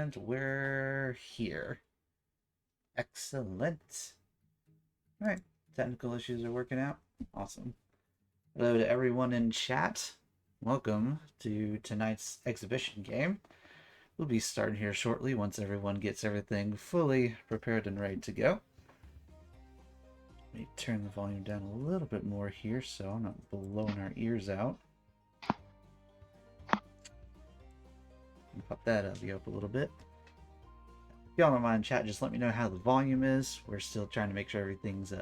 And we're here. Excellent. Alright, technical issues are working out. Awesome. Hello to everyone in chat. Welcome to tonight's exhibition game. We'll be starting here shortly once everyone gets everything fully prepared and ready to go. Let me turn the volume down a little bit more here so I'm not blowing our ears out. Pop that up a little bit. If y'all don't mind chat, just let me know how the volume is. We're still trying to make sure everything's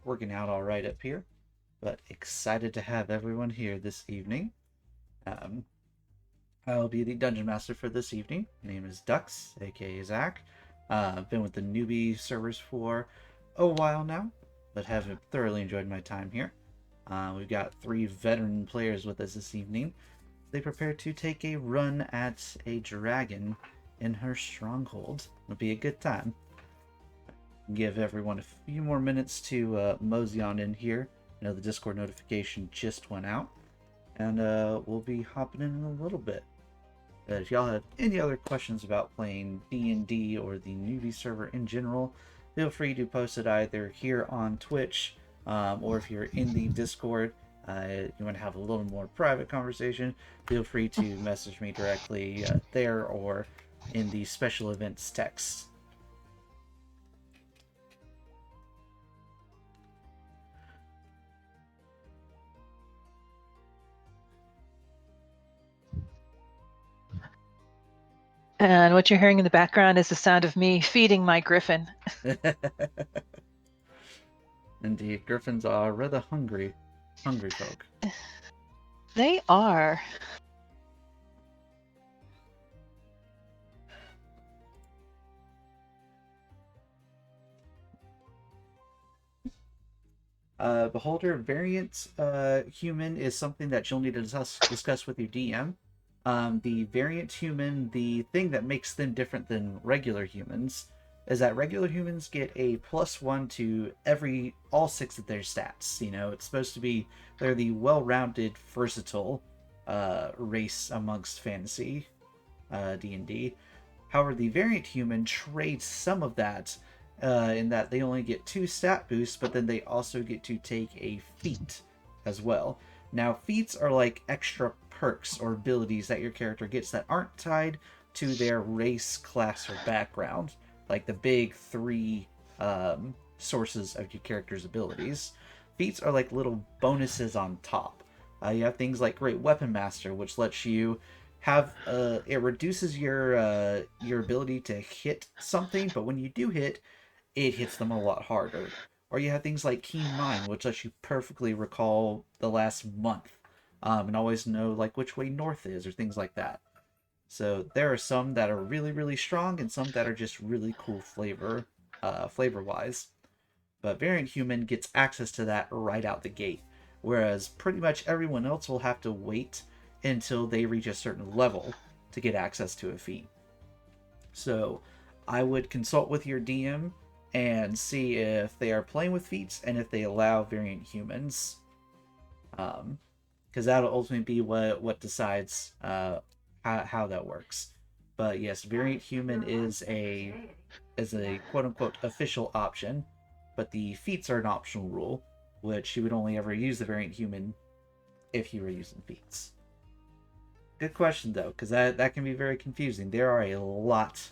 working out all right up here. But excited to have everyone here this evening. I'll be the Dungeon Master for this evening. My name is Dux, aka Zach. I've been with the newbie servers for a while now, but have thoroughly enjoyed my time here. We've got 3 veteran players with us this evening. They prepare to take a run at a dragon in her stronghold. It'll be a good time. Give everyone a few more minutes to mosey on in here. I know the Discord notification just went out, and we'll be hopping in a little bit. If y'all have any other questions about playing D&D or the newbie server in general, feel free to post it either here on Twitch, or if you're in the Discord, you want to have a little more private conversation, feel free to message me directly there or in the special events text. And what you're hearing in the background is the sound of me feeding my griffin. Indeed, griffins are rather hungry folk. They are. Beholder, variant human is something that you'll need to discuss with your DM. The variant human, the thing that makes them different than regular humans, is that regular humans get a +1 to all 6 of their stats. You know, it's supposed to be they're the well-rounded, versatile race amongst fantasy D&D. However, the variant human trades some of that in that they only get 2 stat boosts, but then they also get to take a feat as well. Now, feats are like extra perks or abilities that your character gets that aren't tied to their race, class, or background, like the big 3 sources of your character's abilities. Feats are like little bonuses on top. You have things like Great Weapon Master, which lets you have it reduces your ability to hit something, but when you do hit, it hits them a lot harder. Or you have things like Keen Mind, which lets you perfectly recall the last month, and always know like which way north is, or things like that. So there are some that are really, really strong, and some that are just really cool flavor-wise. But Variant Human gets access to that right out the gate, whereas pretty much everyone else will have to wait until they reach a certain level to get access to a feat. So I would consult with your DM and see if they are playing with feats and if they allow variant humans, because that'll ultimately be what decides how that works. But yes, variant human is a quote unquote official option, but the feats are an optional rule, which you would only ever use the variant human if you were using feats. Good question though, because that can be very confusing. There are a lot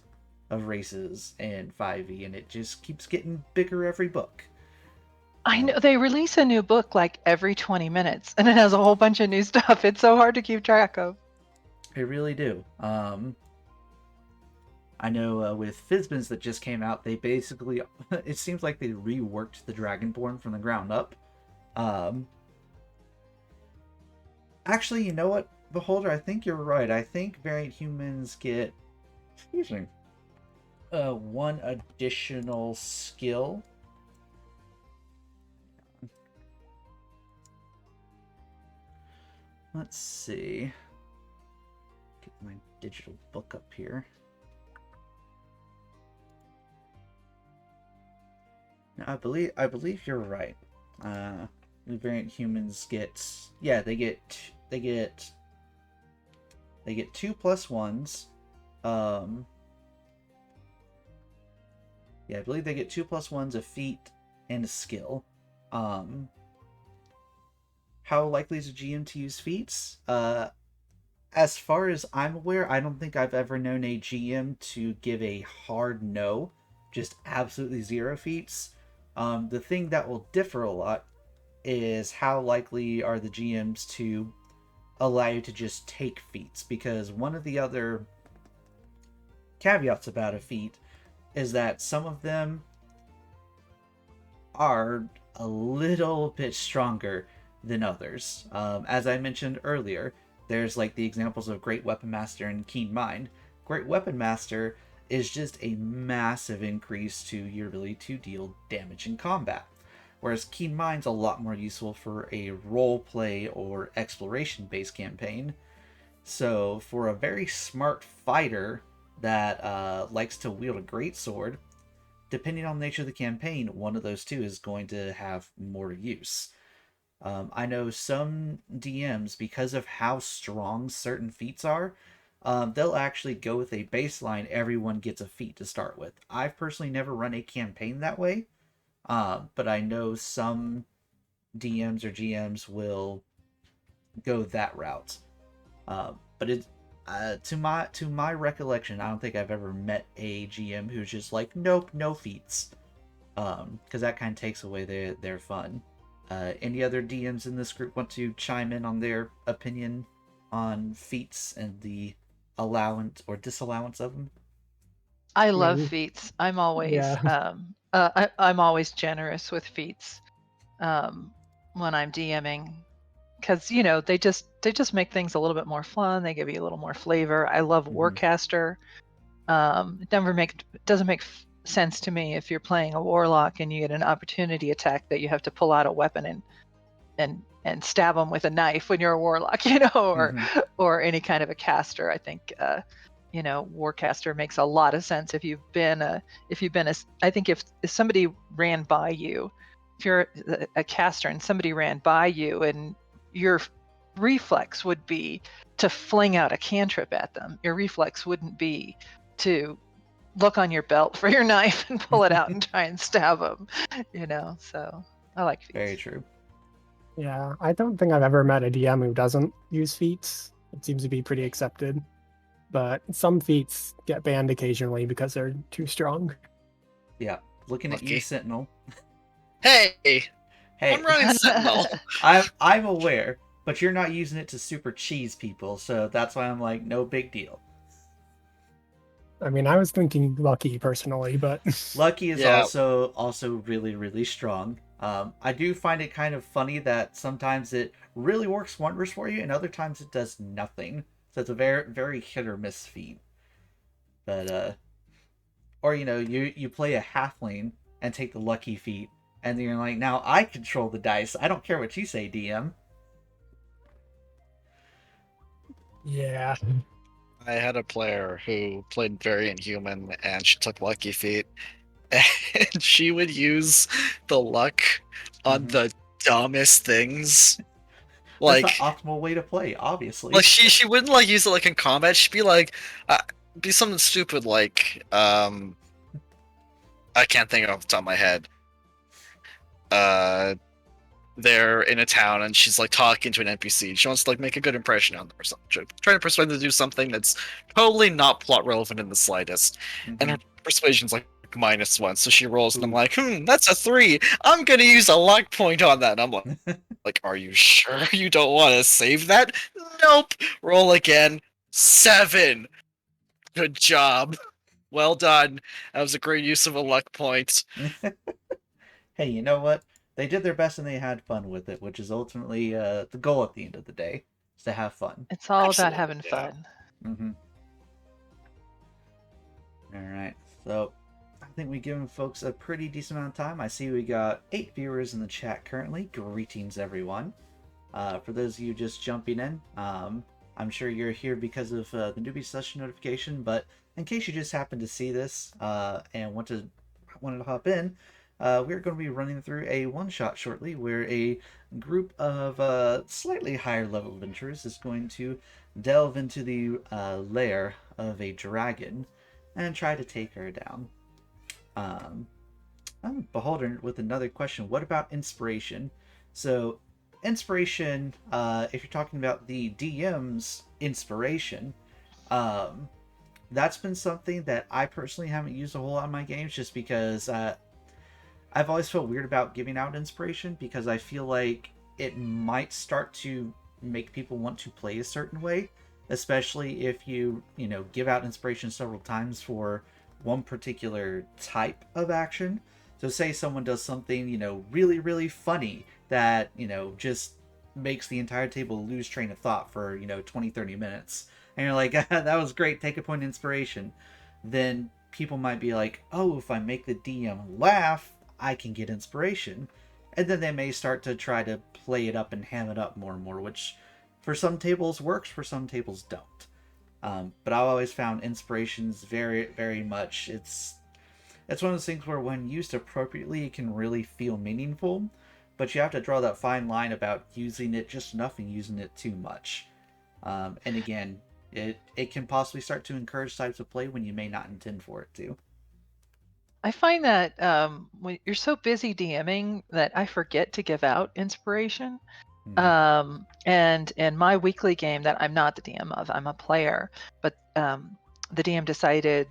of races in 5e, and it just keeps getting bigger every book. I know they release a new book like every 20 minutes, and it has a whole bunch of new stuff. It's so hard to keep track of. They really do. I know with Fizbins that just came out, they basically it seems like they reworked the Dragonborn from the ground up. Actually, you know what, Beholder? I think you're right. I think variant humans get, excuse me, 1 additional skill. Let's see. Get my digital book up here. Now, I believe you're right. The variant humans get, yeah, they get 2 +1s, Yeah, I believe they get 2+1s of feat and a skill. Um, how likely is a GM to use feats? As far as I'm aware, I don't think I've ever known a GM to give a hard no, just absolutely zero feats. The thing that will differ a lot is how likely are the GMs to allow you to just take feats, because one of the other caveats about a feat is that some of them are a little bit stronger than others. As I mentioned earlier, there's like the examples of Great Weapon Master and Keen Mind. Great Weapon Master is just a massive increase to your ability to deal damage in combat, whereas Keen Mind's a lot more useful for a role play or exploration based campaign. So, for a very smart fighter that likes to wield a greatsword, depending on the nature of the campaign, one of those two is going to have more use. I know some DMs, because of how strong certain feats are, they'll actually go with a baseline, everyone gets a feat to start with. I've personally never run a campaign that way, but I know some DMs or GMs will go that route. But it, to my recollection, I don't think I've ever met a GM who's just like, nope, no feats, because that kind of takes away their fun. Any other DMs in this group want to chime in on their opinion on feats and the allowance or disallowance of them? I I love mean, feats. I'm always generous with feats um, when I'm DMing, because they just make things a little bit more fun. They give you a little more flavor. I love Mm-hmm. Warcaster. It doesn't make sense to me if you're playing a warlock and you get an opportunity attack that you have to pull out a weapon and stab them with a knife when you're a warlock, or Mm-hmm. or any kind of a caster. I think Warcaster makes a lot of sense if you've been a. I think if somebody ran by you, if you're a caster and somebody ran by you and your reflex would be to fling out a cantrip at them. Your reflex wouldn't be to look on your belt for your knife and pull it out and try and stab them. So I like Very feats. true. yeah, I don't think I've ever met a DM who doesn't use feats. It seems to be pretty accepted. But some feats get banned occasionally because they're too strong. Yeah. Looking at you, Lucky. Sentinel. Hey, I'm Hey, running Sentinel. I'm aware, but you're not using it to super cheese people, so that's why I'm like, no big deal. I mean, I was thinking lucky personally, but Lucky is Yeah, also really really strong. I do find it kind of funny that sometimes it really works wonders for you, and other times it does nothing. So it's a very very hit or miss feat. But or you play a halfling and take the lucky feat, and then you're like, now I control the dice. I don't care what you say, DM. yeah. I had a player who played Variant Human, and she took Lucky Feet, and she would use the luck on Mm-hmm. the dumbest things. That's the Like, optimal way to play, like obviously. she wouldn't like use it like in combat. She'd be like, be something stupid like, I can't think off the top of my head. Uh, they're in a town and she's like talking to an NPC. She wants to like make a good impression on them or something. Trying to persuade them to do something that's totally not plot relevant in the slightest. And Mm-hmm. her persuasion's like -1, so she rolls and I'm Ooh. like, that's a 3. I'm gonna use a luck point on that. And I'm like, are you sure you don't want to save that? Nope. Roll again. 7. Good job. Well done. That was a great use of a luck point. Hey, you know what? They did their best and they had fun with it, which is ultimately the goal at the end of the day, is to have fun. It's all about Absolutely, having yeah. fun. Mm-hmm. All right, so I think we've given folks a pretty decent amount of time. I see we got 8 viewers in the chat currently. Greetings, everyone. For those of you just jumping in, I'm sure you're here because of the newbie session notification, but in case you just happen to see this and wanted to hop in, we're going to be running through a one-shot shortly where a group of slightly higher level adventurers is going to delve into the lair of a dragon and try to take her down. Um, Beholder with another question. What about inspiration? So, inspiration, if you're talking about the DM's inspiration, um, that's been something that I personally haven't used a whole lot in my games just because I've always felt weird about giving out inspiration because I feel like it might start to make people want to play a certain way, especially if you give out inspiration several times for one particular type of action. So say someone does something, really, really funny that, just makes the entire table lose train of thought for, 20, 30 minutes. And you're like, that was great, take a point of inspiration. Then people might be like, oh, if I make the DM laugh, I can get inspiration. And then they may start to try to play it up and ham it up more and more, which for some tables works, for some tables don't. But I've always found inspirations very, very much. It's one of those things where when used appropriately, it can really feel meaningful. But you have to draw that fine line about using it just enough and using it too much. And again, it can possibly start to encourage types of play when you may not intend for it to. I find that when you're so busy DMing that I forget to give out inspiration. And my weekly game that I'm not the DM of, I'm a player, but the DM decided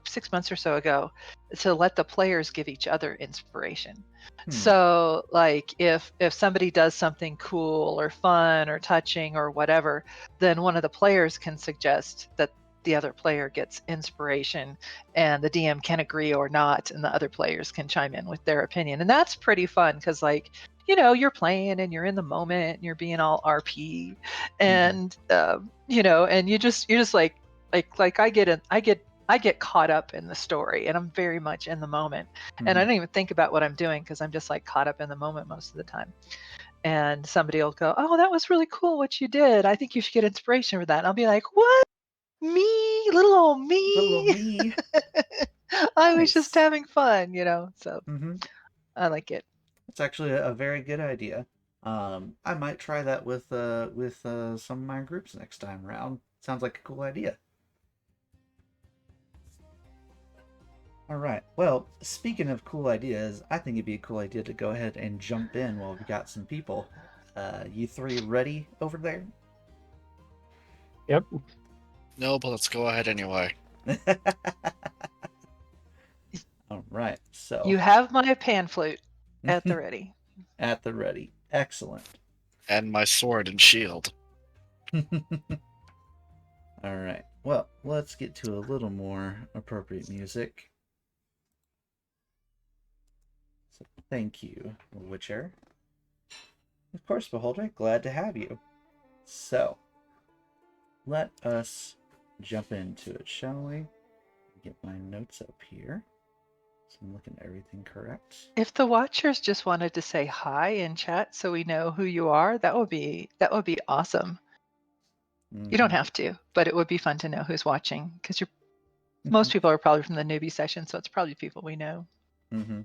6 months or so ago to let the players give each other inspiration. So like if somebody does something cool or fun or touching or whatever, then one of the players can suggest that the other player gets inspiration, and the DM can agree or not, and the other players can chime in with their opinion. And that's pretty fun because you're playing and you're in the moment and you're being all RP, and and you're just like I get caught up in the story, and I'm very much in the moment, and I don't even think about what I'm doing because I'm just like caught up in the moment most of the time. And somebody will go, "Oh, that was really cool what you did. I think you should get inspiration for that." And I'll be like, "What? Me? Little old Little old me? me. I was just Nice. having fun. So Mm-hmm. I like it. It's actually a very good idea. I might try that with some of my groups next time around. Sounds like a cool idea. All right. Well, speaking of cool ideas, I think it'd be a cool idea to go ahead and jump in while we got some people. You three ready over there? Yep. No, but let's go ahead anyway. All right. So You have my pan flute at the ready. at the ready. Excellent. And my sword and shield. All right. Well, let's get to a little more appropriate music. So, thank you, Witcher. Of course, Beholder. Glad to have you. So, let us jump into it, shall we? Get my notes up here. So I'm looking at everything correct. If the watchers just wanted to say hi in chat so we know who you are, that would be awesome. You don't have to, but it would be fun to know who's watching because most people are probably from the newbie session, so it's probably people we know. Mm-hmm.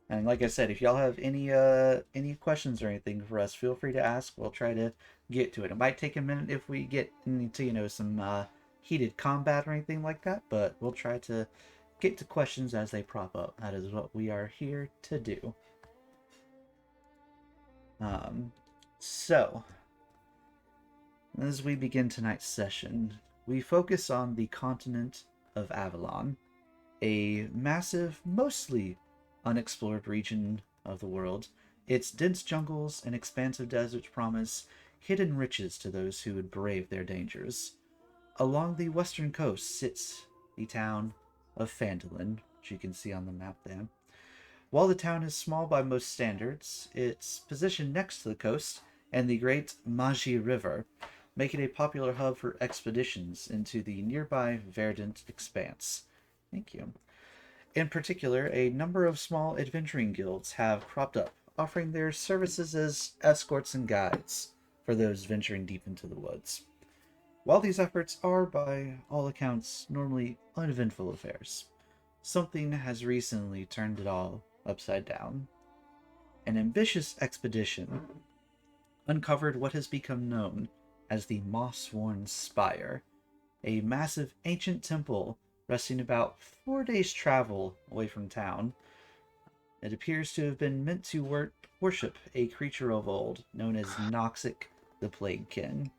And like I said, if y'all have any questions or anything for us, feel free to ask. We'll try to get to it. It might take a minute if we get into some heated combat or anything like that, but we'll try to get to questions as they prop up. That is what we are here to do. So as we begin tonight's session, we focus on the continent of Avalon, a massive, mostly unexplored region of the world. Its dense jungles and expansive deserts promise hidden riches to those who would brave their dangers. Along the western coast sits the town of Phandalin, which you can see on the map there. While the town is small by most standards, it's positioned next to the coast and the great Magi River, make it a popular hub for expeditions into the nearby verdant expanse. Thank you. In particular, a number of small adventuring guilds have cropped up, offering their services as escorts and guides for those venturing deep into the woods. While these efforts are, by all accounts, normally uneventful affairs, something has recently turned it all upside down. An ambitious expedition uncovered what has become known as the Moss-Worn Spire, a massive ancient temple resting about 4 days' travel away from town. It appears to have been meant to worship a creature of old known as Noxic the Plaguekin.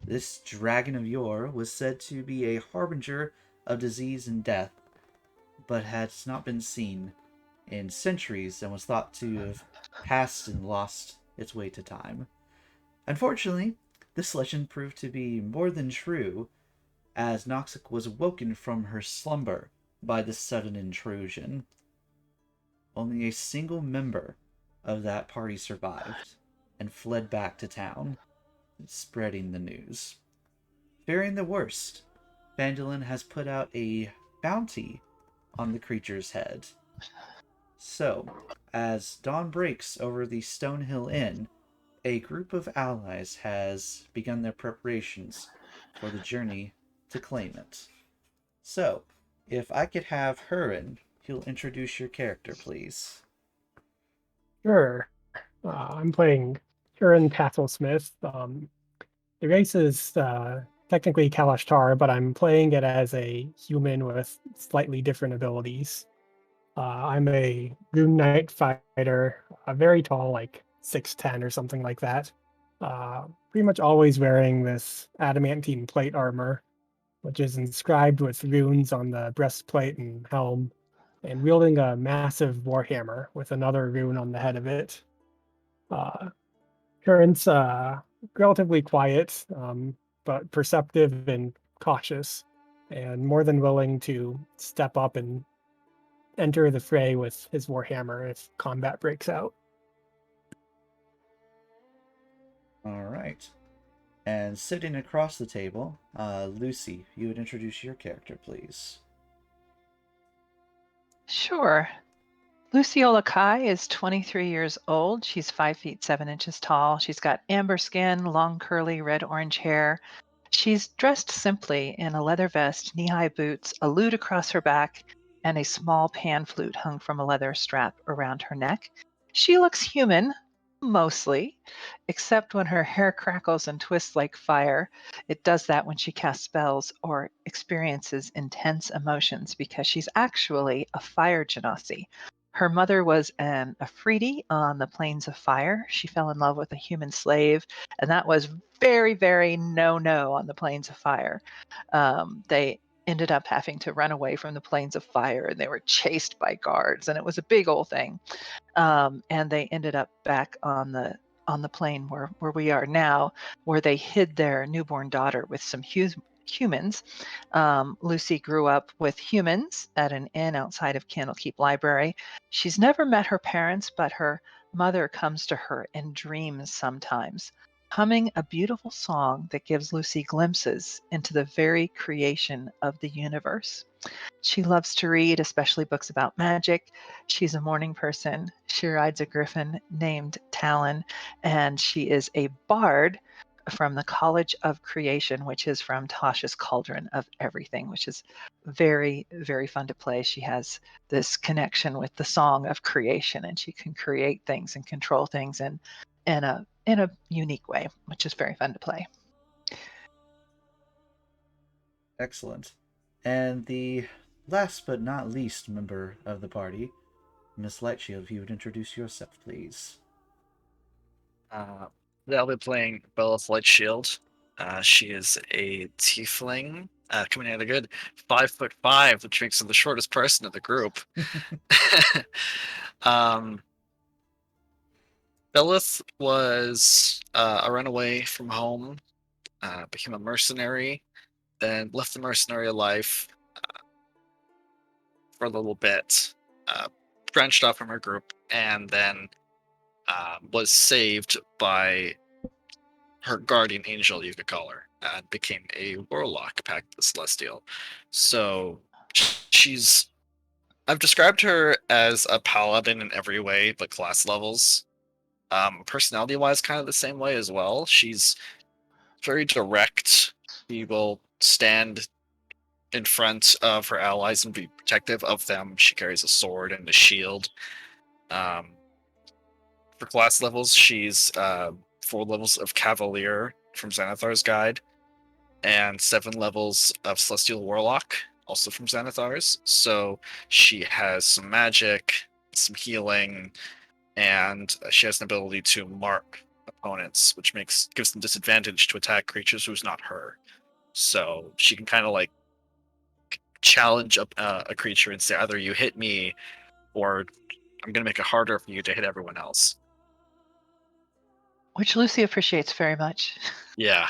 This dragon of yore was said to be a harbinger of disease and death, but has not been seen in centuries and was thought to have passed and lost its way to time. Unfortunately, this legend proved to be more than true, as Noxic was awoken from her slumber by this sudden intrusion. Only a single member of that party survived and fled back to town, spreading the news. Fearing the worst, Vandalin has put out a bounty on the creature's head. So, as dawn breaks over the Stonehill Inn, a group of allies has begun their preparations for the journey to claim it. So, if I could have Hurin, you'll introduce your character, please. Sure. I'm playing Kieran Castlesmith. The race is technically Kalashtar, but I'm playing it as a human with slightly different abilities. I'm a Rune Knight fighter, very tall, like 6'10" or something like that. Pretty much always wearing this adamantine plate armor, which is inscribed with runes on the breastplate and helm, and wielding a massive warhammer with another rune on the head of it. Uh, Current's relatively quiet, but perceptive and cautious, and more than willing to step up and enter the fray with his warhammer if combat breaks out. All right. And sitting across the table, Lucy, you would introduce your character, please. Sure. Luciola Kai is 23 years old. She's 5 feet 7 inches tall. She's got amber skin, long curly red-orange hair. She's dressed simply in a leather vest, knee-high boots, a lute across her back, and a small pan flute hung from a leather strap around her neck. She looks human, mostly, except when her hair crackles and twists like fire. It does that when she casts spells or experiences intense emotions because she's actually a fire genasi. Her mother was an Afridi on the plains of fire. She fell in love with a human slave, and that was very, very no on the plains of fire. They ended up having to run away from the plains of fire, and they were chased by guards, and it was a big old thing. And they ended up back on the plane where we are now, where they hid their newborn daughter with some humans. Lucy grew up with humans at an inn outside of Candlekeep Library. She's never met her parents, but her mother comes to her in dreams sometimes, humming a beautiful song that gives Lucy glimpses into the very creation of the universe. She loves to read, especially books about magic. She's a morning person. She rides a griffin named Talon, and she is a bard from the College of Creation, which is from Tasha's Cauldron of Everything, which is very, very fun to play. She has this connection with the song of creation, and she can create things and control things in a unique way, which is very fun to play. Excellent. And the last but not least member of the party, Miss Lightshield, if you would introduce yourself, please. I'll be playing Bella Flightshield. She is a tiefling, coming in at a good 5'5", which makes her the shortest person in the group. Bellith was a runaway from home, became a mercenary, then left the mercenary life for a little bit, branched off from her group, and then was saved by her guardian angel, you could call her, and became a warlock, Pact the Celestial. So she's I've described her as a paladin in every way, but class levels. Personality-wise, kind of the same way as well. She's very direct. She will stand in front of her allies and be protective of them. She carries a sword and a shield. For class levels, she's 4 levels of Cavalier from Xanathar's Guide, and 7 levels of Celestial Warlock. also from Xanathars. So she has some magic, some healing, and she has an ability to mark opponents, which gives them disadvantage to attack creatures who's not her. So she can kind of like challenge a creature and say, either you hit me, or I'm going to make it harder for you to hit everyone else. Which Lucy appreciates very much. Yeah.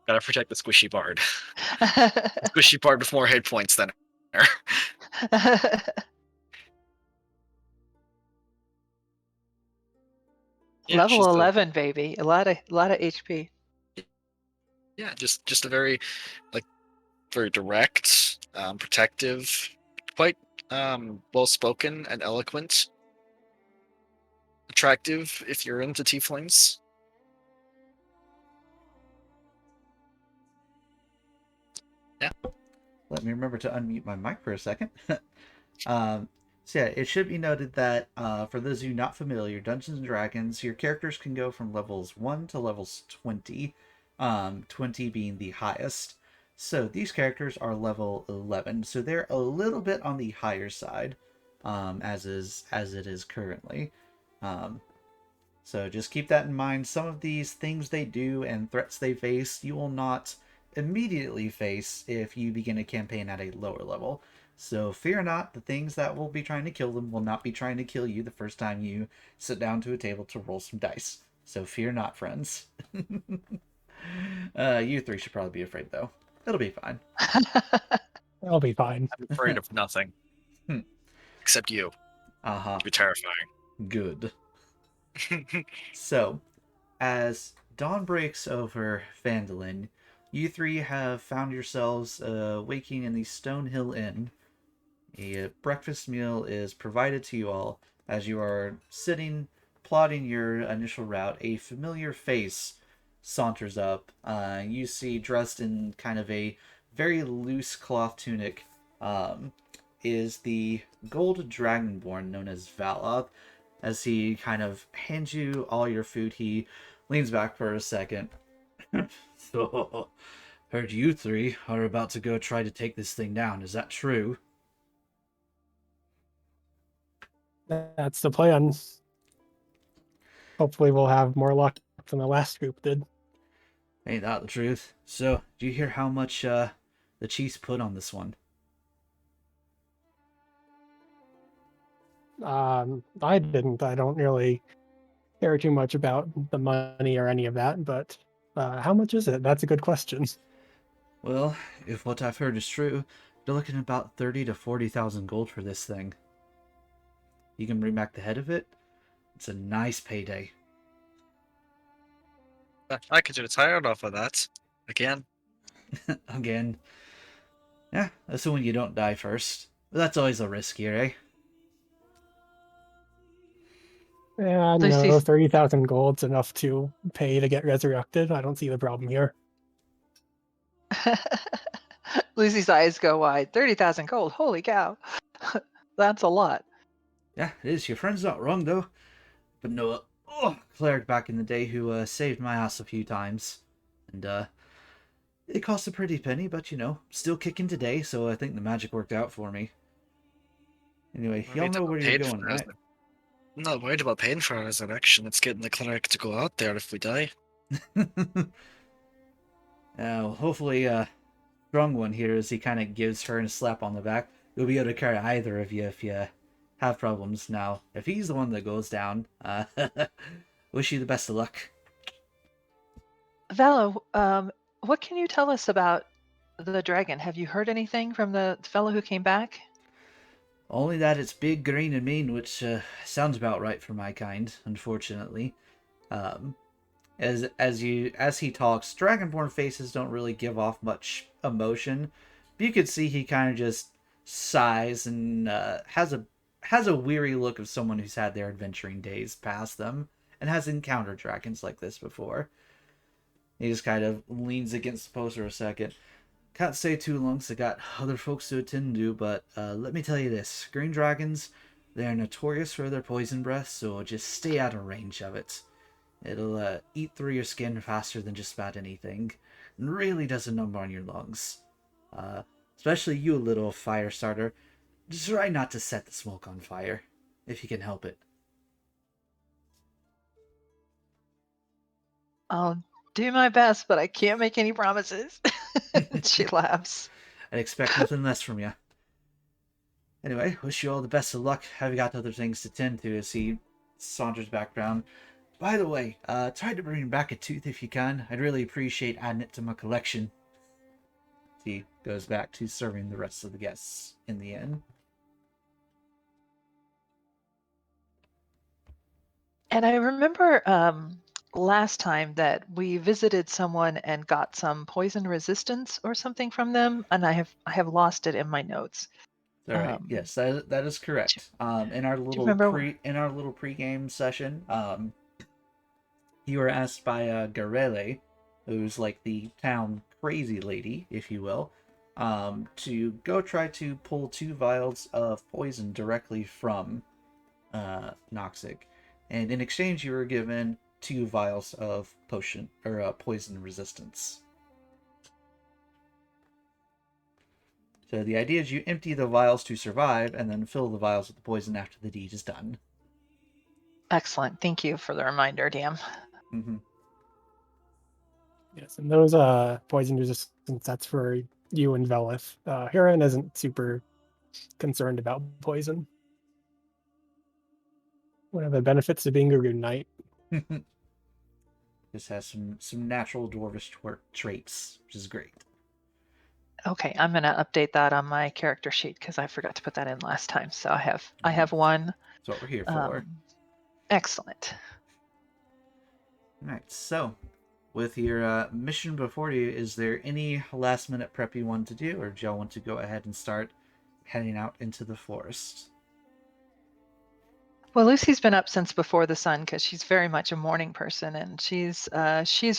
Gotta protect the squishy bard. The squishy bard with more hit points than her. Yeah, Level 11, baby. A lot of HP. Yeah, just a very very direct, protective, quite well spoken and eloquent, attractive if you're into tieflings. Yeah. Let me remember to unmute my mic for a second. So yeah, it should be noted that for those of you not familiar, Dungeons and Dragons, your characters can go from levels 1 to levels 20, 20 being the highest. So these characters are level 11, so they're a little bit on the higher side, as it is currently. So just keep that in mind. Some of these things they do and threats they face, you will not immediately face if you begin a campaign at a lower level. So fear not, the things that will be trying to kill them will not be trying to kill you the first time you sit down to a table to roll some dice. So fear not, friends. You three should probably be afraid, though. It'll be fine. I'll be fine. I'm afraid of nothing. Except you. Uh-huh. You're terrifying. Good. So, as dawn breaks over Phandalin, you three have found yourselves waking in the Stonehill Inn. A breakfast meal is provided to you all as you are sitting, plotting your initial route. A familiar face saunters up. You see, dressed in kind of a very loose cloth tunic, is the gold dragonborn known as Valoth. As he kind of hands you all your food, he leans back for a second. So, heard you three are about to go try to take this thing down. Is that true? That's the plan. Hopefully we'll have more luck than the last group did. Ain't that the truth? So, do you hear how much the Chiefs put on this one? I didn't. I don't really care too much about the money or any of that, but how much is it? That's a good question. Well, if what I've heard is true, you're looking at about 30 to 40,000 gold for this thing. You can bring back the head of it. It's a nice payday. I could get tired off of that. Again. Again. Yeah, assuming you don't die first. But that's always a risk here, eh? Yeah, no, Lucy's 30,000 gold's enough to pay to get resurrected. I don't see the problem here. Lucy's eyes go wide. 30,000 gold. Holy cow. That's a lot. Yeah, it is. Your friend's not wrong, though. But no, cleric back in the day who saved my ass a few times. And, it cost a pretty penny, but, still kicking today, so I think the magic worked out for me. Anyway, y'all know where you're going, right? I'm not worried about paying for a resurrection. It's getting the cleric to go out there if we die. Now, hopefully, strong one here as he kind of gives her a slap on the back. You'll be able to carry either of you if you have problems. Now, if he's the one that goes down, wish you the best of luck. Valo, what can you tell us about the dragon? Have you heard anything from the fellow who came back? Only that it's big, green, and mean, which sounds about right for my kind, unfortunately. As he talks, Dragonborn faces don't really give off much emotion. But you could see he kind of just sighs and has a weary look of someone who's had their adventuring days past them and has encountered dragons like this before. He just kind of leans against the post for a second. Can't stay too long, so I got other folks to attend to, but let me tell you this. Green dragons, they're notorious for their poison breath, so just stay out of range of it. It'll eat through your skin faster than just about anything, and really does a number on your lungs. Especially you, little fire starter. Try not to set the smoke on fire, if you can help it. I'll do my best, but I can't make any promises. She laughs. I'd expect nothing less from you. Anyway, wish you all the best of luck. Have got other things to tend to as he saunters back down. By the way, try to bring back a tooth if you can. I'd really appreciate adding it to my collection. He goes back to serving the rest of the guests in the inn. And I remember last time that we visited someone and got some poison resistance or something from them, and I have lost it in my notes. All right. Um, Yes, that is correct. In our do you little remember? pregame session, you were asked by Garele, who's like the town crazy lady, if you will, to go try to pull 2 vials of poison directly from Noxic, and in exchange you were given 2 vials of potion or poison resistance. So the idea is you empty the vials to survive, and then fill the vials with the poison after the deed is done. Excellent. Thank you for the reminder, DM. Mm-hmm. Yes, and those poison resistance, that's for you and Velith. Huron isn't super concerned about poison. One of the benefits of being a good knight. This has some natural dwarvish traits, which is great. Okay, I'm gonna update that on my character sheet because I forgot to put that in last time. So I have one. That's what we're here for. Excellent. All right, so with your mission before you, is there any last minute prep you want to do, or do y'all want to go ahead and start heading out into the forest? Well, Lucy's been up since before the sun because she's very much a morning person, and she's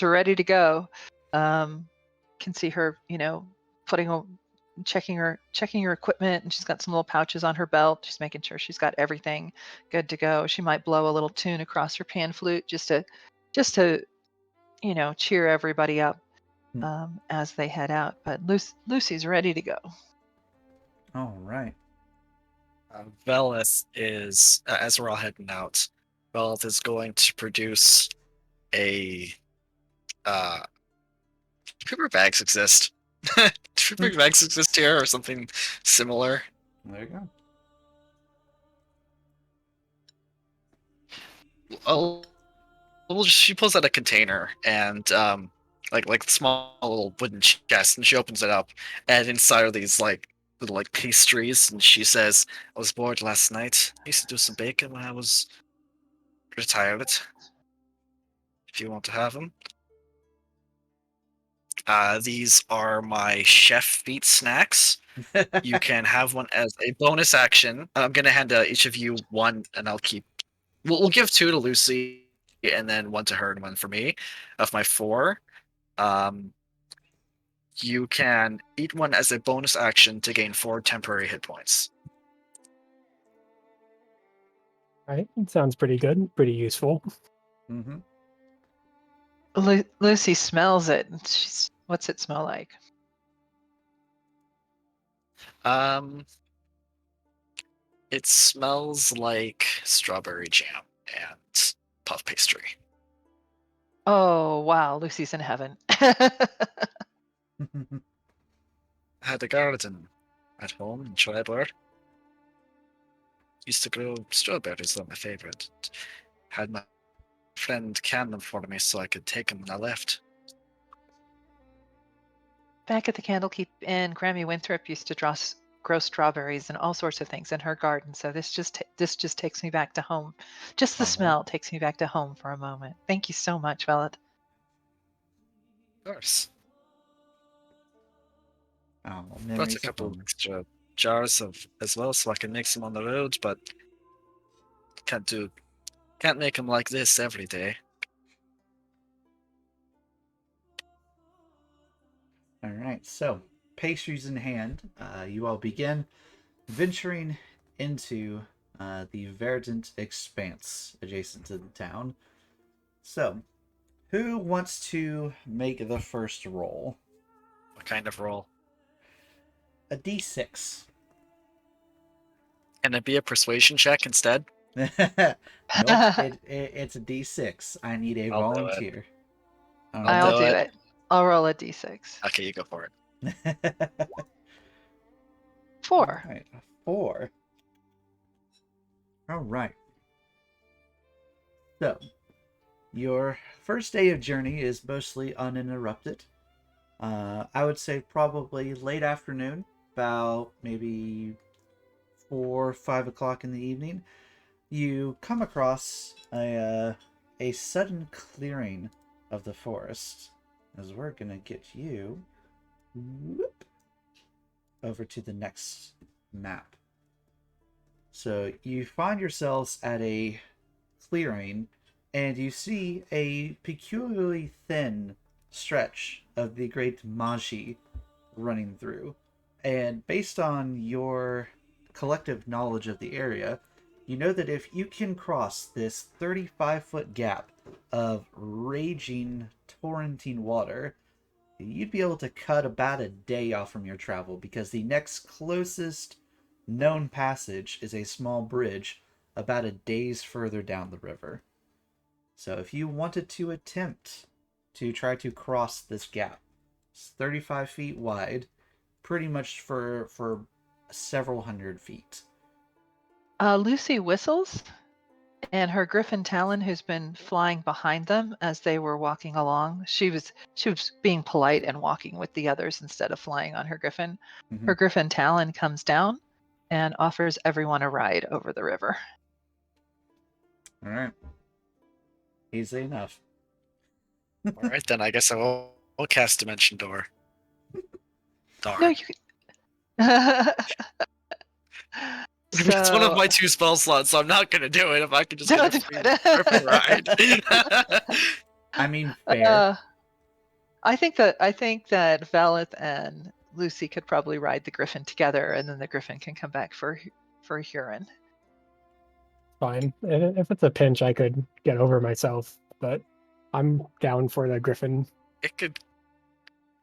ready to go. Can see her, putting a checking her equipment, and she's got some little pouches on her belt. She's making sure she's got everything good to go. She might blow a little tune across her pan flute just to cheer everybody up as they head out. But Lucy's ready to go. All right. Velith is, as we're all heading out, Velith is going to produce a. Do paper bags exist? Do paper bags exist here or something similar? There you go. Oh, well, she pulls out a container and like small little wooden chest, and she opens it up, and inside are these like little like pastries, and she says, "I was bored last night. I used to do some baking when I was retired. If you want to have them." These are my chef feet snacks. You can have one as a bonus action. I'm gonna hand each of you one, and I'll keep. We'll give 2 to Lucy, and then 1 to her and 1 for me, of my 4. Um, you can eat one as a bonus action to gain 4 temporary hit points. Right? It sounds pretty good, pretty useful. Mm-hmm. Lucy smells it. And what's it smell like? It smells like strawberry jam and puff pastry. Oh wow, Lucy's in heaven. I had a garden at home in Schreiber. Used to grow strawberries, they're my favorite. Had my friend can them for me so I could take them when I left. Back at the Candlekeep Inn, Grammy Winthrop used to grow strawberries and all sorts of things in her garden. So this just takes me back to home. Just the smell takes me back to home for a moment. Thank you so much, Velvet. Of course. Oh, Brought memories a of couple home. extra jars of as well so I can mix them on the road, but can't make them like this every day. All right, so pastries in hand, you all begin venturing into the verdant expanse adjacent to the town. So, who wants to make the first roll? What kind of roll? a D6. Can it be a persuasion check instead? Nope, it's a D6. I need a I'll do it. volunteer. All I'll do do it. it. I'll roll a d6. Okay, you go for it. right. 4. All right, a 4. All right. So, your first day of journey is mostly uninterrupted. I would say probably late afternoon, about maybe 4 or 5 o'clock in the evening. You come across a sudden clearing of the forest, as we're gonna get you whoop, over to the next map. So you find yourselves at a clearing, and you see a peculiarly thin stretch of the Great Maji running through. And based on your collective knowledge of the area, you know that if you can cross this 35-foot gap of raging, torrenting water, you'd be able to cut about a day off from your travel, because the next closest known passage is a small bridge about a day's further down the river. So if you wanted to attempt to try to cross this gap, it's 35 feet wide, pretty much for several hundred feet. Lucy whistles, and her griffin Talon, who's been flying behind them as they were walking along, she was being polite and walking with the others instead of flying on her griffin. Mhm. Her griffin Talon comes down and offers everyone a ride over the river. All right. Easy enough. All right, then I guess I'll cast Dimension Door. Darn. No, you could. It's one of my So 2 spell slots, so I'm not gonna do it if I can just don't get a do free it. Griffin ride. I mean, fair. I think that Valeth and Lucy could probably ride the griffin together, and then the griffin can come back for Huron. Fine. If it's a pinch, I could get over myself, but I'm down for the Griffin. It could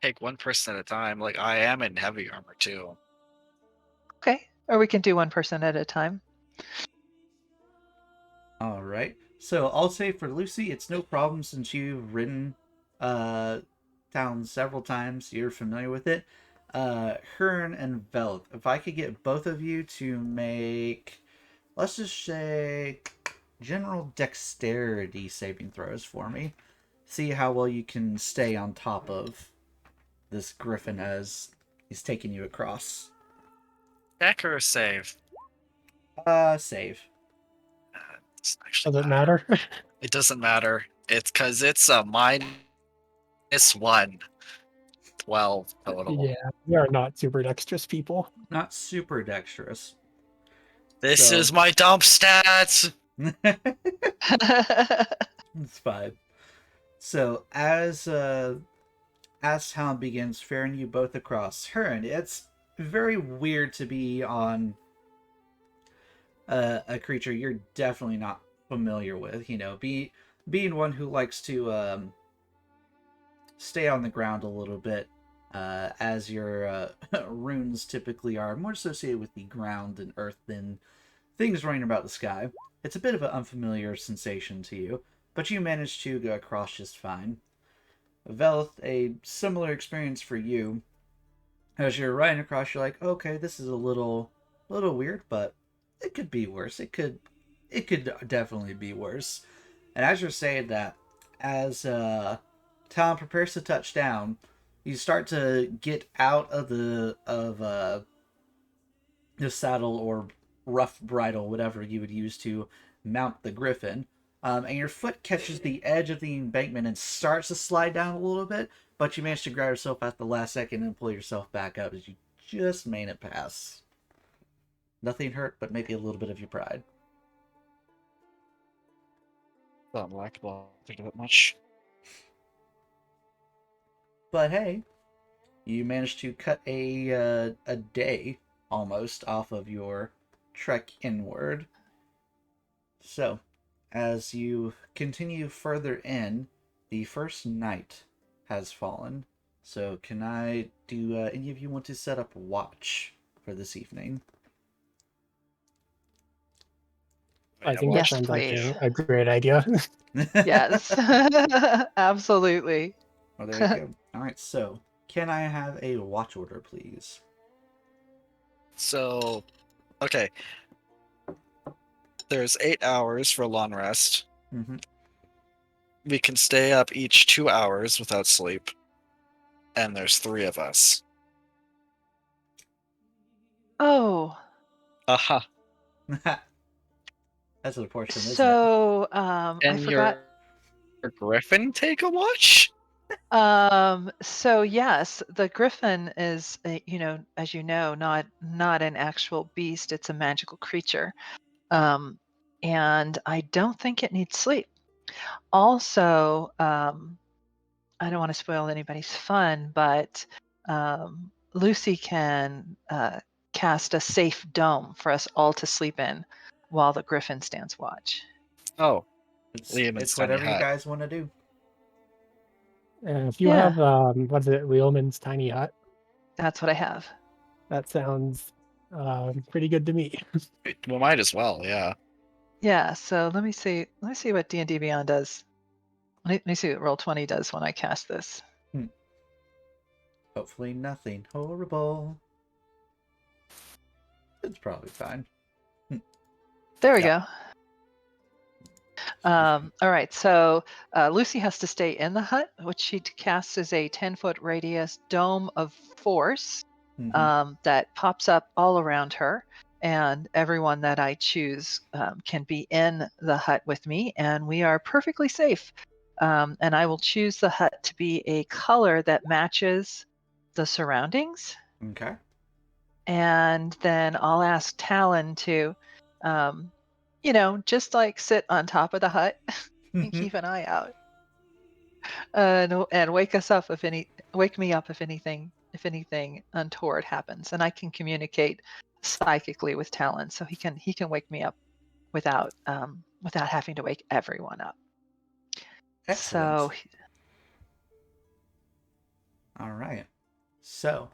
take one person at a time. Like, I am in heavy armor too. Okay, or we can do one person at a time. All right. So I'll say for Lucy, it's no problem since you've ridden town several times. You're familiar with it. Hearn and Velth, if I could get both of you to make, let's just say, general dexterity saving throws for me. See how well you can stay on top of this griffin as he's taking you across. Deck or save? Save. It's actually Does it matter? It doesn't matter. It's because it's a -1. 12 total. Yeah, we are not super dexterous people. Not super dexterous. This So- is my dump stats. It's fine. So as town begins ferrying you both across Hearn, it's very weird to be on a creature you're definitely not familiar with. You know, being one who likes to stay on the ground a little bit, as your runes typically are more associated with the ground and earth than things running about the sky. It's a bit of an unfamiliar sensation to you, but you manage to go across just fine. Velth, a similar experience for you. As you're riding across, you're like, okay, this is a little weird, but it could be worse. It could definitely be worse. And as you're saying that, as Talon prepares to touch down, you start to get out of the saddle or rough bridle, whatever you would use to mount the griffin. And your foot catches the edge of the embankment and starts to slide down a little bit, but you manage to grab yourself at the last second and pull yourself back up as you just made it pass. Nothing hurt, but maybe a little bit of your pride. Not likable. Think of it much. But hey, you managed to cut a day almost off of your trek inward. So, as you continue further in, the first night has fallen. So can I do any of you want to set up watch for this evening? I think that Yes, sounds like please. a great idea. Yes. Absolutely. Well, there you go. All right, so can I have a watch order, please? So, okay. There's 8 hours for long rest. Mm-hmm. We can stay up each 2 hours without sleep. And there's 3 of us. Oh, Aha. That's unfortunate, isn't it? so I Can forgot. your griffin take a watch? So yes, the griffin is, as you know, not an actual beast. It's a magical creature. Um, and I don't think it needs sleep. Also, I don't want to spoil anybody's fun, but Lucy can cast a safe dome for us all to sleep in while the griffin stands watch. Oh, It's Liam's it's tiny whatever you hut. guys want to do. If you Yeah, have, what is it, Wheelman's Tiny Hut, that's what I have. that sounds pretty good to me. We might as well, yeah. Yeah, so let me see. Let me see what D&D Beyond does. Let me see what Roll20 does when I cast this. Hopefully nothing horrible. It's probably fine. There we Yep. go. All right, so Lucy has to stay in the hut, which she casts as a 10-foot radius dome of force Mm-hmm. that pops up all around her. And everyone that I choose can be in the hut with me, and we are perfectly safe. And I will choose the hut to be a color that matches the surroundings. Okay. And then I'll ask Talon to, um, just like sit on top of the hut and keep an eye out, and wake me up if anything untoward happens, and I can communicate psychically with Talon, so he can wake me up without having to wake everyone up. So Excellent. All right. So,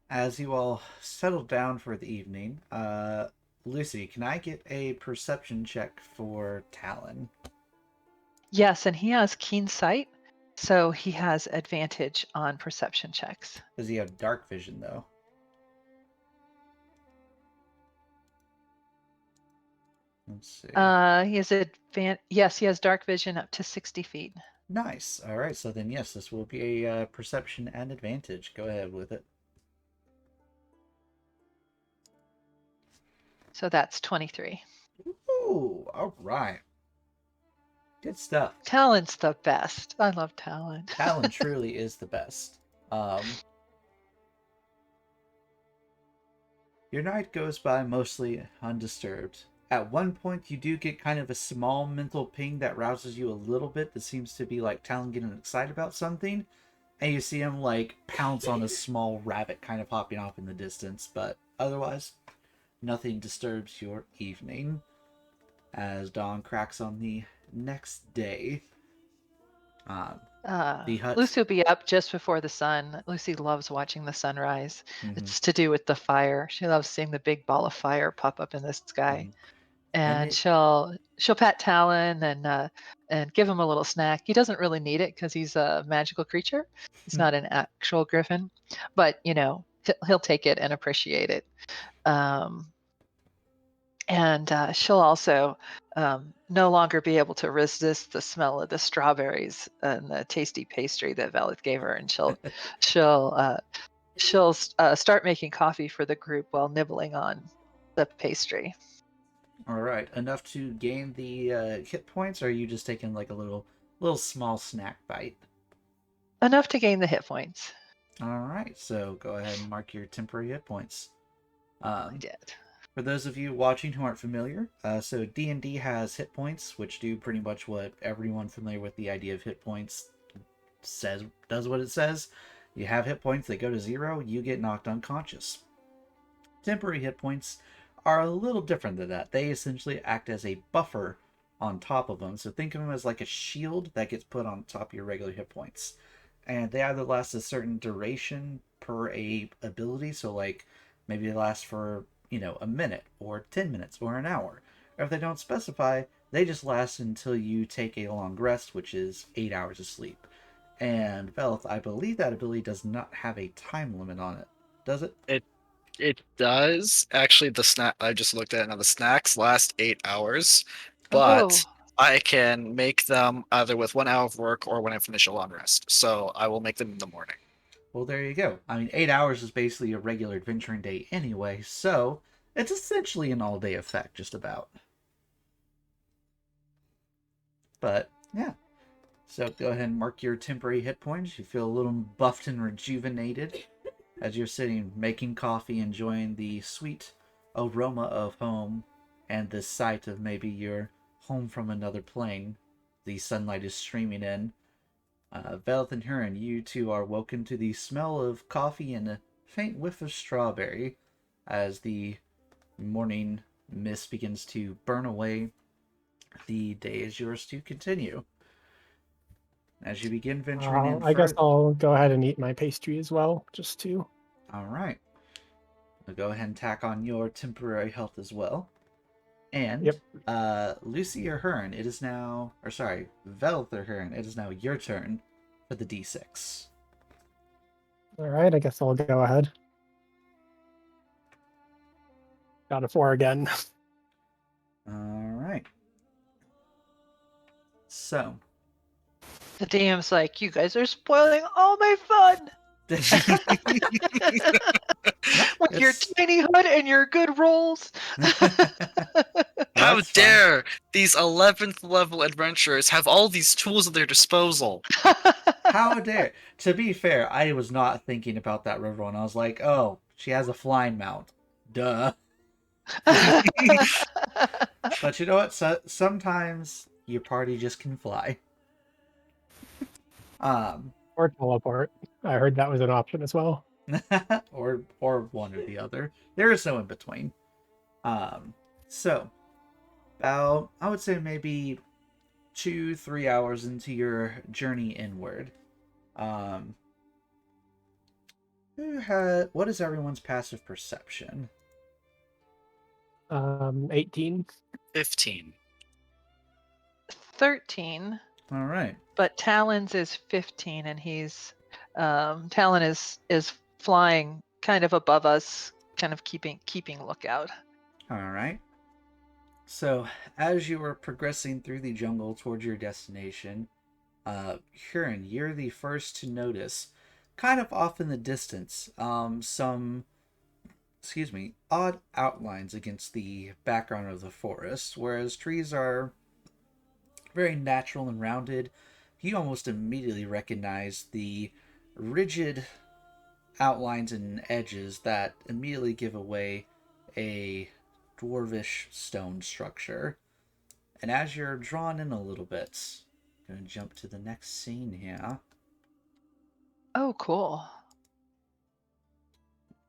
as you all settle down for the evening, Lucy, can I get a perception check for Talon? yes, and he has keen sight, so he has advantage on perception checks. Does he have dark vision though? Let's see. He has yes, he has dark vision up to 60 feet. Nice. All right. So then, yes, this will be a perception and advantage. Go ahead with it. So that's 23. Ooh. All right. Good stuff. Talon's the best. I love Talon. Talon truly is the best. Your night goes by mostly undisturbed. At one point, you do get kind of a small mental ping that rouses you a little bit that seems to be like Talon getting excited about something. And you see him like pounce on a small rabbit kind of hopping off in the distance. But otherwise, nothing disturbs your evening. As dawn cracks on the next day, the hut. Lucy will be up just before the sun. Lucy loves watching the sunrise. Mhm, It's to do with the fire. She loves seeing the big ball of fire pop up in the sky. mhm. And And it. she'll pat Talon and give him a little snack. He doesn't really need it because he's a magical creature. He's not an actual griffin, but he'll take it and appreciate it. Um, and she'll also no longer be able to resist the smell of the strawberries and the tasty pastry that Velith gave her, and she'll start making coffee for the group while nibbling on the pastry. All right, enough to gain the hit points, or are you just taking like a little small snack bite? Enough to gain the hit points. All right, so go ahead and mark your temporary hit points. I Um, did. for those of you watching who aren't familiar, so D&D has hit points, which do pretty much what everyone familiar with the idea of hit points does what it says. You have hit points, they go to 0, you get knocked unconscious. Temporary hit points are a little different than that. They essentially act as a buffer on top of them. So think of them as like a shield that gets put on top of your regular hit points. and they either last a certain duration per a ability, so like maybe they last for, a minute or 10 minutes or an hour. Or if they don't specify, they just last until you take a long rest, which is 8 hours of sleep. And Velth, I believe that ability does not have a time limit on it. Does it? It does. Actually, the snack I just looked at it now. The snacks last 8 hours, Oh, but I can make them either with 1 hour of work or when I finish a long rest. So I will make them in the morning. Well, there you go. I mean, 8 hours is basically a regular adventuring day anyway, so it's essentially an all day effect, just about. But, yeah. So go ahead and mark your temporary hit points. You feel a little buffed and rejuvenated as you're sitting making coffee, enjoying the sweet aroma of home and the sight of maybe you're home from another plane. The sunlight is streaming in. Velth and Huron, you two are woken to the smell of coffee and a faint whiff of strawberry as the morning mist begins to burn away. The day is yours to continue. As you begin venturing in I guess further. I'll go ahead and eat my pastry as well, just to. All right. I'll go ahead and tack on your temporary health as well. And Yep. Lucy or Hearn, it is now, or sorry, Velth or Hearn, it is now your turn for the D6. All right, I guess I'll go ahead. Got a 4 again. All right. So. the DM's like, you guys are spoiling all my fun with your tiny hood and your good rolls. How That's dare these 11th level adventurers have all these tools at their disposal? How dare? To be fair, I was not thinking about that river one. I was like, oh, she has a flying mount. Duh. But you know what? Sometimes your party just can fly. Or teleport. I heard that was an option as well. or one or the other. There is no in between. So about, I would say maybe 2-3 hours into your journey inward. What is everyone's passive perception? 18. 15. 13. All right. But Talon's is 15, and he's Talon is flying kind of above us, kind of keeping lookout. All right. So, as you are progressing through the jungle towards your destination, Huron, you're the first to notice, kind of off in the distance, some, odd outlines against the background of the forest. Whereas trees are very natural and rounded, you almost immediately recognize the rigid outlines and edges that immediately give away a dwarvish stone structure. And as you're drawn in a little bit, I'm going to jump to the next scene here. Oh, cool.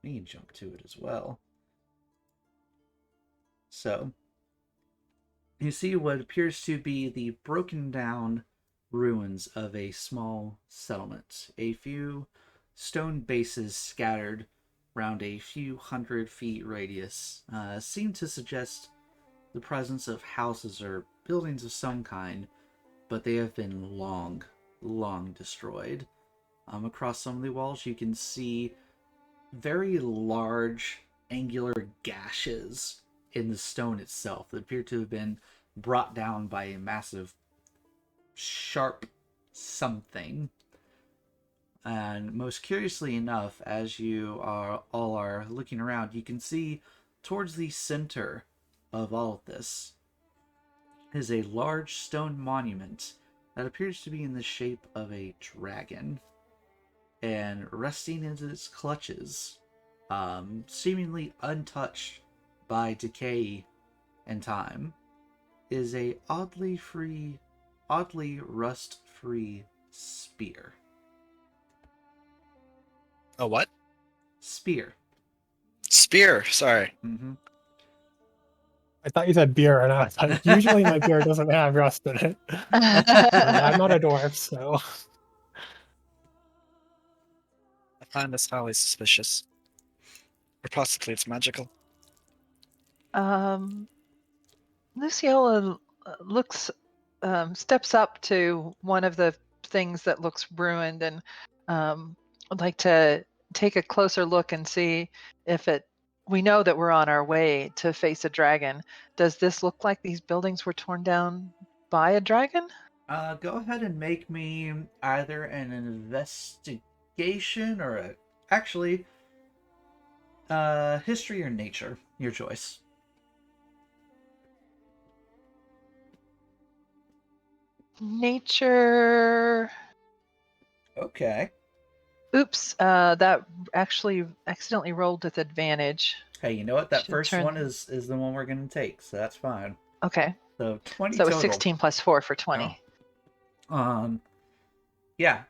Me jump to it as well. So, you see what appears to be the broken down ruins of a small settlement. A few stone bases scattered around a few 100 feet radius seem to suggest the presence of houses or buildings of some kind, but they have been long destroyed. Across some of the walls, you can see very large, angular gashes in the stone itself that appear to have been brought down by a massive, sharp something. And most curiously enough, as you are looking around, you can see towards the center of all of this is a large stone monument that appears to be in the shape of a dragon. And resting in its clutches, seemingly untouched by decay and time, is a oddly rust-free spear. A what? Spear. Spear. Sorry. Mm-hmm. I thought you said beer, and I was like, usually my beer doesn't have rust in it. I'm not a dwarf, so. find this highly suspicious. Or possibly it's magical. Luciola looks, steps up to one of the things that looks ruined and would like to take a closer look and see if it. We know that we're on our way to face a dragon. Does this look like these buildings were torn down by a dragon? Go ahead and make me either an investigation or actually, history or nature. Your choice. Nature. Okay. Oops, that actually accidentally rolled with advantage. Hey, you know what? That Should first one turn. is the one we're gonna take, so that's fine. Okay, So 20 so it was total. 16 plus 4 for Oh. 20. Yeah.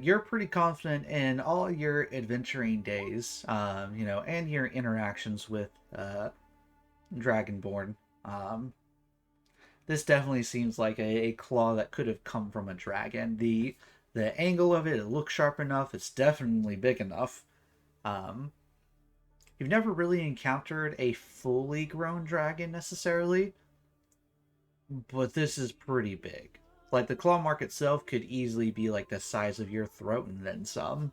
You're pretty confident in all your adventuring days, and your interactions with Dragonborn. This definitely seems like a claw that could have come from a dragon. The angle of it looks sharp enough. It's definitely big enough. Um, you've never really encountered a fully grown dragon necessarily, but this is pretty big. Like the claw mark itself could easily be like the size of your throat and then some.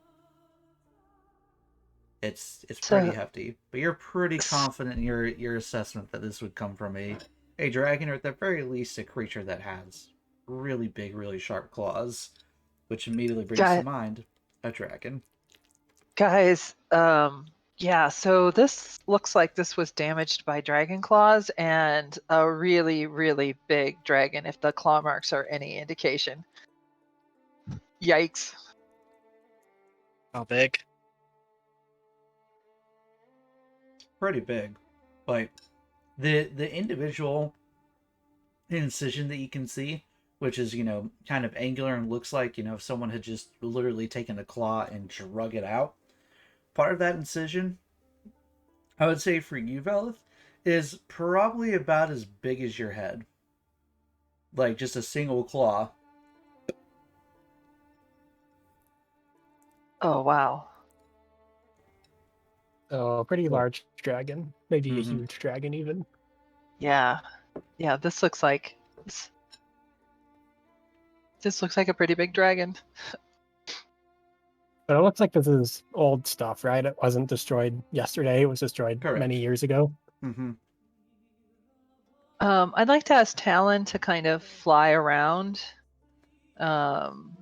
It's pretty So, hefty, but you're pretty confident in your assessment that this would come from a dragon, or at the very least a creature that has really big, really sharp claws, which immediately brings to guy, mind a dragon. guys, yeah, so this looks like this was damaged by dragon claws and a really, really big dragon, if the claw marks are any indication. Yikes. How big? Pretty big. Like the individual incision that you can see, which is, kind of angular and looks like, if someone had just literally taken a claw and drug it out. Part of that incision, I would say for you, Velith, is probably about as big as your head. Like just a single claw. Oh, wow. So a pretty Cool. large dragon, maybe a Mm-hmm. huge dragon even. Yeah. Yeah, this looks like this looks like a pretty big dragon. But it looks like this is old stuff, right? It wasn't destroyed yesterday. It was destroyed many Correct. years ago. Mm-hmm. I'd like to ask Talon to kind of fly around, um,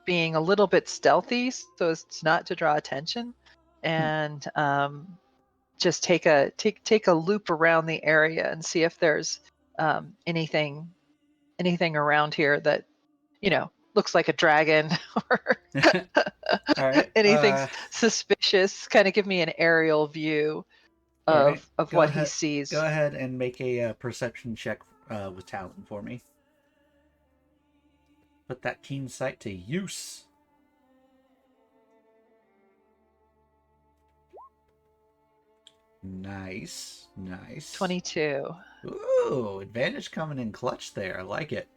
being a little bit stealthy so as not to draw attention, and just take a loop around the area and see if there's anything around here that looks like a dragon or All right. anything suspicious. Kind of give me an aerial view All right. of Go what he ahead. sees. Go ahead and make a perception check with Talon for me. Put that keen sight to use. Nice. Nice. 22. Ooh, advantage coming in clutch there. I like it.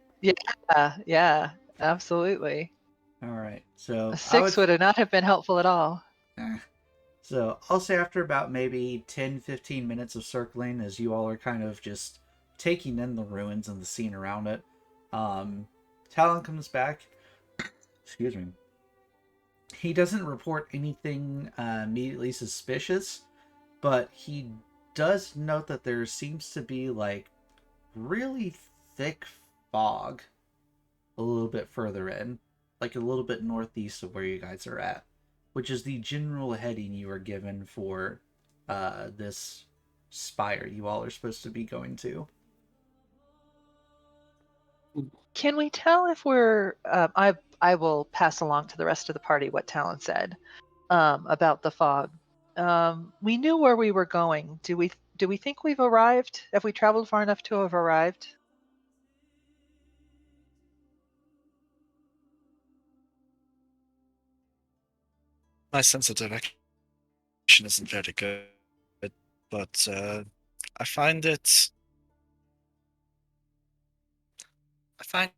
Yeah, absolutely. All right. So A I would. 6 would not have been helpful at all. So I'll say after about maybe 10-15 minutes of circling, as you all are kind of just taking in the ruins and the scene around it, Talon comes back. Excuse me. He doesn't report anything immediately suspicious, but he does note that there seems to be like really thick fog a little bit further in, like a little bit northeast of where you guys are at, which is the general heading you are given for this spire you all are supposed to be going to. Can we tell if we're? I will pass along to the rest of the party what Talon said about the fog. We knew where we were going. Do we think we've arrived? Have we traveled far enough to have arrived? My sense of direction isn't very good, but I find it. I find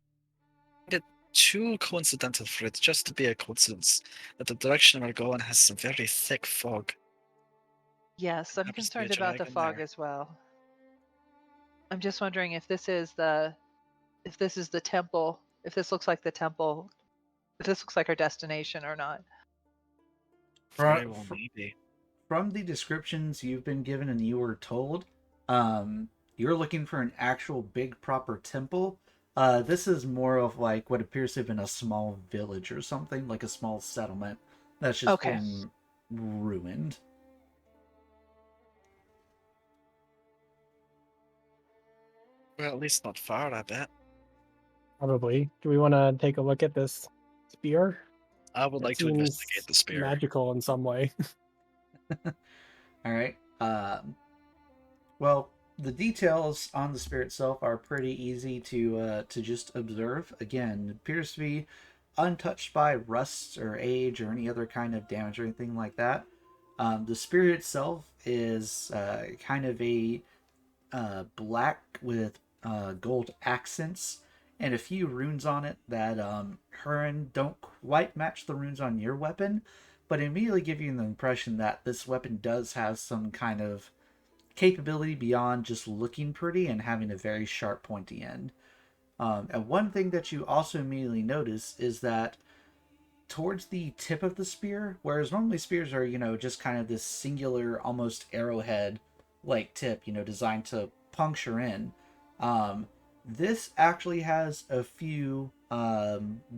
it too coincidental for it just to be a coincidence that the direction we're going has some very thick fog. Yes, I'm Happens to be a concerned about the dragon fog there. as well. I'm just wondering if this is the temple, if this looks like the temple, if this looks like our destination or not. Very From, well, maybe. from the descriptions you've been given and you were told, you're looking for an actual big proper temple. This is more of like what appears to have been a small village or something, like a small settlement that's just Okay. been ruined. Well, at least not far, I bet. Probably. Do we want to take a look at this spear? I would It like to investigate seems the spear. magical in some way. All right. Well, the details on the spear itself are pretty easy to just observe. Again, it appears to be untouched by rust or age or any other kind of damage or anything like that. The spear itself is kind of a black with gold accents and a few runes on it that Huron don't quite match the runes on your weapon, but immediately give you the impression that this weapon does have some kind of capability beyond just looking pretty and having a very sharp pointy end. And one thing that you also immediately notice is that towards the tip of the spear, whereas normally spears are, just kind of this singular, almost arrowhead like tip, designed to puncture in. This actually has a few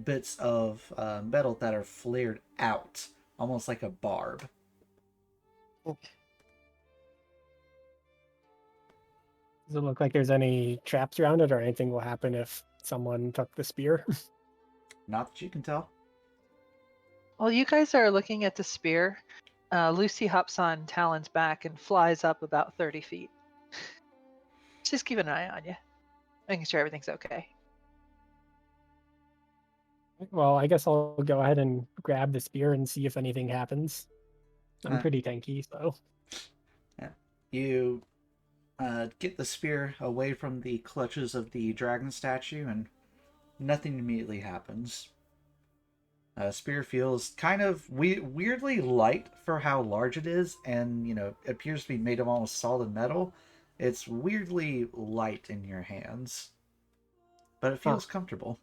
bits of metal that are flared out, almost like a barb. Does it look like there's any traps around it or anything will happen if someone took the spear? Not that you can tell. While you guys are looking at the spear, Lucy hops on Talon's back and flies up about 30 feet. Just keep an eye on you, making sure everything's okay. Well, I guess I'll go ahead and grab the spear and see if anything happens. I'm Huh. pretty tanky, so. Yeah. You get the spear away from the clutches of the dragon statue, and nothing immediately happens. Spear feels kind of weirdly light for how large it is, and appears to be made of almost solid metal. It's weirdly light in your hands, but it Huh. feels comfortable.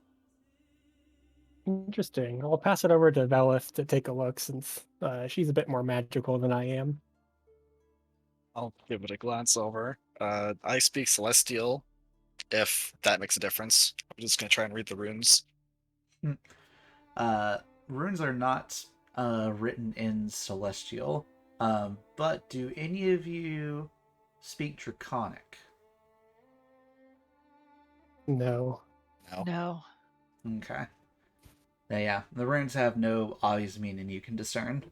Interesting. I'll pass it over to Velith to take a look since she's a bit more magical than I am. I'll give it a glance over. I speak Celestial, if that makes a difference. I'm just gonna try and read the runes. Uh, Runes are not written in Celestial, but do any of you speak Draconic? No. No. No. Okay. Yeah, the runes have no obvious meaning you can discern.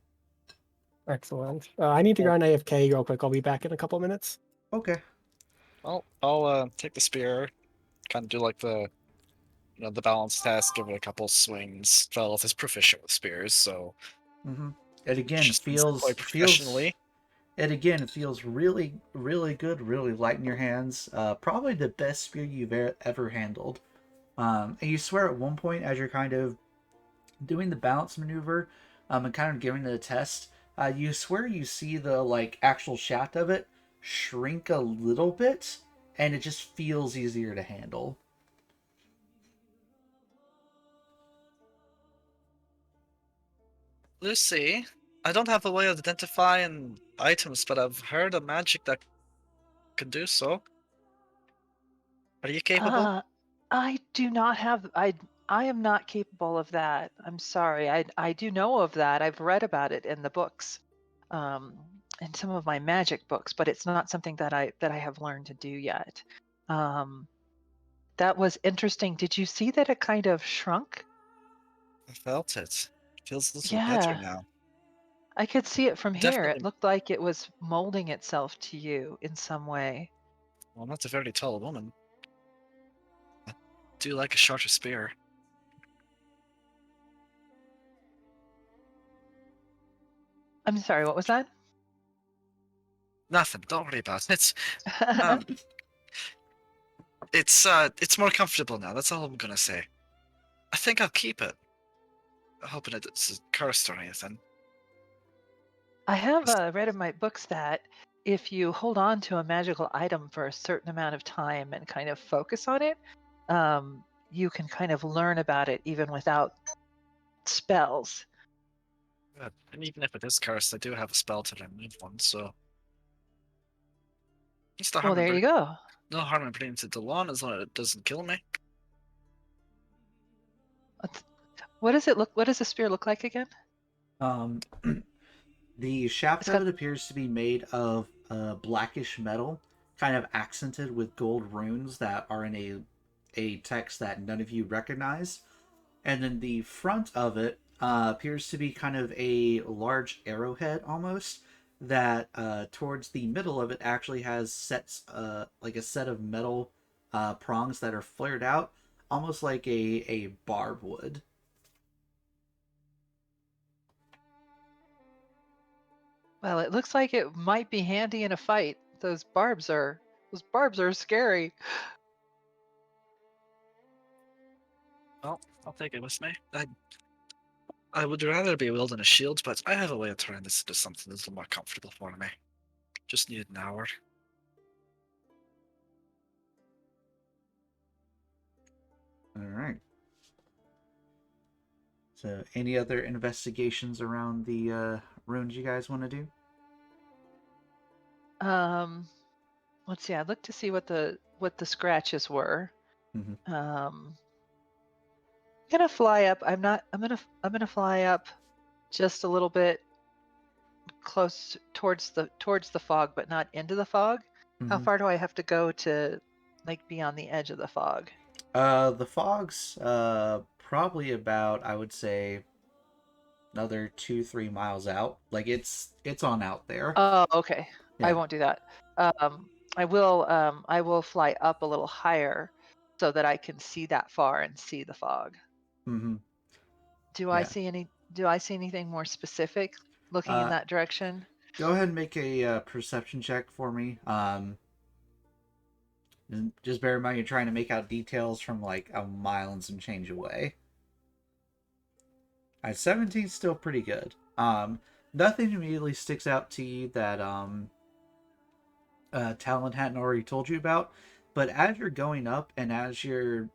Excellent. I need to go on AFK real quick. I'll be back in a couple minutes. Okay. Well, I'll take the spear, kind of do like the the balance test, give it a couple swings. Velith is proficient with spears, so Mm-hmm. It again just does it quite feels professionally. it again feels really really good, really light in your hands. Probably the best spear you've ever handled. And you swear at one point as you're kind of doing the balance maneuver, and kind of giving it a test, you swear you see the actual shaft of it shrink a little bit, and it just feels easier to handle. Lucy, I don't have a way of identifying items, but I've heard a magic that can do so. Are you capable? I do not have. I am not capable of that. I'm sorry. I do know of that. I've read about it in the books, in some of my magic books, but it's not something that I have learned to do yet. That was interesting. Did you see that it kind of shrunk? I felt it. It feels a little better Yeah, now. I could see it from here. It Definitely. looked like it was molding itself to you in some way. Well, I'm not a very tall woman. I do like a shorter spear. I'm sorry, what was that? Nothing. Don't worry about it. Um, it's more comfortable now. That's all I'm gonna say. I think I'll keep it. Hoping it's cursed or anything. I have read in my books that if you hold on to a magical item for a certain amount of time and kind of focus on it, you can kind of learn about it even without spells. Yeah, and even if it is cursed, I do have a spell to remove one, so it's no Well, harm in there you bringing, go. no harm in bringing it to Delon as long as it doesn't kill me. What does it look? What does the spear look like again? Um, the shaft It's of got. it appears to be made of blackish metal, kind of accented with gold runes that are in a text that none of you recognize. And then the front of it appears to be kind of a large arrowhead almost. That towards the middle of it actually has sets like a set of metal prongs that are flared out, almost like a barb would. Well, it looks like it might be handy in a fight. Those barbs are scary. Well, I'll take it with me. I would rather be wielding a shield, but I have a way of turning this into something that's a little more comfortable for me. Just need an hour. All right. So, any other investigations around the runes you guys want to do? Um, let's see. I'd look to see what the scratches were. Mm-hmm. I'm gonna fly up. I'm gonna fly up just a little bit close towards the fog, but not into the fog. How Mm-hmm. far do I have to go to like be on the edge of the fog? The fog's probably about, I would say, another 2-3 miles out. Like it's on out there. Oh, okay. I Yeah. won't do that. I will fly up a little higher so that I can see that far and see the fog. Mm-hmm. Do I Yeah. see anything more specific looking in Uh, that direction? Go ahead and make a perception check for me. And just bear in mind you're trying to make out details from like a mile and some change away. 17's still pretty good. Nothing immediately sticks out to you that Talon hadn't already told you about. But as you're going up and as you're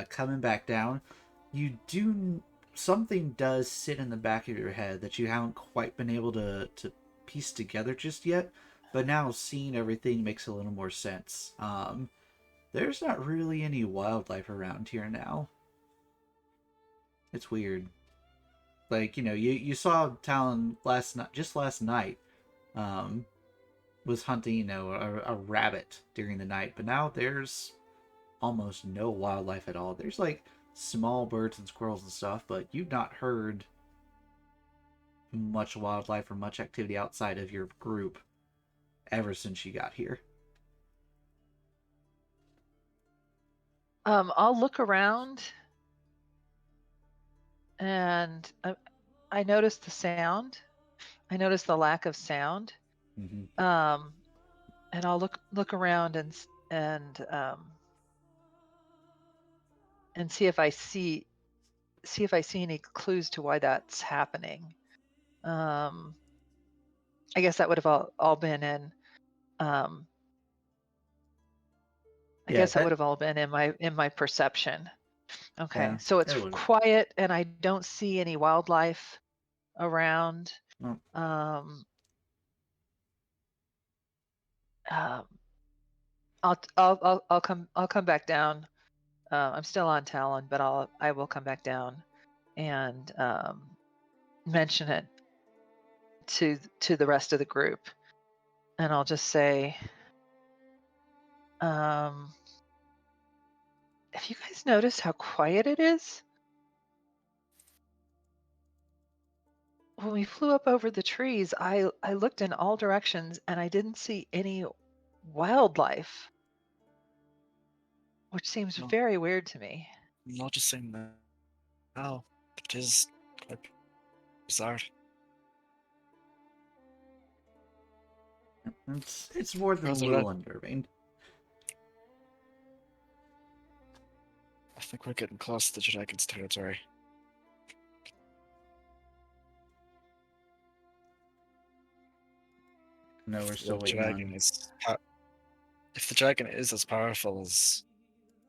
coming back down, you do something does sit in the back of your head that you haven't quite been able to piece together just yet. But now seeing everything makes a little more sense. There's not really any wildlife around here now. It's weird. Like, you saw Talon last night. Um, was hunting, a rabbit during the night, but now there's almost no wildlife at all. There's like small birds and squirrels and stuff, but you've not heard much wildlife or much activity outside of your group ever since you got here. I'll look around and I notice the sound. I notice the lack of sound. Mm-hmm. And I'll look around and see if I see any clues to why that's happening. I guess that would have all been in. I Yeah, guess that would have all been in my perception. Okay, yeah, so it's it would. quiet and I don't see any wildlife around. Well, Um, um, I'll come back down. I'm still on Talon, but I will come back down and mention it to the rest of the group, and I'll just say, have you guys noticed how quiet it is? When we flew up over the trees, I looked in all directions and I didn't see any wildlife, which seems No, very weird to me. I'm noticing that now. It is quite bizarre. it's more than a Further little out, unnerving. think we're getting close to the dragon's territory. No, we're still The waiting dragon on. is. If the dragon is as powerful as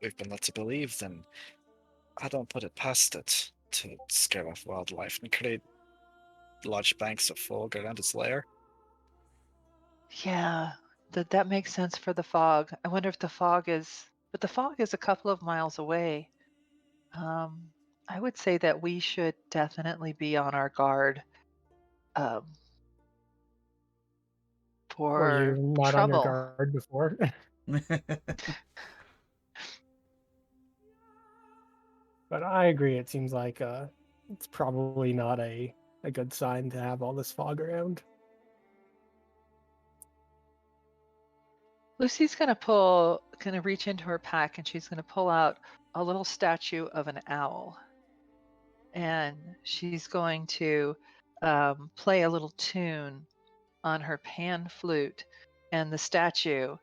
we've been led to believe, then I don't put it past it to scare off wildlife and create large banks of fog around its lair. Yeah, that makes sense for the fog. I wonder if the fog is, but the fog is a couple of miles away. Um, I would say that we should definitely be on our guard um, Were you for not on your trouble. guard before? But I agree. It seems like it's probably not a good sign to have all this fog around. Lucy's gonna reach into her pack and she's gonna pull out a little statue of an owl. And she's going to play a little tune on her pan flute. And the statue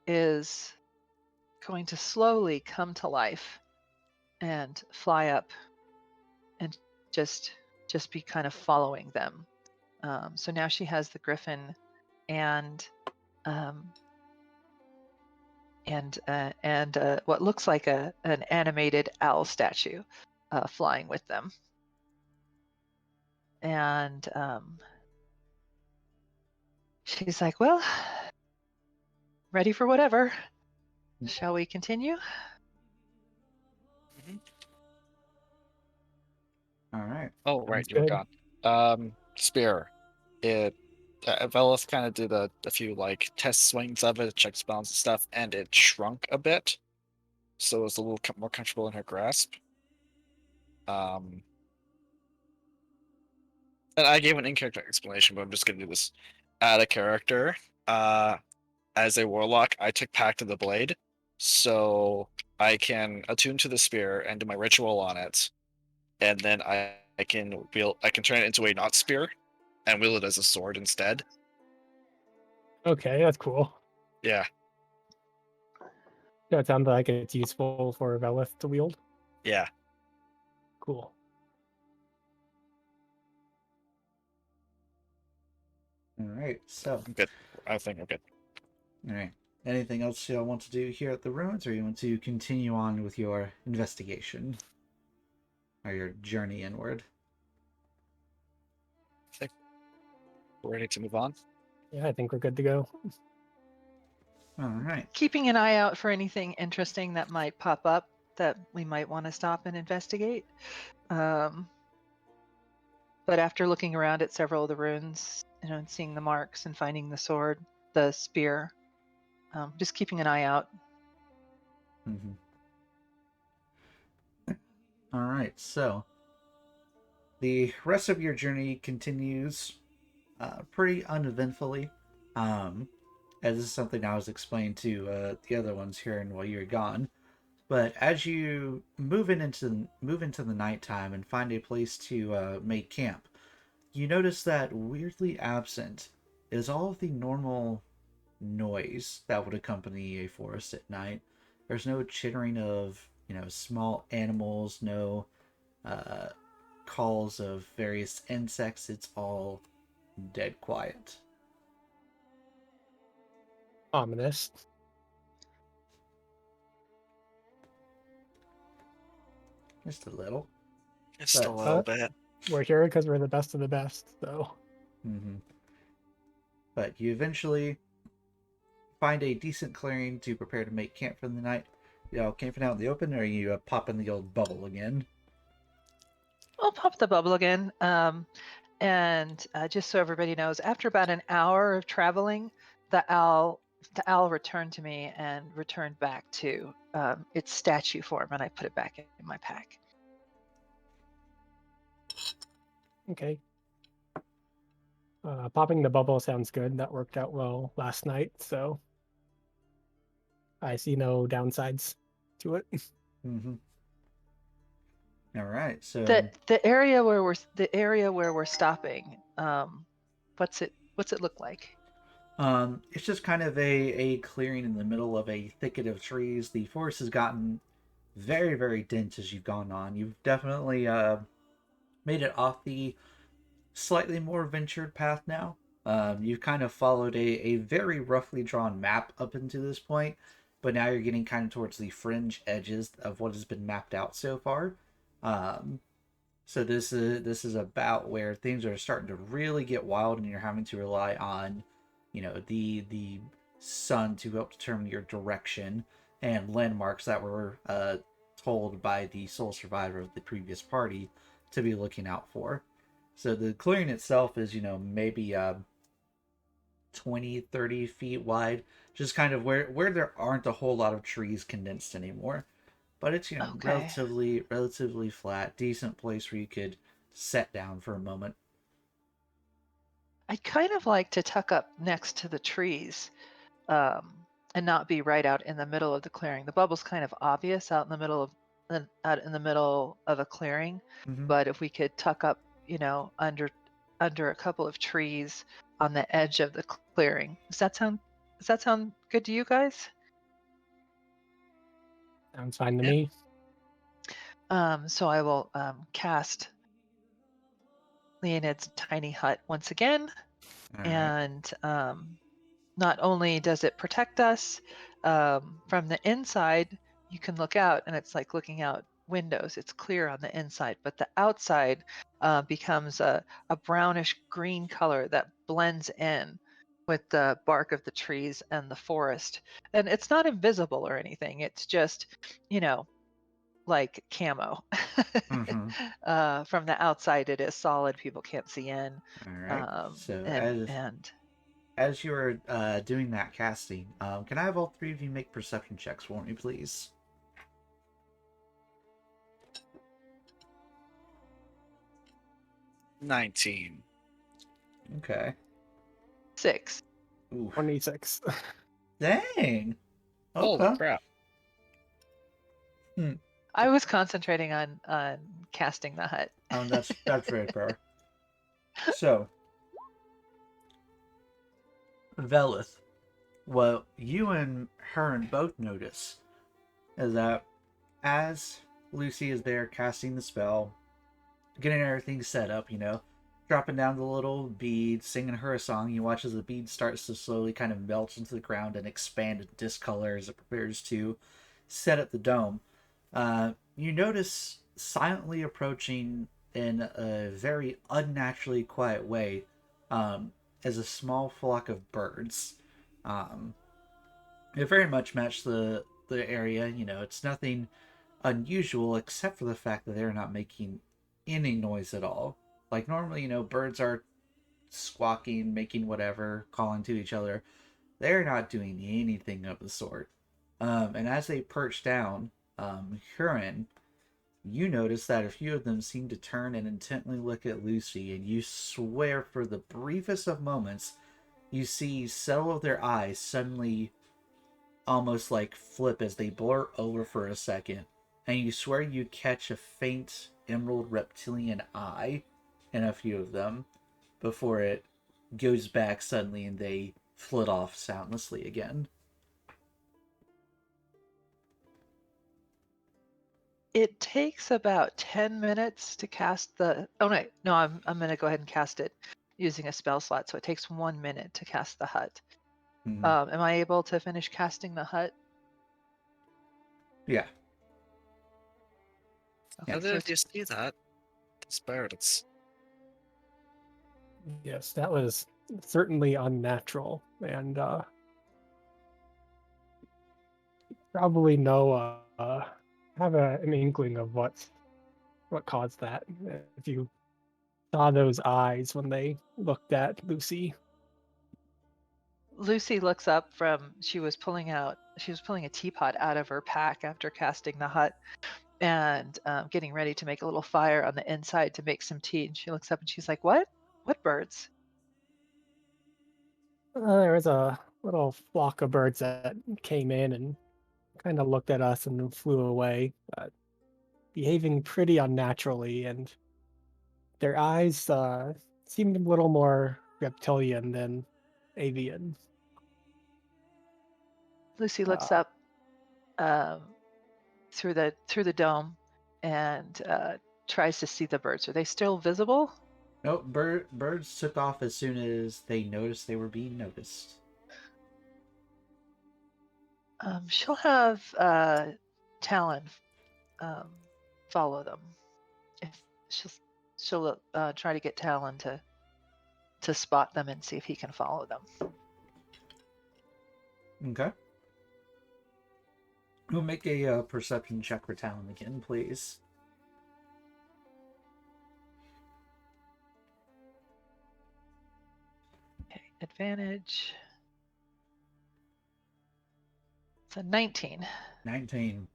is going to slowly come to life and fly up and just be kind of following them. So now she has the griffin and um, what looks like an animated owl statue flying with them. And she's like, well, ready for whatever. Shall we continue? All right. Oh, right, Sounds you were good. gone. Spear. It. Velis kind of did a few like test swings of it, checked spells and stuff, and it shrunk a bit, so it was a little more comfortable in her grasp. Um, and I gave an in-character explanation, but I'm just gonna do this out of character. As a warlock, I took Pact of the Blade, so I can attune to the spear and do my ritual on it, and then I can turn it into a not spear and wield it as a sword instead. Okay, that's cool. Yeah, That sounds like it's useful for Velith to wield. yeah. Cool. All right. So, I'm good. I think I'm good. all right. Anything else you want to do here at the ruins, or you want to continue on with your investigation or your journey inward? I think we're ready to move on. Yeah, I think we're good to go. All right. Keeping an eye out for anything interesting that might pop up that we might want to stop and investigate. But after looking around at several of the ruins, and seeing the marks and finding the sword, the spear, just keeping an eye out. Mm-hmm. All right. So, the rest of your journey continues pretty uneventfully. As this is something I was explained to the other ones here and while you're gone. But as you move into the nighttime and find a place to make camp, you notice that weirdly absent is all of the normal noise that would accompany a forest at night. There's no chittering of small animals, no uh, calls of various insects. It's all dead quiet. Ominous. Just a little. Just a But little bit. We're here because we're the best of the best, so mm-hmm. But you eventually find a decent clearing to prepare to make camp for the night. Camping out in the open, or are you popping the old bubble again? I'll pop the bubble again. And just so everybody knows, after about an hour of traveling, the owl returned to me and returned back to its statue form, and I put it back in my pack. okay. Popping the bubble sounds good. That worked out well last night, so I see no downsides to it. Mm-hmm. All right. So The area where we're stopping, what's it look like? it's just kind of a clearing in the middle of a thicket of trees. The forest has gotten very, very dense as you've gone on. You've definitely made it off the slightly more ventured path now. You've kind of followed a very roughly drawn map up until this point, but now you're getting kind of towards the fringe edges of what has been mapped out so far. Um, so this is about where things are starting to really get wild, and you're having to rely on, the sun to help determine your direction and landmarks that were told by the sole survivor of the previous party to be looking out for. So the clearing itself is, maybe 20, 30 feet wide, just kind of where there aren't a whole lot of trees condensed anymore. But it's, Okay. relatively flat, decent place where you could set down for a moment. I'd kind of like to tuck up next to the trees, and not be right out in the middle of the clearing. The bubble's kind of obvious out in the middle of a clearing, Mm-hmm. but if we could tuck up, under a couple of trees on the edge of the clearing, does that sound good to you guys? Sounds fine to Yeah. me. So I will cast Leonid's tiny hut once again, All right. and not only does it protect us from the inside, you can look out and it's like looking out windows. It's clear on the inside, but the outside becomes a brownish green color that blends in with the bark of the trees and the forest. And it's not invisible or anything. It's just, you know, like camo. Mm-hmm. From the outside, it is solid. People can't see in. All right. So And as you're doing that casting, can I have all three of you make perception checks for me, please? 19. Okay. 6. Ooh. 26. Dang. Holy Okay. crap. I was concentrating on casting the hut. That's very fair. So, Velith, what you and Hearn both notice is that as Lucy is there casting the spell, getting everything set up, dropping down the little bead, singing her a song, you watch as the bead starts to slowly kind of melt into the ground and expand and discolor as it prepares to set up the dome. You notice silently approaching in a very unnaturally quiet way as a small flock of birds. Um, it very much matched the area. It's nothing unusual except for the fact that they're not making any noise at all. Like normally, birds are squawking, making whatever, calling to each other. They're not doing anything of the sort. And as they perch down, Huron, you notice that a few of them seem to turn and intently look at Lucy, and you swear for the briefest of moments, you see several of their eyes suddenly almost like flip as they blur over for a second, and you swear you catch a faint emerald reptilian eye in a few of them before it goes back suddenly and they flit off soundlessly again. It takes about 10 minutes to cast the. Oh no, I'm going to go ahead and cast it using a spell slot. So it takes 1 minute to cast the hut. Mhm. Am I able to finish casting the hut? Yeah. Okay, How so did you see that? Those birds. Yes, that was certainly unnatural, and probably have an inkling of what caused that. If you saw those eyes when they looked at Lucy. Lucy looks up from she was pulling a teapot out of her pack after casting the hut, and getting ready to make a little fire on the inside to make some tea. And she looks up and she's like, What birds?" There was a little flock of birds that came in and kind of looked at us and then flew away, behaving pretty unnaturally, and their eyes seemed a little more reptilian than avian. Lucy looks Uh, up. Um, through the dome and tries to see the birds. Are they still visible? Nope, birds took off as soon as they noticed they were being noticed. She'll have Talon follow them. If she'll try to get Talon to spot them and see if he can follow them. Okay. We'll make a perception check for Talon again, please. Okay, advantage. It's a 19. 19.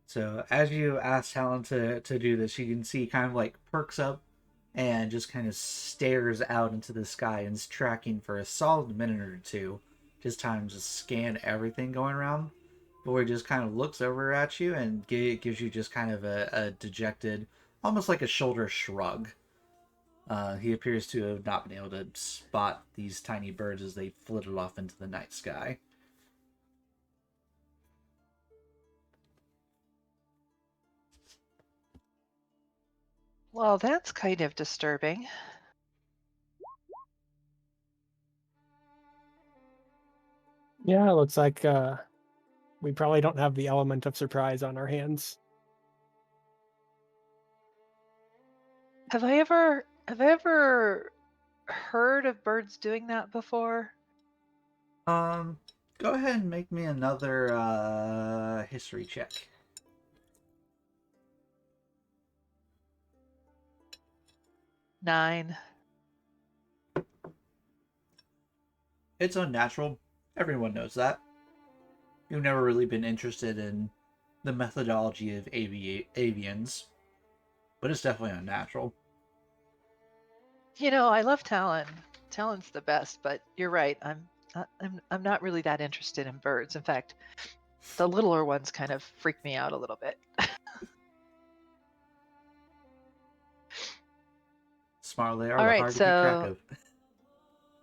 So as you ask Talon to do this, you can see kind of like perks up and just kind of stares out into the sky and is tracking for a solid minute or two. Just time to scan everything going around. Before he just kind of looks over at you and gives you just kind of a dejected, almost like a shoulder shrug. He appears to have not been able to spot these tiny birds as they flitted off into the night sky. Well, that's kind of disturbing. Yeah, it looks like we probably don't have the element of surprise on our hands. Have I ever heard of birds doing that before? Go ahead and make me another history check. Nine. It's unnatural. Everyone knows that. You've never really been interested in the methodology of avians, but it's definitely unnatural. You know, I love Talon. Talon's the best, but you're right. I'm not really that interested in birds. In fact, the littler ones kind of freak me out a little bit. Smart they are, All the right, hard to keep track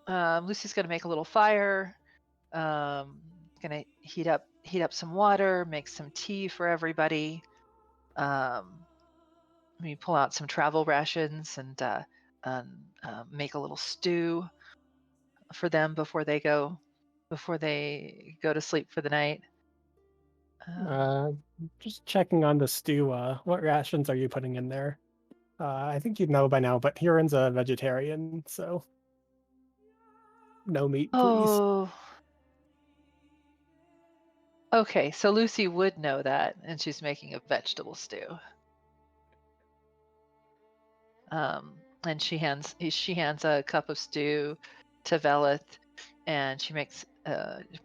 so of. Lucy's gonna make a little fire. Gonna heat up some water, make some tea for everybody. We pull out some travel rations and make a little stew for them before they go to sleep for the night. Just checking on the stew. What rations are you putting in there? I think you'd know by now, but Huron's a vegetarian, so no meat, please. Oh, okay. So Lucy would know that, and she's making a vegetable stew. And she hands a cup of stew to Velith, and she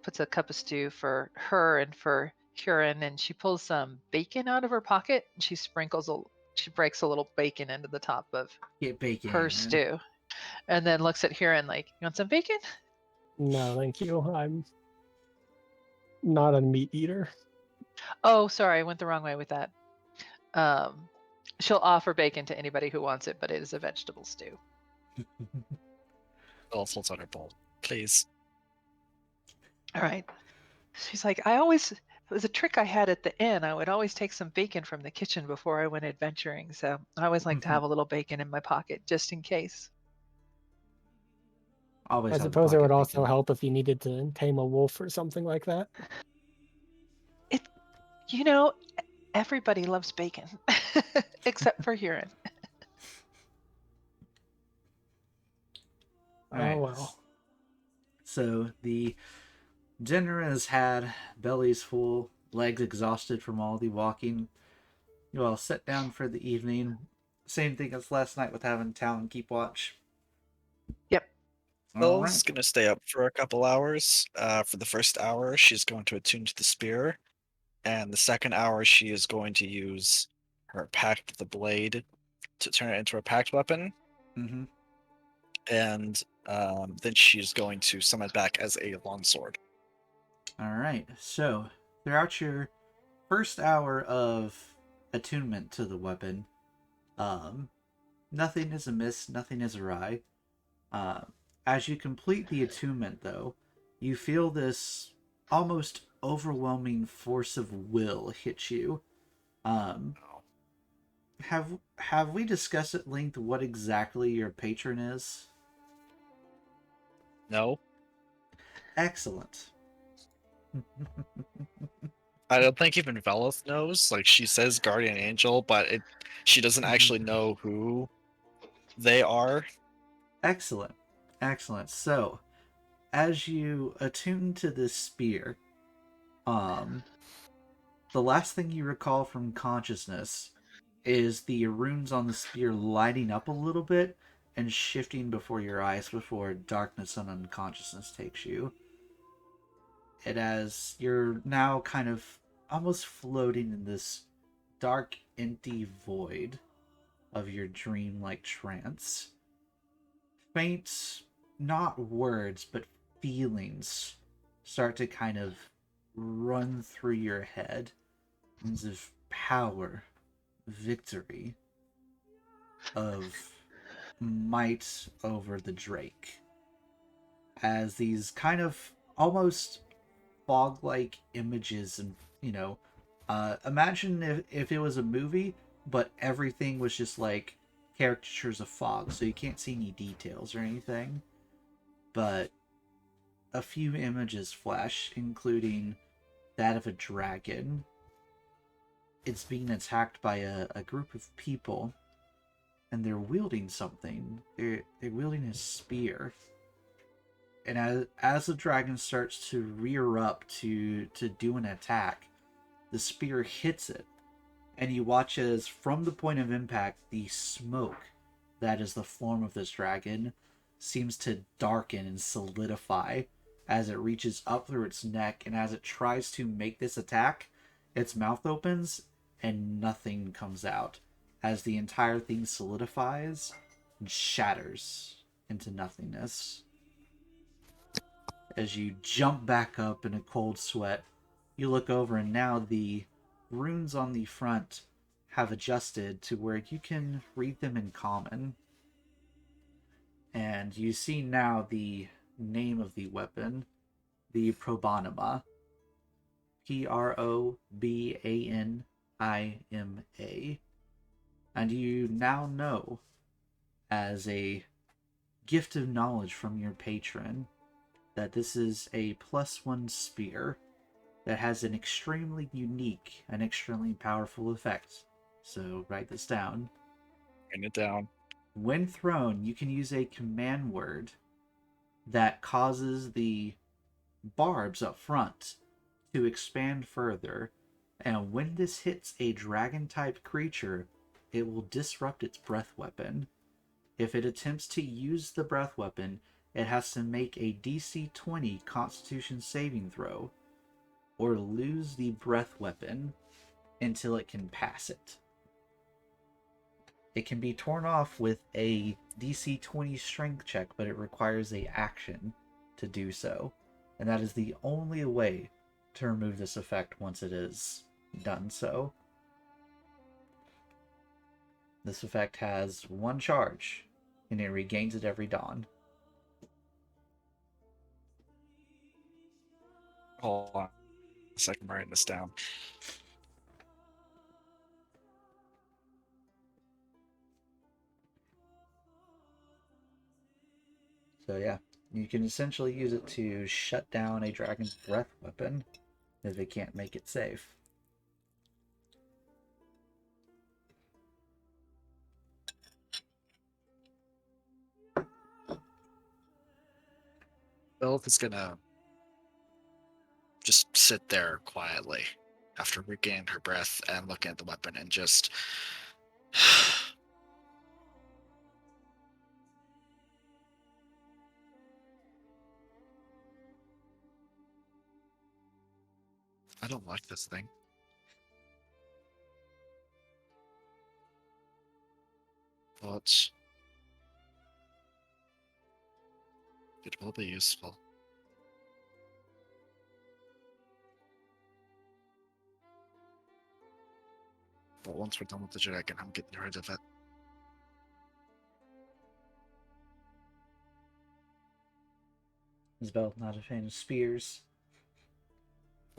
puts a cup of stew for her and for Huron, and she pulls some bacon out of her pocket, and she breaks a little bacon into the top of Get bacon. her stew, and then looks at Huron like, "You want some bacon?" No, thank you. I'm not a meat eater. Oh, sorry, I went the wrong way with that. She'll offer bacon to anybody who wants it, but it is a vegetable stew. All falls on her bowl, please. All right. She's like, it was a trick I had at the inn. I would always take some bacon from the kitchen before I went adventuring. So I always like to have a little bacon in my pocket just in case. Always I have suppose it pocket would also bacon. help if you needed to tame a wolf or something like that. You know, everybody loves bacon except for Huron. All right. Oh well. So the dinner has had, bellies full, legs exhausted from all the walking. You all sit down for the evening. Same thing as last night with having Talon keep watch. Yep. All Belle's right. gonna stay up for a couple hours. For the first hour, she's going to attune to the spear, and the second hour, she is going to use her pact the blade to turn it into a pact weapon, Mm-hmm. and then she's going to summon it back as a longsword. All right. So throughout your first hour of attunement to the weapon, nothing is amiss, nothing is awry. As you complete the attunement, though, you feel this almost overwhelming force of will hit you. Um, No. have we discussed at length what exactly your patron is? No. Excellent. I don't think even Velith knows. Like, she says guardian angel, but she doesn't actually know who they are. Excellent. Excellent. So, as you attune to this spear, um, the last thing you recall from consciousness is the runes on the spear lighting up a little bit and shifting before your eyes before darkness and unconsciousness takes you. It as you're now kind of almost floating in this dark, empty void of your dream-like trance. Faint, not words, but feelings start to kind of run through your head. As of power, victory, of might over the Drake. As these kind of almost fog-like images and, imagine if it was a movie, but everything was just like caricatures of fog, so you can't see any details or anything. But a few images flash, including that of a dragon. It's being attacked by a group of people, and they're wielding something. They're wielding a spear. And as the dragon starts to rear up to do an attack, the spear hits it, and you watch as from the point of impact, the smoke that is the form of this dragon seems to darken and solidify as it reaches up through its neck, and as it tries to make this attack, its mouth opens and nothing comes out as the entire thing solidifies and shatters into nothingness. As you jump back up in a cold sweat, you look over, and now the runes on the front have adjusted to where you can read them in common. And you see now the name of the weapon, the Probanima. Probanima. And you now know, as a gift of knowledge from your patron, that this is a +1 spear that has an extremely unique and extremely powerful effect. So write this down. Write it down. When thrown, you can use a command word that causes the barbs up front to expand further, and when this hits a dragon-type creature, it will disrupt its breath weapon. If it attempts to use the breath weapon, it has to make a DC 20 Constitution saving throw, or lose the breath weapon until it can pass it. It can be torn off with a DC 20 strength check, but it requires a action to do so. And that is the only way to remove this effect once it is done so. This effect has 1 charge, and it regains it every dawn. Hold on a second, I'm writing this down. So yeah, you can essentially use it to shut down a dragon's breath weapon if it can't make it safe. Velith is gonna just sit there quietly after regaining her breath and looking at the weapon and just I don't like this thing. But it will be useful. But once we're done with the dragon, I'm getting rid of it. Isabel, not a fan of spears.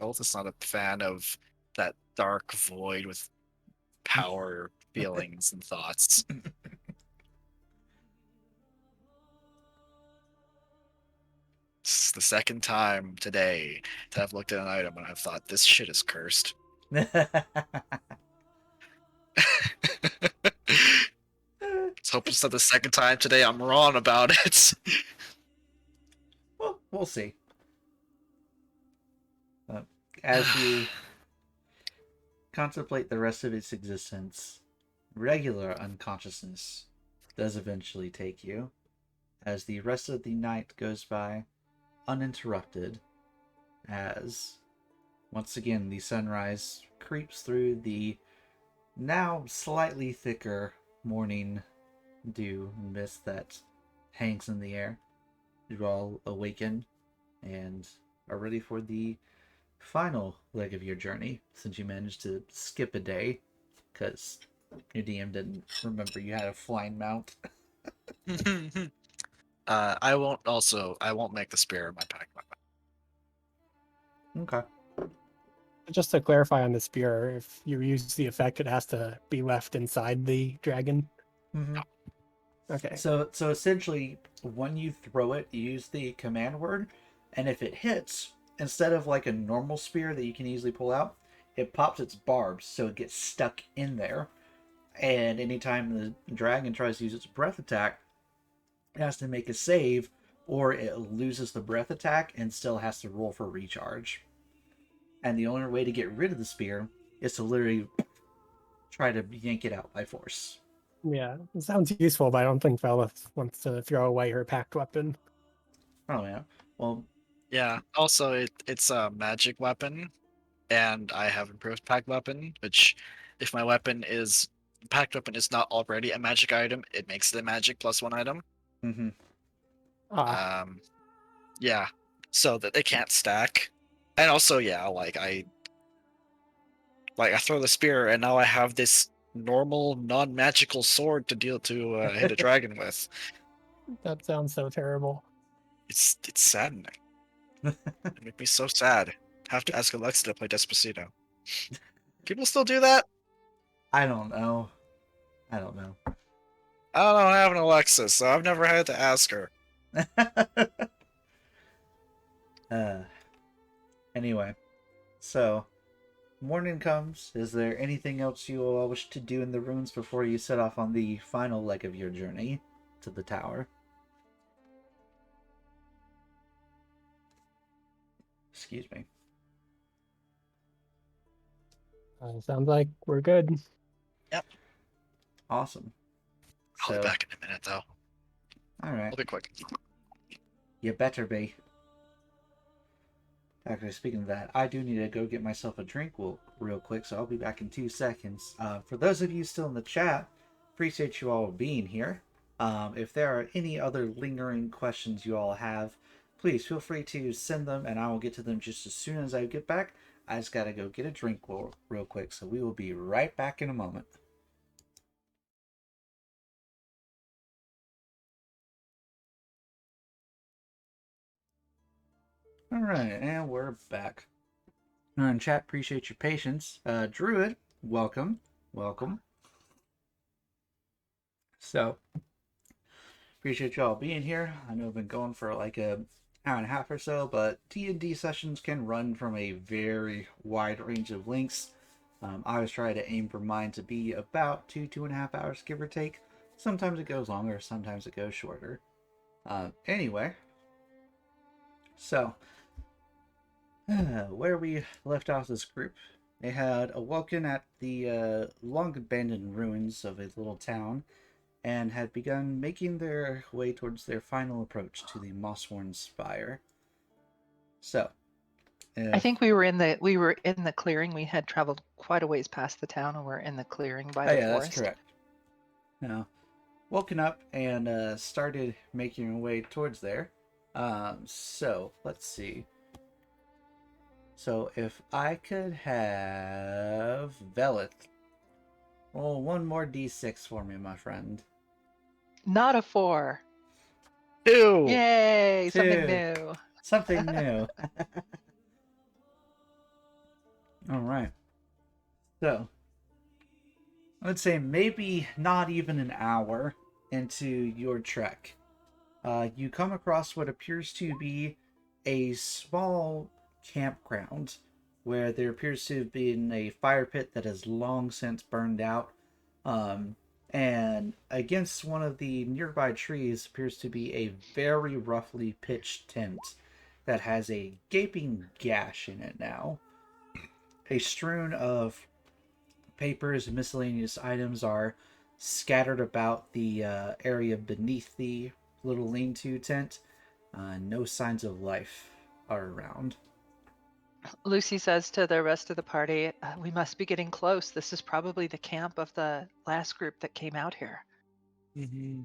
Both is not a fan of that dark void with power, feelings, and thoughts. This is the second time today that I've looked at an item and I've thought this shit is cursed. Let's hope it's not the second time today I'm wrong about it. Well, we'll see. As you contemplate the rest of its existence, regular unconsciousness does eventually take you, as the rest of the night goes by uninterrupted, as once again the sunrise creeps through the now slightly thicker morning dew mist that hangs in the air. You all awaken and are ready for the final leg of your journey, since you managed to skip a day because your DM didn't remember you had a flying mount. I won't make the spear my pack weapon. Okay. Just to clarify on the spear, if you use the effect, it has to be left inside the dragon. Mm-hmm. Okay. So essentially, when you throw it, you use the command word, and if it hits, instead of like a normal spear that you can easily pull out, it pops its barbs, so it gets stuck in there. And anytime the dragon tries to use its breath attack, it has to make a save, or it loses the breath attack and still has to roll for recharge. And the only way to get rid of the spear is to literally try to yank it out by force. Yeah, it sounds useful, but I don't think Velith wants to throw away her packed weapon. Oh yeah. Well, Yeah. Also, it's a magic weapon, and I have improved pack weapon, which, if my packed weapon is not already a magic item, it makes it a magic +1 item. mm-hmm. Yeah, so that they can't stack. And also, yeah, I throw the spear, and now I have this normal non-magical sword to hit a dragon with. That sounds so terrible. It's saddening. It makes me so sad. Have to ask Alexa to play Despacito. People still do that? I don't know. I don't know. I don't have an Alexa, so I've never had to ask her. Anyway, so morning comes. Is there anything else you all wish to do in the ruins before you set off on the final leg of your journey to the tower? Excuse me. Sounds like we're good. Yep. Awesome. I'll be back in a minute, though. All right. I'll be quick. You better be. Actually, speaking of that, I do need to go get myself a drink real quick, so I'll be back in 2 seconds. For those of you still in the chat, appreciate you all being here. If there are any other lingering questions you all have, please feel free to send them, and I will get to them just as soon as I get back. I just gotta go get a drink real quick, so we will be right back in a moment. Alright, and we're back. In chat, appreciate your patience. Druid, welcome. Welcome. So, appreciate y'all being here. I know I've been going for like an hour and a half or so, but D&D sessions can run from a very wide range of lengths. I always try to aim for mine to be about 2.5 hours, give or take. Sometimes it goes longer, sometimes it goes shorter. Anyway, so where we left off this group, they had awoken at the long abandoned ruins of a little town and had begun making their way towards their final approach to the Mossworn Spire. So, I think we were in the clearing. We had traveled quite a ways past the town, and we're in the clearing by the forest. That's correct. Now, woken up and started making our way towards there. So let's see. So if I could have Velith, well, one more d6 for me, my friend. Not a 4. 2! Yay! Something 2. new. Something new. All right. So, I'd say maybe not even an hour into your trek, you come across what appears to be a small campground where there appears to have been a fire pit that has long since burned out. Um, and against one of the nearby trees appears to be a very roughly pitched tent that has a gaping gash in it now. A strewn of papers and miscellaneous items are scattered about the area beneath the little lean to tent. No signs of life are around. Lucy says to the rest of the party, "We must be getting close. This is probably the camp of the last group that came out here." Mm-hmm.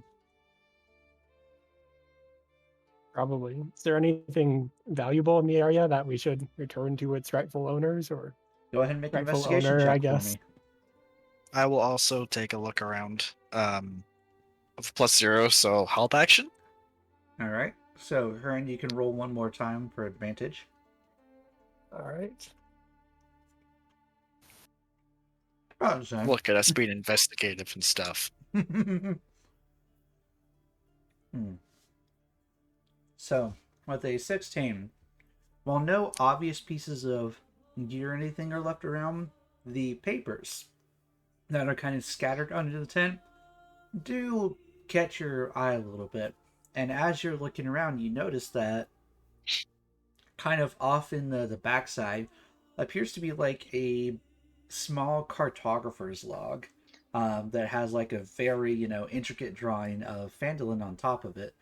Probably. Is there anything valuable in the area that we should return to its rightful owners or Go ahead and make an rightful investigation owner, I check for guess? me. I will also take a look around. Of +0, so help action. All right. So, Hearn, you can roll one more time for advantage. All right. Oh, sorry. Look at us being investigative and stuff. So, with a 16, while no obvious pieces of gear or anything are left around, the papers that are kind of scattered under the tent do catch your eye a little bit. And as you're looking around, you notice that kind of off in the backside appears to be like a small cartographer's log that has like a very, intricate drawing of Phandalin on top of it.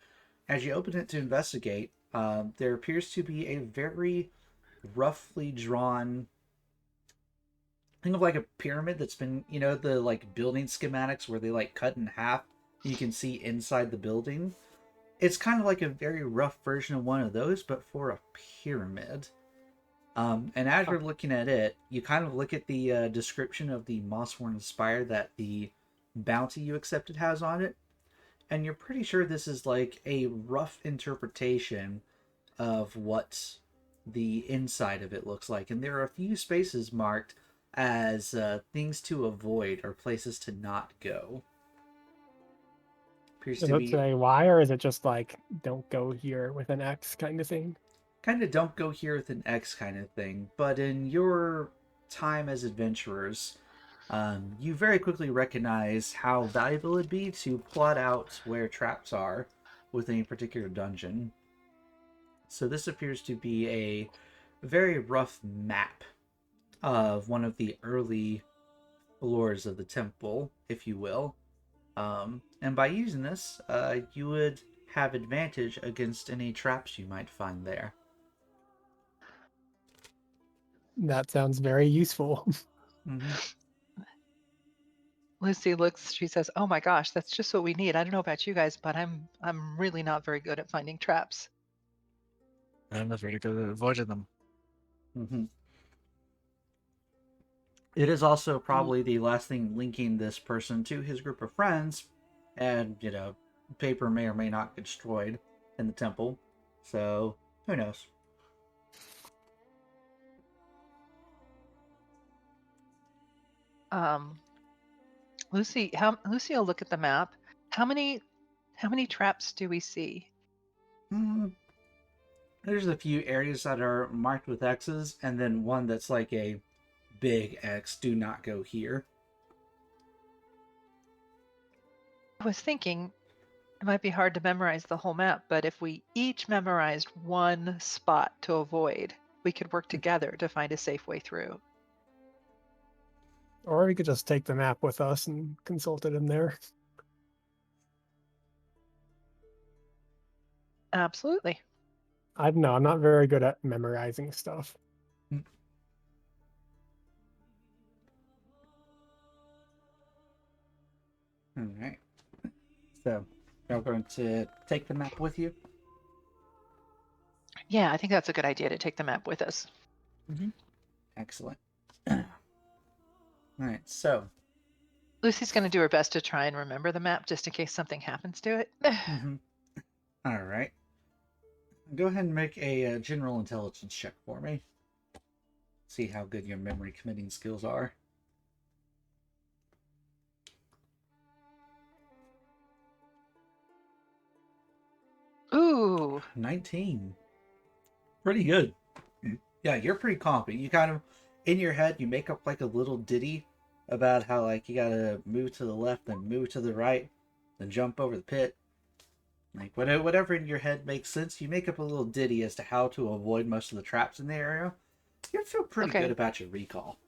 As you open it to investigate, there appears to be a very roughly drawn, think of like a pyramid that's been, the like building schematics where they like cut in half. You can see inside the building. It's kind of like a very rough version of one of those, but for a pyramid. And as you're looking at it, you kind of look at the description of the Mossworn Spire that the bounty you accepted has on it, and you're pretty sure this is like a rough interpretation of what the inside of it looks like. And there are a few spaces marked as things to avoid or places to not go. Appears Does to it be say why, or is it just like don't go here with an X kind of thing? kind of don't go here with an X kind of thing. But in your time as adventurers, you very quickly recognize how valuable it'd be to plot out where traps are within a particular dungeon. So this appears to be a very rough map of one of the early lores of the temple, if you will. And by using this, you would have advantage against any traps you might find there. That sounds very useful. Mm-hmm. Lucy looks, she says, "Oh my gosh, that's just what we need. I don't know about you guys, but I'm really not very good at finding traps." I'm not very good at avoiding them. Mm-hmm. It is also probably the last thing linking this person to his group of friends, and paper may or may not get destroyed in the temple. So who knows? Um, Lucy will look at the map. How many traps do we see? There's a few areas that are marked with X's, and then one that's like a big X. Do not go here. I was thinking it might be hard to memorize the whole map, but if we each memorized one spot to avoid, we could work together to find a safe way through. Or we could just take the map with us and consult it in there. Absolutely. I don't know. I'm not very good at memorizing stuff. All right. So you're going to take the map with you. Yeah, I think that's a good idea to take the map with us. Mm-hmm. Excellent. All right. So. Lucy's going to do her best to try and remember the map just in case something happens to it. Mm-hmm. All right. Go ahead and make a general intelligence check for me. See how good your memory committing skills are. Ooh. 19. Pretty good. Yeah, you're pretty confident. You kind of, in your head, you make up like a little ditty about how like you gotta move to the left, then move to the right, then jump over the pit. Like whatever in your head makes sense, you make up a little ditty as to how to avoid most of the traps in the area. You feel pretty good Okay. about your recall.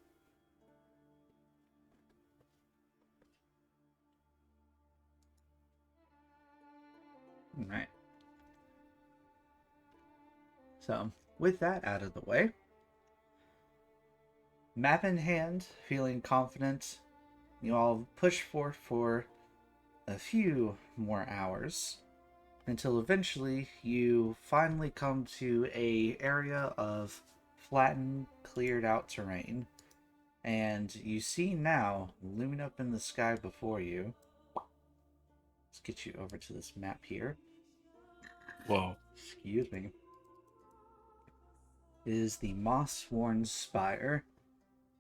All right. So, with that out of the way, map in hand, feeling confident, you all push forth for a few more hours until eventually you finally come to a area of flattened, cleared out terrain. And you see now, looming up in the sky before you, let's get you over to this map here. Whoa. Excuse me. Is the moss-worn spire.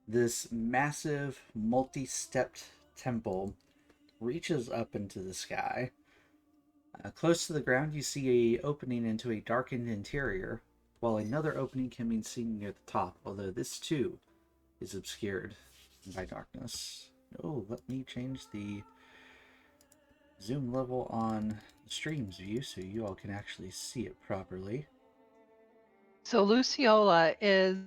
This massive, multi-stepped temple reaches up into the sky. Close to the ground, you see a opening into a darkened interior, while another opening can be seen near the top, although this too is obscured by darkness. Oh, let me change the zoom level on the stream's view so you all can actually see it properly. So Luciola is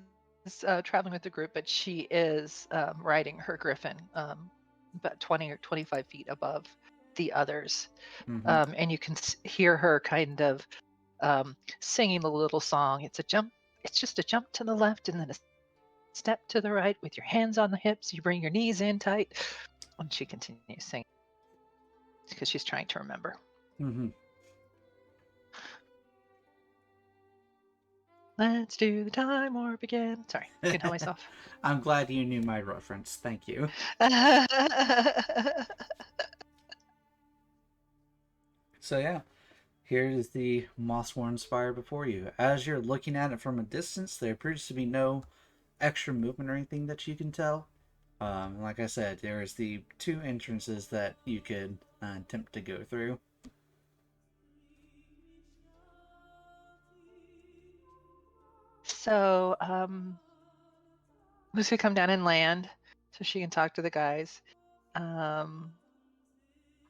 traveling with the group, but she is riding her griffin about 20 or 25 feet above the others. Mm-hmm. And you can hear her kind of singing a little song. It's just a jump to the left and then a step to the right with your hands on the hips. You bring your knees in tight. And she continues singing because she's trying to remember. Mm-hmm. Let's do the time warp again. Sorry, couldn't help myself. I'm glad you knew my reference. Thank you. So yeah, here's the moss-worn spire before you. As you're looking at it from a distance, there appears to be no extra movement or anything that you can tell. Like I said, there's the two entrances that you could attempt to go through. So Lucy come down and land so she can talk to the guys.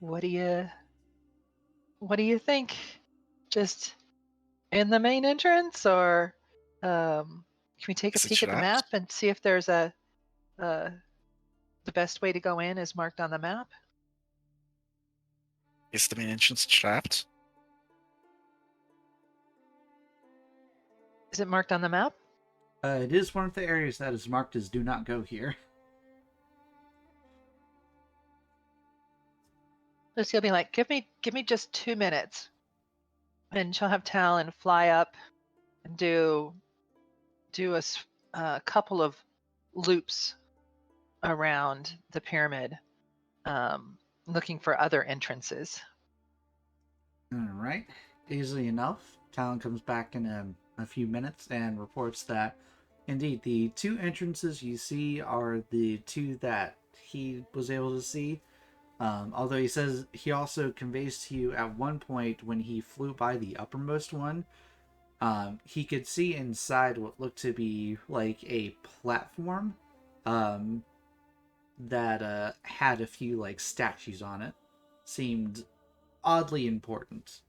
What do you think? Just in the main entrance, or can we take a Is it peek at the map trapped? and see if there's the best way to go in is marked on the map? Is the main entrance trapped? Is it marked on the map? It is one of the areas that is marked as "Do not go here." Lucy will be like, give me just 2 minutes, and she'll have Talon fly up and do a couple of loops around the pyramid, looking for other entrances. All right. Easily enough, Talon comes back in a few minutes and reports that indeed the two entrances you see are the two that he was able to see. Although he says he also conveys to you at one point when he flew by the uppermost one, he could see inside what looked to be like a platform that had a few like statues on it. Seemed oddly important.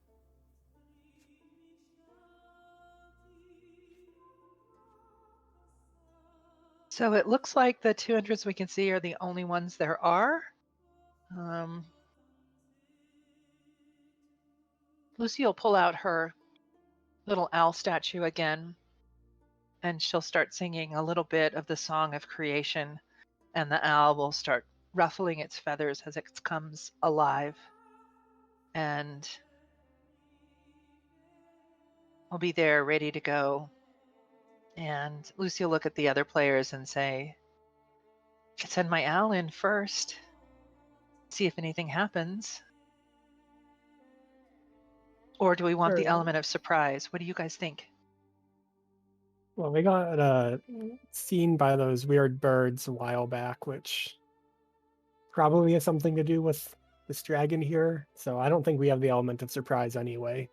So it looks like the two entrances we can see are the only ones there are. Lucy will pull out her little owl statue again, and she'll start singing a little bit of the song of creation, and the owl will start ruffling its feathers as it comes alive. And I'll be there ready to go. And Lucy will look at the other players and say, I could send my owl in first, see if anything happens. Or do we want the Sure. element of surprise? What do you guys think? Well, we got seen by those weird birds a while back, which probably has something to do with this dragon here. So I don't think we have the element of surprise anyway.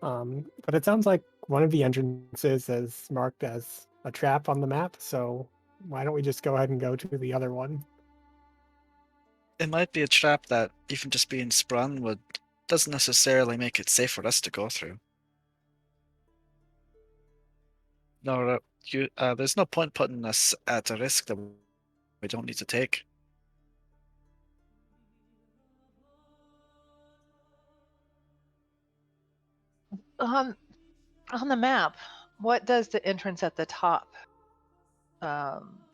But it sounds like one of the entrances is marked as a trap on the map. So why don't we just go ahead and go to the other one? It might be a trap that even just being sprung doesn't necessarily make it safe for us to go through. No, there's no point putting us at a risk that we don't need to take. On the map, what does the entrance at the top?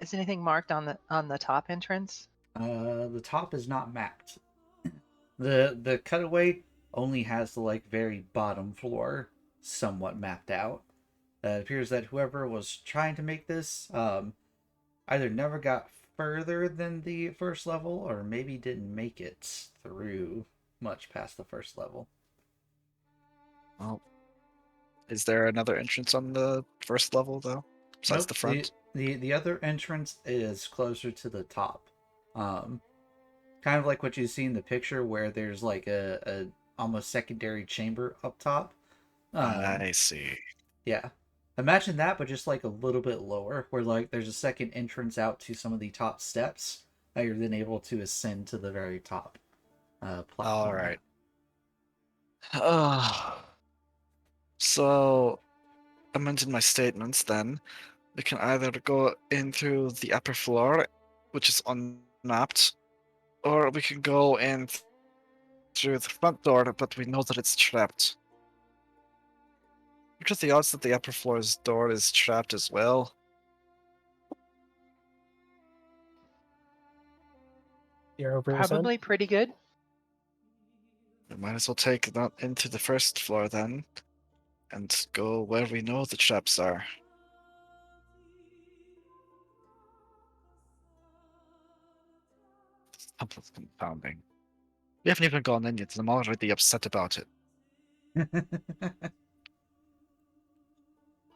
Is anything marked on the top entrance? The top is not mapped. The cutaway only has the like very bottom floor somewhat mapped out. It appears that whoever was trying to make this either never got further than the first level or maybe didn't make it through much past the first level. Well, is there another entrance on the first level though, besides Nope. the front? The other entrance is closer to the top. Um, Kind of like what you see in the picture where there's like a almost secondary chamber up top. I see. Yeah. Imagine that, but just like a little bit lower, where like there's a second entrance out to some of the top steps that you're then able to ascend to the very top platform. All right. So, amending my statements then, we can either go in through the upper floor, which is unmapped, or we can go in through the front door, but we know that it's trapped. What are the odds that the upper floor's door is trapped as well? 0%. Probably pretty good. We might as well take that into the first floor then, and go where we know the traps are. Something's confounding. We haven't even gone in yet, and I'm already upset about it.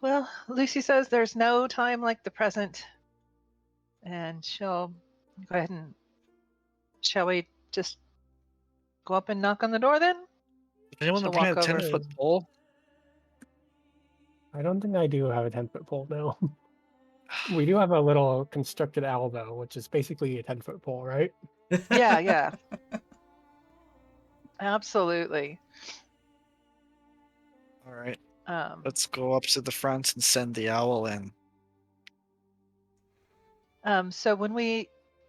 Well, Lucy says there's no time like the present, and she'll go ahead and. Shall we just go up and knock on the door then? Did anyone She'll bring a walk over. 10-foot pole? I don't think I do have a 10-foot pole, no. We do have a little constructed owl, though, which is basically a 10-foot pole, right? Yeah. Absolutely. All right, Um, let's go up to the front and send the owl in. so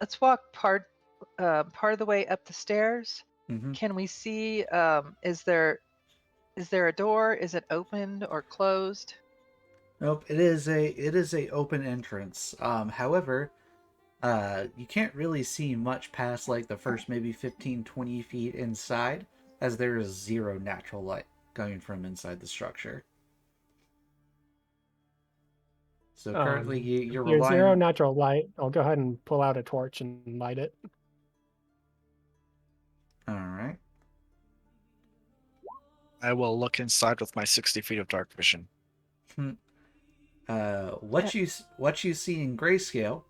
let's walk part of the way up the stairs. Mhm. Can we see? Is there a door? Is it opened or closed? Nope, it is a open entrance. However, you can't really see much past like the first maybe 15-20 feet inside, as there is zero natural light coming from inside the structure. So currently you're There's zero relying. natural light. I'll go ahead and pull out a torch and light it. All right. I will look inside with my 60 feet of dark vision. What you see in grayscale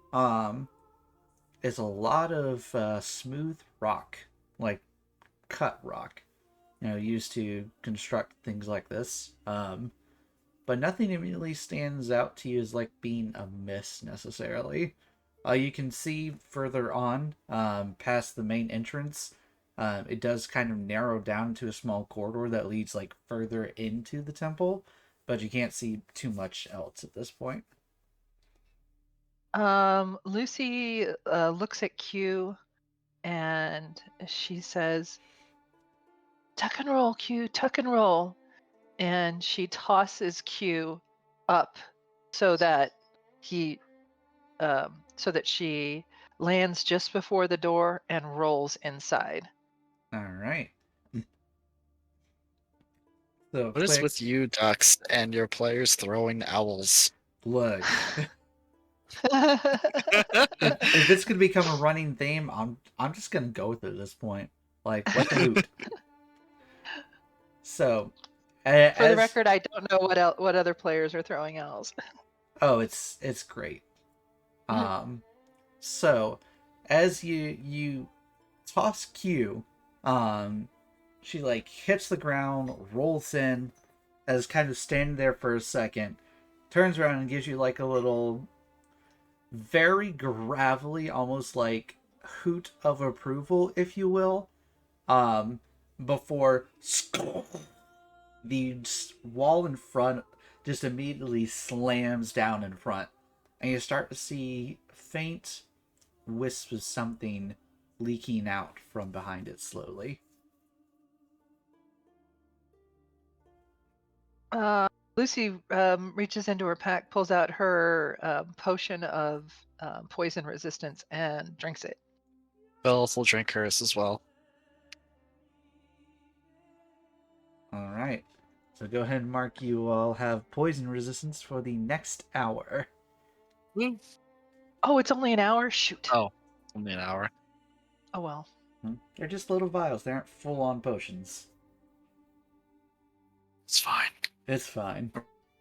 is a lot of smooth rock, like cut rock, used to construct things like this. But nothing immediately stands out to you as like being amiss necessarily. You can see further on, past the main entrance, it does kind of narrow down to a small corridor that leads like further into the temple, but you can't see too much else at this point. Lucy looks at Q, and she says, "Tuck and roll, Q. Tuck and roll." And she tosses Q up so that she lands just before the door and rolls inside. All right. So What is quick with you, Dux, and your players throwing owls? look. If it's gonna become a running theme, I'm just gonna go with it at this point. Like, let the hoot. So, For the As record, I don't know what other players are throwing else. oh, it's great. So as you toss Q, she like hits the ground, rolls in, as kind of standing there for a second, turns around and gives you like a little, very gravelly, almost like hoot of approval, if you will. Um, before the wall in front just immediately slams down in front, and you start to see faint wisps of something leaking out from behind it slowly. Lucy reaches into her pack, pulls out her potion of poison resistance, and drinks it. Bells will drink hers as well. All right. So go ahead and mark you all have poison resistance for the next hour. Woo. Oh, it's only an hour? Shoot. Oh, only an hour. Oh, well. They're just little vials. They aren't full-on potions. It's fine. It's fine.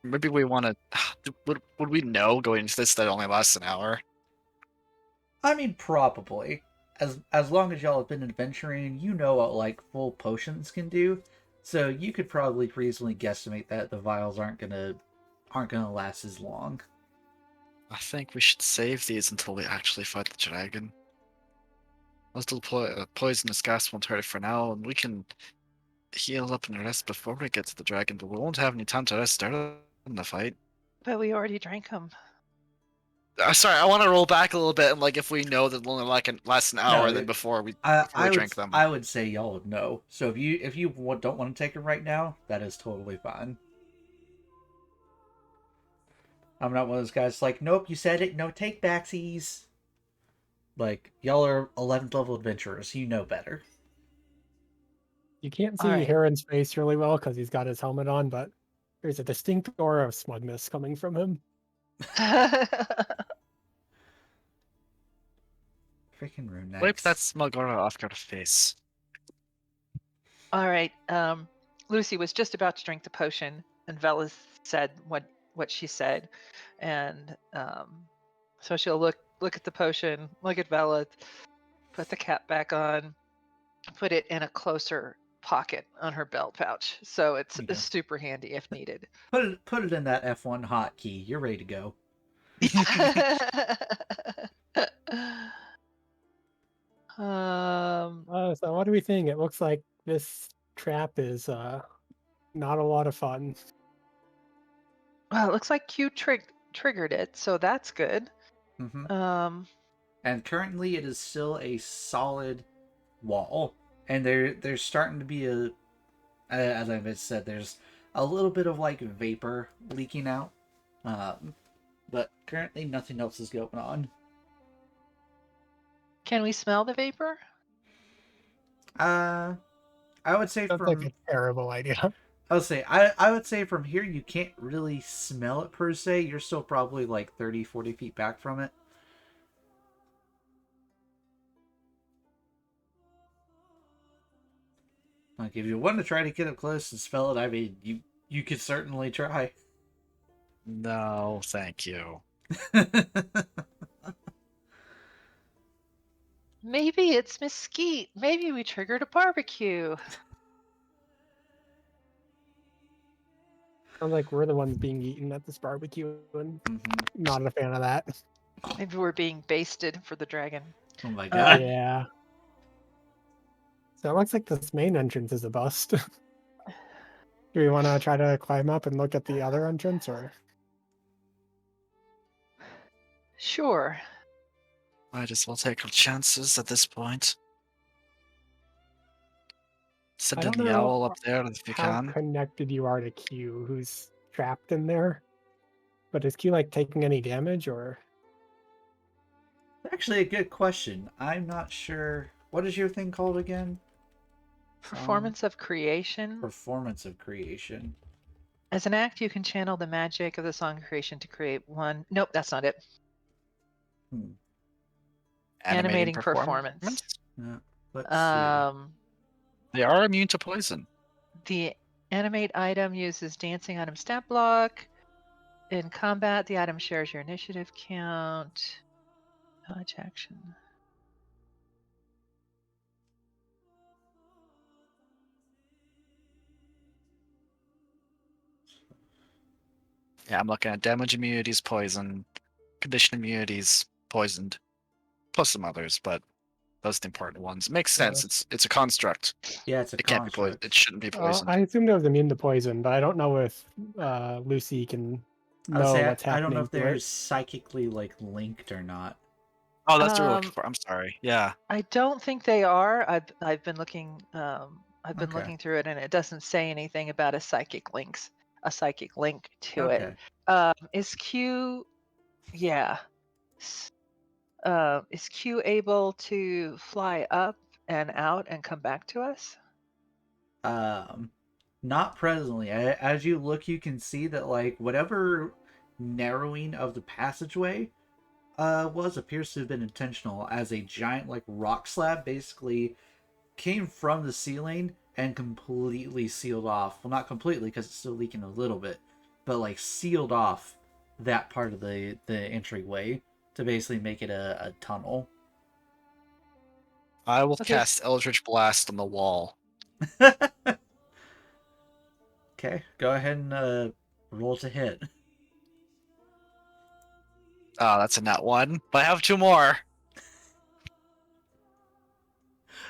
Maybe we want to. Would we know going into this that it only lasts an hour? I mean, probably. As long as y'all have been adventuring, you know what like full potions can do. So you could probably reasonably guesstimate that the vials aren't gonna last as long. I think we should save these until we actually fight the dragon. A little poisonous gas won't hurt it for now, and we can heal up and rest before we get to the dragon, but we won't have any time to rest during the fight. But we already drank them. Sorry, I want to roll back a little bit, and like if we know that it'll only last an hour, No, then before we I would drink them. I would say y'all would know. So if you don't want to take it right now, that is totally fine. I'm not one of those guys like, nope, you said it, no take backsies. Like, y'all are 11th level adventurers, you know better. You can't see Alright. Heron's face really well because he's got his helmet on, but there's a distinct aura of smugness coming from him. Freaking rune Wipe that smug aura off your face. All right. Lucy was just about to drink the potion, and Vela said what she said, and so she'll look at the potion, look at Vela, put the cap back on, put it in a closer pocket on her belt pouch, so it's You go. super handy if needed. Put it in that F1 hotkey. You're ready to go. So what do we think? It looks like this trap is not a lot of fun. Well, it looks like Q triggered it, so that's good. Mm-hmm. And currently, it is still a solid wall, and there's starting to be a, as I said, there's a little bit of like vapor leaking out, but currently nothing else is going on. Can we smell the vapor? I would say Sounds like a terrible idea. I would say from here you can't really smell it per se. You're still probably like 30, 40 feet back from it. Like if you want to try to get up close and smell it, I mean you could certainly try. No, thank you. Maybe it's mesquite. Maybe we triggered a barbecue. Sounds like we're the ones being eaten at this barbecue, and not a fan of that. Maybe we're being basted for the dragon. Oh my god. Yeah. So it looks like this main entrance is a bust. Do we want to try to climb up and look at the other entrance, or? Sure. Might as well take our chances at this point. Send I in don't the know owl up there if you how can. connected you are to Q, who's trapped in there. But is Q like taking any damage, or? Actually, a good question. I'm not sure. What is your thing called again? Performance of creation. Performance of creation. As an act, you can channel the magic of the song of creation to create one. Nope, that's not it. Animating performance. Yeah. Let's see. They are immune to poison. The Animate item uses dancing item stat block. In combat, the item shares your initiative count. Dodge action. Yeah, I'm looking at damage immunities, poison, condition immunities, poisoned, plus some others, but those are the important ones. It makes sense. It's a construct. Yeah, it's a It can't be poisoned. construct. It shouldn't be poisoned. I assumed it was immune to poison, but I don't know if Lucy can I would know say what's I don't know happening if to they're it. psychically like linked or not. Oh, that's what we're looking Um, for. I'm sorry. Yeah. I don't think they are. I've been looking Okay. looking through it, and it doesn't say anything about a psychic link to it. Okay. Is Q yeah. S- is Q able to fly up and out and come back to us? Not presently. As you look, you can see that like whatever narrowing of the passageway was appears to have been intentional, as a giant like rock slab basically came from the ceiling and completely sealed off. Well, not completely because it's still leaking a little bit, but like sealed off that part of the entryway to basically make it a tunnel. I will Okay. cast Eldritch Blast on the wall. Okay, go ahead and roll to hit. Oh, that's a nat 1. But I have 2 more.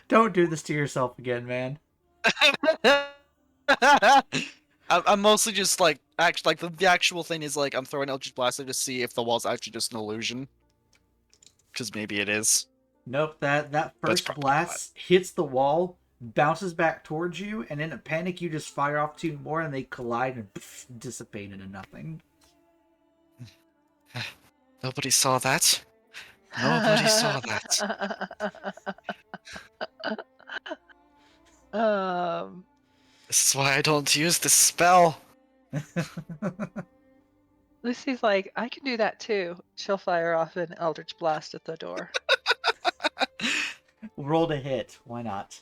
Don't do this to yourself again, man. I'm mostly just like the actual thing is like I'm throwing Eldritch Blaster to see if the wall's actually just an illusion. Because maybe it is, Nope, that but it's first probably not. blast hits the wall, bounces back towards you, and in a panic you just fire off two more and they collide and pff, dissipate into nothing. Nobody saw that. Nobody saw that. um, This is why I don't use this spell. Lucy's like, I can do that too. She'll fire off an Eldritch Blast at the door. Roll to hit. Why not?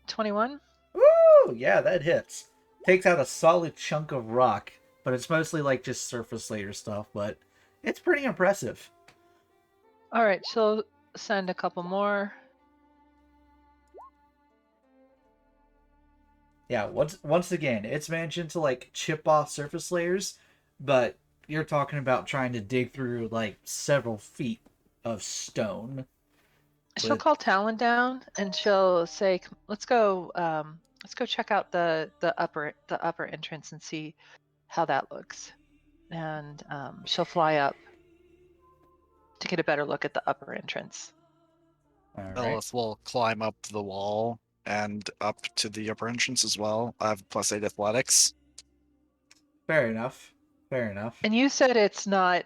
21? Woo! Yeah, that hits. Takes out a solid chunk of rock, but it's mostly like just surface layer stuff, but it's pretty impressive. All right, she'll send a couple more. Yeah, once again, it's managing to like chip off surface layers, but you're talking about trying to dig through like several feet of stone. She'll With call Talon down and she'll say, let's go check out the upper entrance and see how that looks." And she'll fly up to get a better look at the upper entrance. all right, Lilith will climb up the wall and up to the upper entrance as well. I have +8 athletics. fair enough. Fair enough. And you said it's not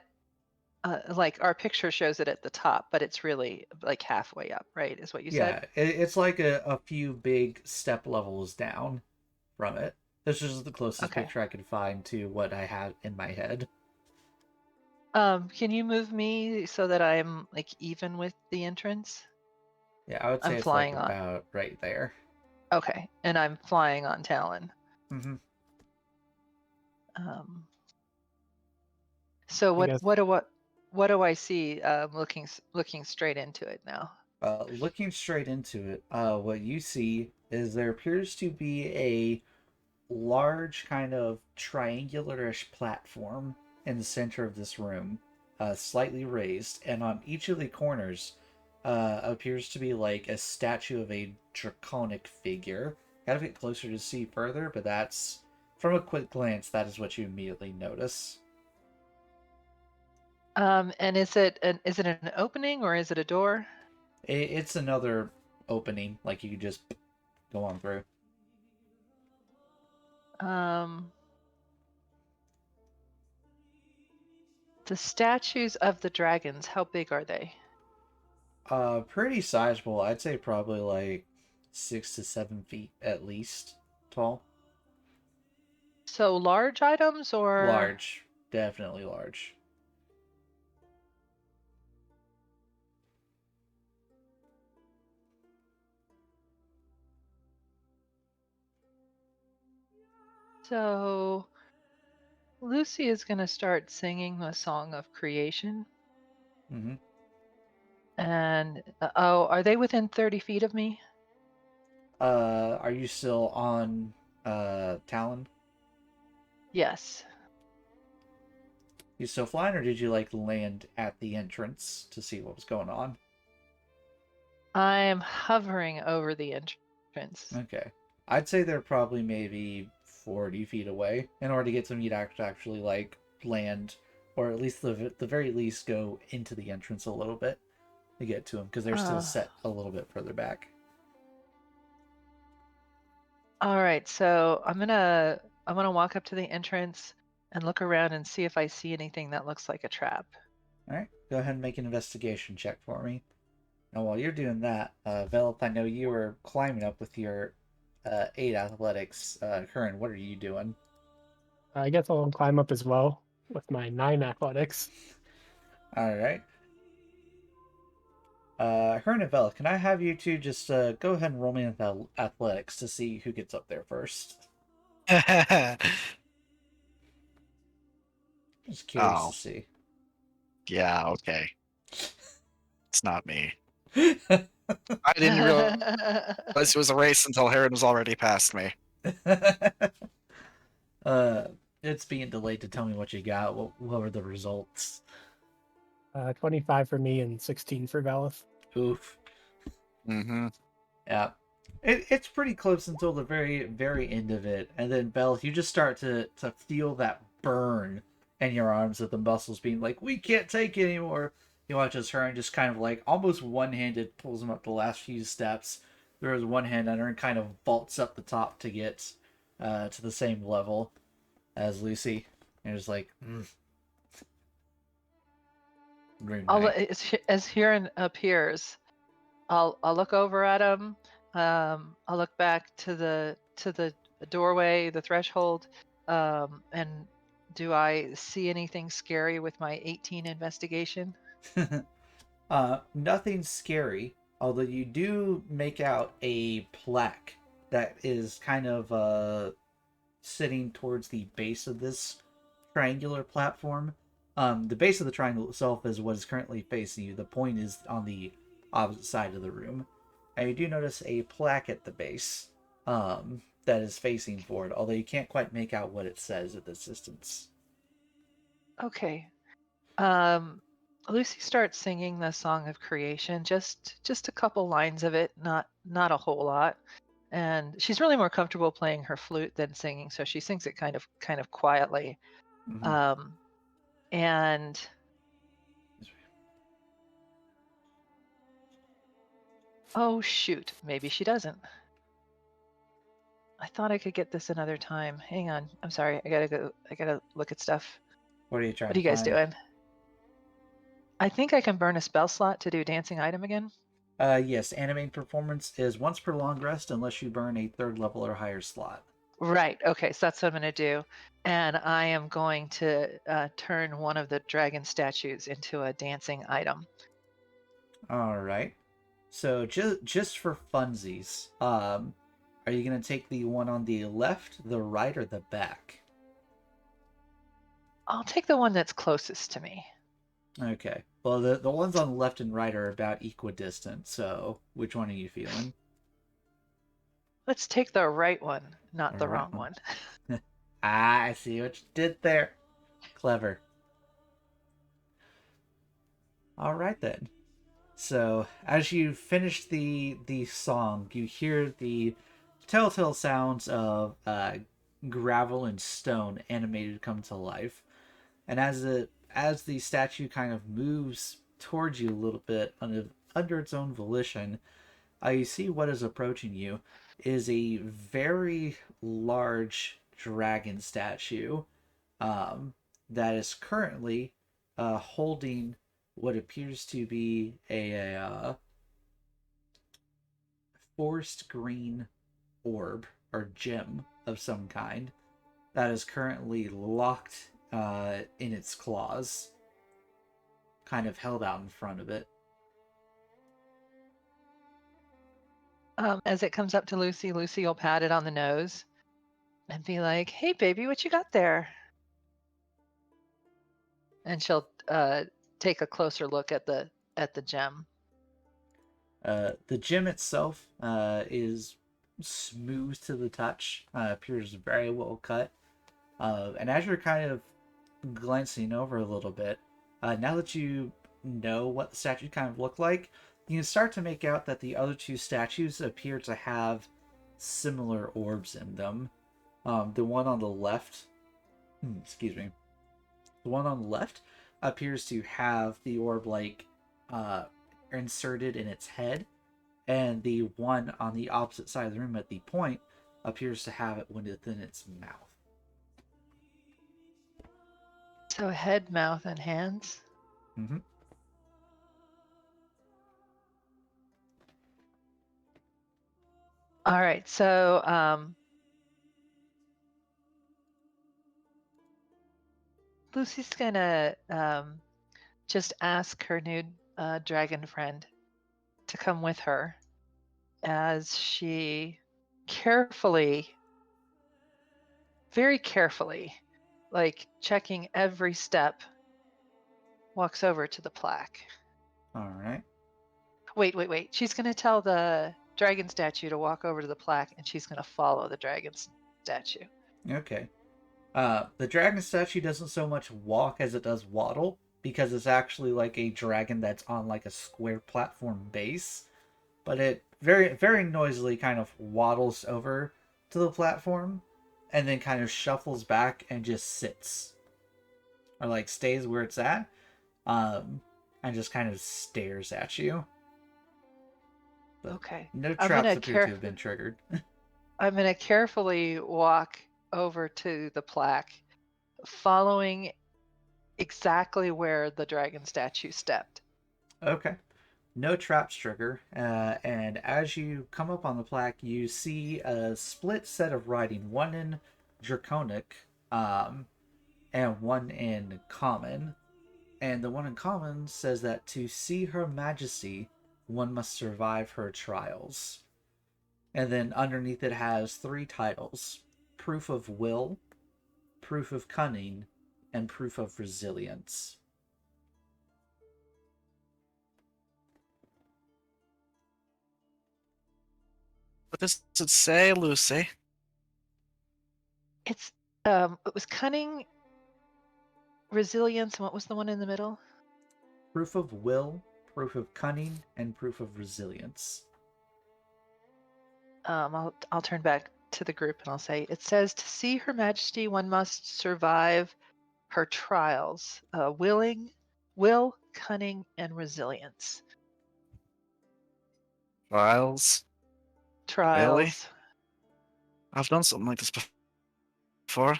like our picture shows it at the top, but it's really like halfway up, right? Is what you said? Yeah, it's like a few big step levels down from it. This is the closest Okay. picture I could find to what I had in my head. Can you move me so that I'm like even with the entrance? Yeah, I would say I'm it's like flying on. about right there. Okay, and I'm flying on Talon. Mm-hmm. So I guess what do I see? Looking straight into it now. Looking straight into it, what you see is there appears to be a large kind of triangular-ish platform in the center of this room, slightly raised, and on each of the corners appears to be like a statue of a draconic figure. Gotta get closer to see further, but that's from a quick glance, that is what you immediately notice. And is it an opening or is it a door? It's another opening, like you could just go on through. The statues of the dragons, how big are they? Pretty sizable. I'd say probably like 6 to 7 feet at least tall. So large items or Large, definitely large. So Lucy is going to start singing the song of creation. Mm-hmm. And oh, are they within 30 feet of me? Are you still on Talon? Yes. You still flying, or did you like land at the entrance to see what was going on? I'm hovering over the entrance. Okay. I'd say they're probably maybe 40 feet away in order to get some you'd actually like land, or at least the very least go into the entrance a little bit to get to them because they're still Uh, set a little bit further back. all right, so I'm gonna walk up to the entrance and look around and see if I see anything that looks like a trap. All right, go ahead and make an investigation check for me. Now, while you're doing that, Velop, I know you were climbing up with your 8 athletics. Curran, what are you doing? I guess I'll climb up as well with my 9 athletics. All right. Curran and Velop, can I have you two just go ahead and roll me with athletics to see who gets up there first? Just curious to Oh, see. yeah, okay. It's not me. I didn't realize it was a race until Heron was already past me. uh, it's being delayed to tell me what you got. What were the results? 25 for me and 16 for Valith. Oof. Mm-hmm. Yeah. It's pretty close until the very, very end of it. And then, Belle, you just start to feel that burn in your arms with the muscles being like, we can't take it anymore. You watch as her and just kind of like almost one-handed pulls him up the last few steps. Throws one hand under and kind of vaults up the top to get to the same level as Lucy. And just like, green night. As Huron appears, I'll look over at him. I'll look back to the doorway, the threshold, and do I see anything scary with my 18 investigation? Nothing scary, although you do make out a plaque that is kind of sitting towards the base of this triangular platform. The base of the triangle itself is what is currently facing you. The point is on the opposite side of the room. And you do notice a plaque at the base that is facing forward, although you can't quite make out what it says at this distance. Okay. Lucy starts singing the song of creation, just a couple lines of it, not a whole lot. And she's really more comfortable playing her flute than singing, so she sings it kind of quietly. Mm-hmm. Um, and oh shoot, maybe she doesn't. I thought I could get this another time. Hang on. I'm sorry. I gotta look at stuff. What are you trying What are to you guys find? doing? I think I can burn a spell slot to do dancing item again. Yes, animating performance is once per long rest unless you burn a 3rd level or higher slot. Right. Okay. So that's what I'm going to do. And I am going to turn one of the dragon statues into a dancing item. All right. So just for funsies, are you gonna take the one on the left, the right, or the back? I'll take the one that's closest to me. Okay. Well, the ones on the left and right are about equidistant. So which one are you feeling? Let's take the right one, not The the right wrong one. one. I see what you did there. Clever. All right then. So as you finish the song, you hear the telltale sounds of gravel and stone animated come to life, and as the statue kind of moves towards you a little bit under its own volition, you see what is approaching you is a very large dragon statue that is currently holding what appears to be a forest green orb or gem of some kind that is currently locked in its claws, kind of held out in front of it. As it comes up to Lucy, Lucy will pat it on the nose and be like, "Hey, baby, what you got there?" And she'll take a closer look at the gem. The gem itself is smooth to the touch, appears very well cut. And as you're kind of glancing over a little bit, now that you know what the statue kind of look like, you can start to make out that the other two statues appear to have similar orbs in them. The one on the left, excuse me, the one on the left appears to have the orb like uh, inserted in its head, and the one on the opposite side of the room at the point appears to have it within its mouth. So head, mouth, and hands. Mm-hmm. All right. So Lucy's gonna just ask her new dragon friend to come with her as she carefully, very carefully, like checking every step, walks over to the plaque. All right. Wait. She's going to tell the dragon statue to walk over to the plaque, and she's going to follow the dragon statue. Okay. The dragon statue doesn't so much walk as it does waddle, because it's actually like a dragon that's on like a square platform base. But it very, very noisily kind of waddles over to the platform and then kind of shuffles back and just sits. Or like stays where it's at. And just kind of stares at you. But Okay. no I'm traps gonna appear to have been triggered. I'm going to carefully walk over to the plaque, following exactly where the dragon statue stepped. Okay. No traps trigger. And as you come up on the plaque, you see a split set of writing, one in Draconic, and one in Common. And the one in Common says that to see Her Majesty, one must survive her trials. And then underneath it has 3 titles: Proof of Will, Proof of Cunning, and Proof of Resilience. What does it say, Lucy? It was cunning, resilience, and what was the one in the middle? Proof of Will, Proof of Cunning, and Proof of Resilience. I'll turn back to the group and I'll say, it says to see Her Majesty, one must survive her trials. Will, cunning, and resilience. Trials? Trials. Really? I've done something like this before.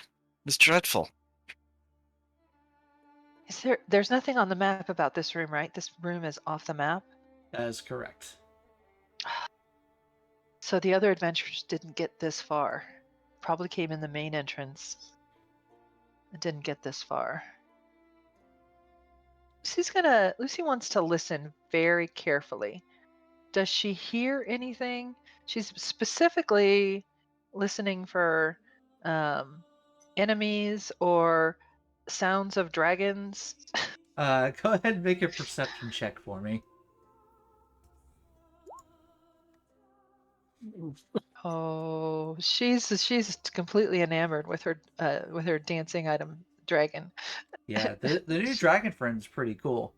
It's dreadful. There's nothing on the map about this room, right? This room is off the map. That is correct. So the other adventurers didn't get this far. Probably came in the main entrance and didn't get this far. Lucy wants to listen very carefully. Does she hear anything? She's specifically listening for enemies or sounds of dragons. Go ahead and make a perception check for me. Oh, she's completely enamored with her dancing item dragon. Yeah, the new dragon friend's pretty cool.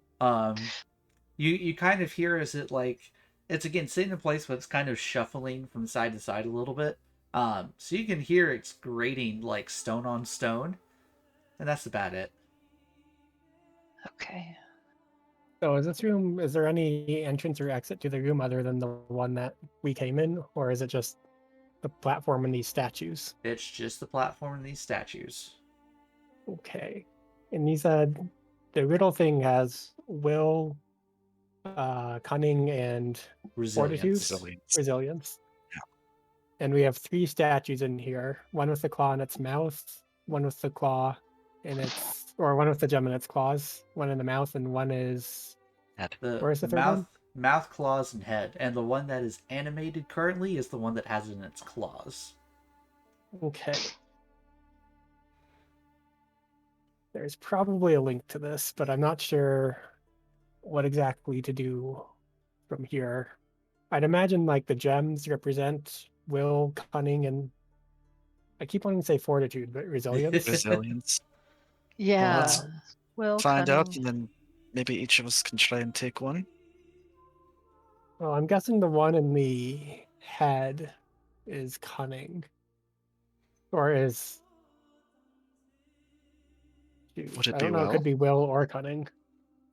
You kind of hear as it like it's again sitting in place, but it's kind of shuffling from side to side a little bit. So you can hear it's grating like stone on stone, and that's about it. Okay. So is there any entrance or exit to the room other than the one that we came in, or is it just the platform and these statues? It's just the platform and these statues. Okay. And you said the riddle thing has will, cunning, and fortitude? Resilience. Resilience. And we have 3 statues in here. One with the claw in its mouth, one with the claw in its, or one with the gem in its claws, one in the mouth, and one is. The Where's the third one? mouth, claws, and head, and the one that is animated currently is the one that has it in its claws. Okay. there's probably a link to this, but I'm not sure what exactly to do from here. I'd imagine like the gems represent will, cunning, and I keep wanting to say fortitude, but resilience. Resilience. Well, Yeah. let's Will, find out, cunning. and then maybe each of us can try and take one. Well, I'm guessing the one in the head is cunning, or is shoot, Would it I be don't know. It could will? be will or cunning.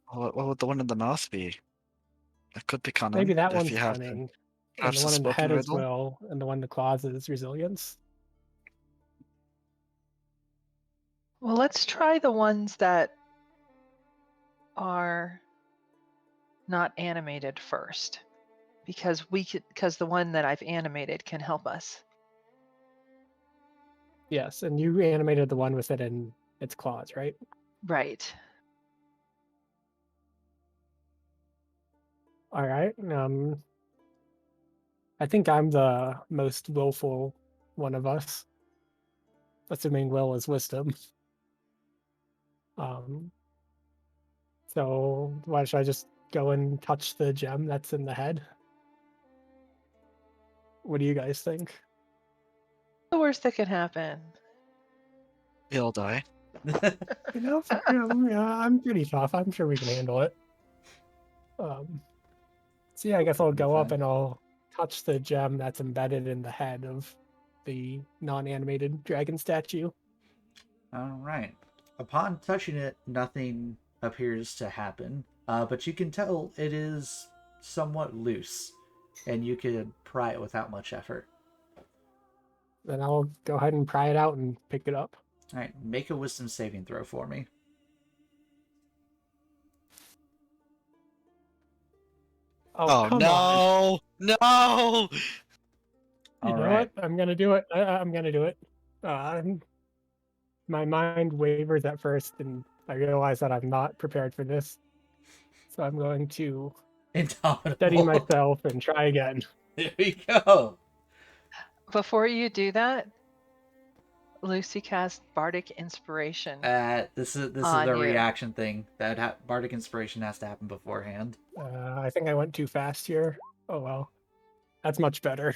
What would the one in the mouth be? It could be Maybe cunning that if you one's have the cunning, and the perhaps the one in the spoken head is riddle. will, and the one in the claws is resilience. Well, let's try the ones that are not animated first, because the one that I've animated can help us. Yes, and you animated the one with it in its claws, right? Right. All right. I think I'm the most willful one of us, assuming will is wisdom. Um, so why should I just go and touch the gem that's in the head? What do you guys think? The worst that could happen. He'll die. I'm pretty tough. I'm sure we can handle it. So yeah, I guess I'll That'll be go up fine. and I'll touch the gem that's embedded in the head of the non-animated dragon statue. All right. Upon touching it, nothing appears to happen, but you can tell it is somewhat loose, and you could pry it without much effort. Then I'll go ahead and pry it out and pick it up. All right, make a wisdom saving throw for me. Oh, Oh come on. no! You All know right. what? I'm gonna do it. I'm gonna do it. Uh, my mind wavers at first, and I realize that I'm not prepared for this. So I'm going to steady Indomitable. myself and try again. Here we go. Before you do that, Lucy cast Bardic Inspiration This is on a you. reaction thing that Bardic Inspiration has to happen beforehand. I think I went too fast here. Oh well, that's much better.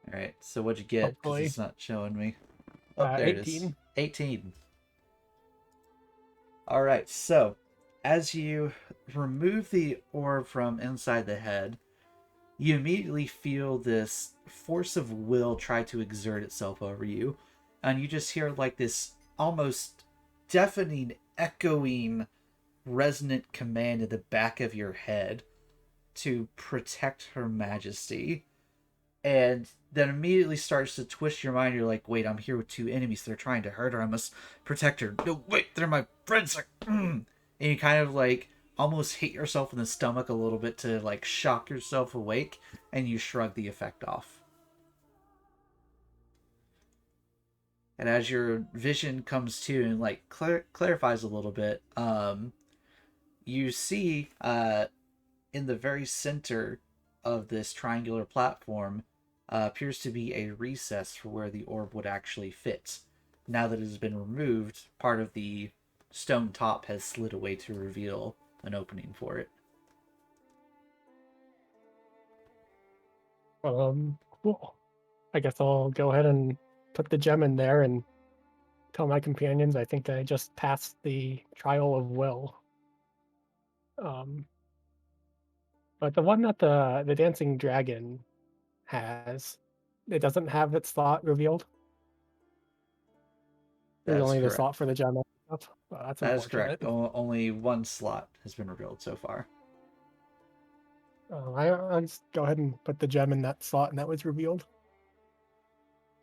All right. So what'd you get? Because Hopefully, it's not showing me. Oh, there it is. 18. 18. All right. So as you remove the orb from inside the head, you immediately feel this force of will try to exert itself over you, and you just hear like this almost deafening, echoing, resonant command in the back of your head to protect Her Majesty. And then immediately starts to twist your mind. You're like, wait, I'm here with two enemies. They're trying to hurt her. I must protect her. No, wait, they're my friends. And you kind of like almost hit yourself in the stomach a little bit to like shock yourself awake, and you shrug the effect off. And as your vision comes to and like clarifies a little bit, you see in the very center of this triangular platform appears to be a recess for where the orb would actually fit. Now that it has been removed, part of the stone top has slid away to reveal an opening for it. Cool. I guess I'll go ahead and put the gem in there and tell my companions I think I just passed the trial of will. Um, but the one that the dancing dragon has, it doesn't have its slot revealed. There's That is only the correct. slot for the gem. Well, that's That is unfortunate. correct. Only one slot has been revealed so far. I'll just go ahead and put the gem in that slot, and that was revealed.